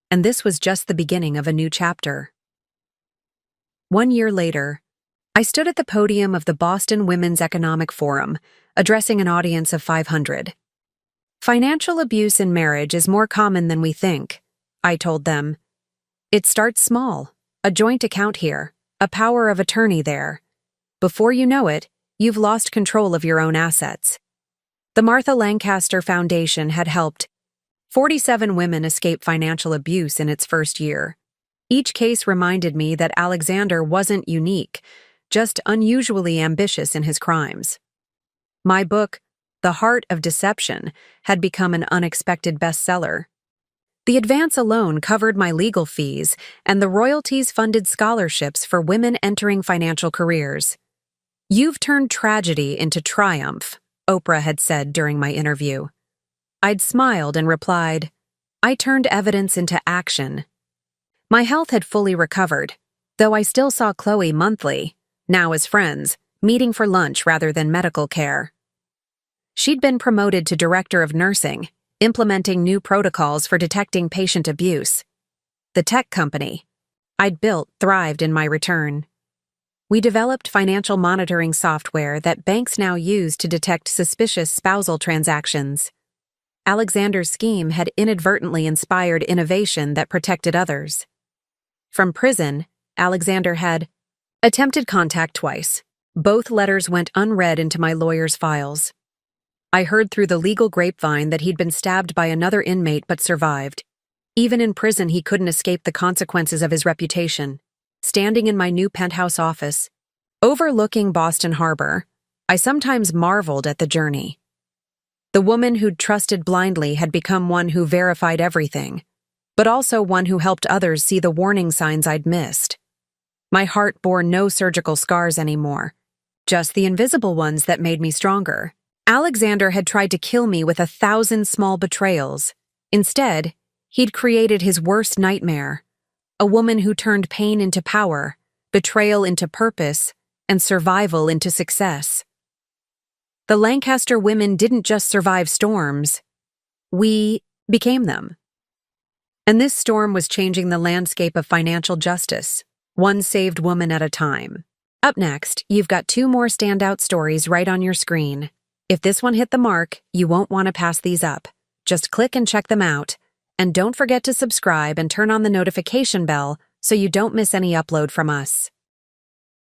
And this was just the beginning of a new chapter. 1 year later, I stood at the podium of the Boston Women's Economic Forum, addressing an audience of 500. Financial abuse in marriage is more common than we think, I told them. It starts small, a joint account here, a power of attorney there. Before you know it, you've lost control of your own assets. The Martha Lancaster Foundation had helped 47 women escape financial abuse in its first year. Each case reminded me that Alexander wasn't unique, just unusually ambitious in his crimes. My book, The Heart of Deception, had become an unexpected bestseller. The advance alone covered my legal fees, and the royalties funded scholarships for women entering financial careers. "You've turned tragedy into triumph," Oprah had said during my interview. I'd smiled and replied, "I turned evidence into action." My health had fully recovered, though I still saw Chloe monthly, now as friends, meeting for lunch rather than medical care. She'd been promoted to director of nursing, implementing new protocols for detecting patient abuse. The tech company I'd built thrived in my return. We developed financial monitoring software that banks now use to detect suspicious spousal transactions. Alexander's scheme had inadvertently inspired innovation that protected others. From prison, Alexander had attempted contact twice. Both letters went unread into my lawyer's files. I heard through the legal grapevine that he'd been stabbed by another inmate but survived. Even in prison, he couldn't escape the consequences of his reputation. Standing in my new penthouse office, overlooking Boston Harbor, I sometimes marveled at the journey. The woman who'd trusted blindly had become one who verified everything, but also one who helped others see the warning signs I'd missed. My heart bore no surgical scars anymore, just the invisible ones that made me stronger. Alexander had tried to kill me with 1,000 small betrayals. Instead, he'd created his worst nightmare. A woman who turned pain into power, betrayal into purpose, and survival into success. The Lancaster women didn't just survive storms. We became them. And this storm was changing the landscape of financial justice, one saved woman at a time. Up next, you've got 2 more standout stories right on your screen. If this one hit the mark, you won't want to pass these up. Just click and check them out. And don't forget to subscribe and turn on the notification bell so you don't miss any upload from us.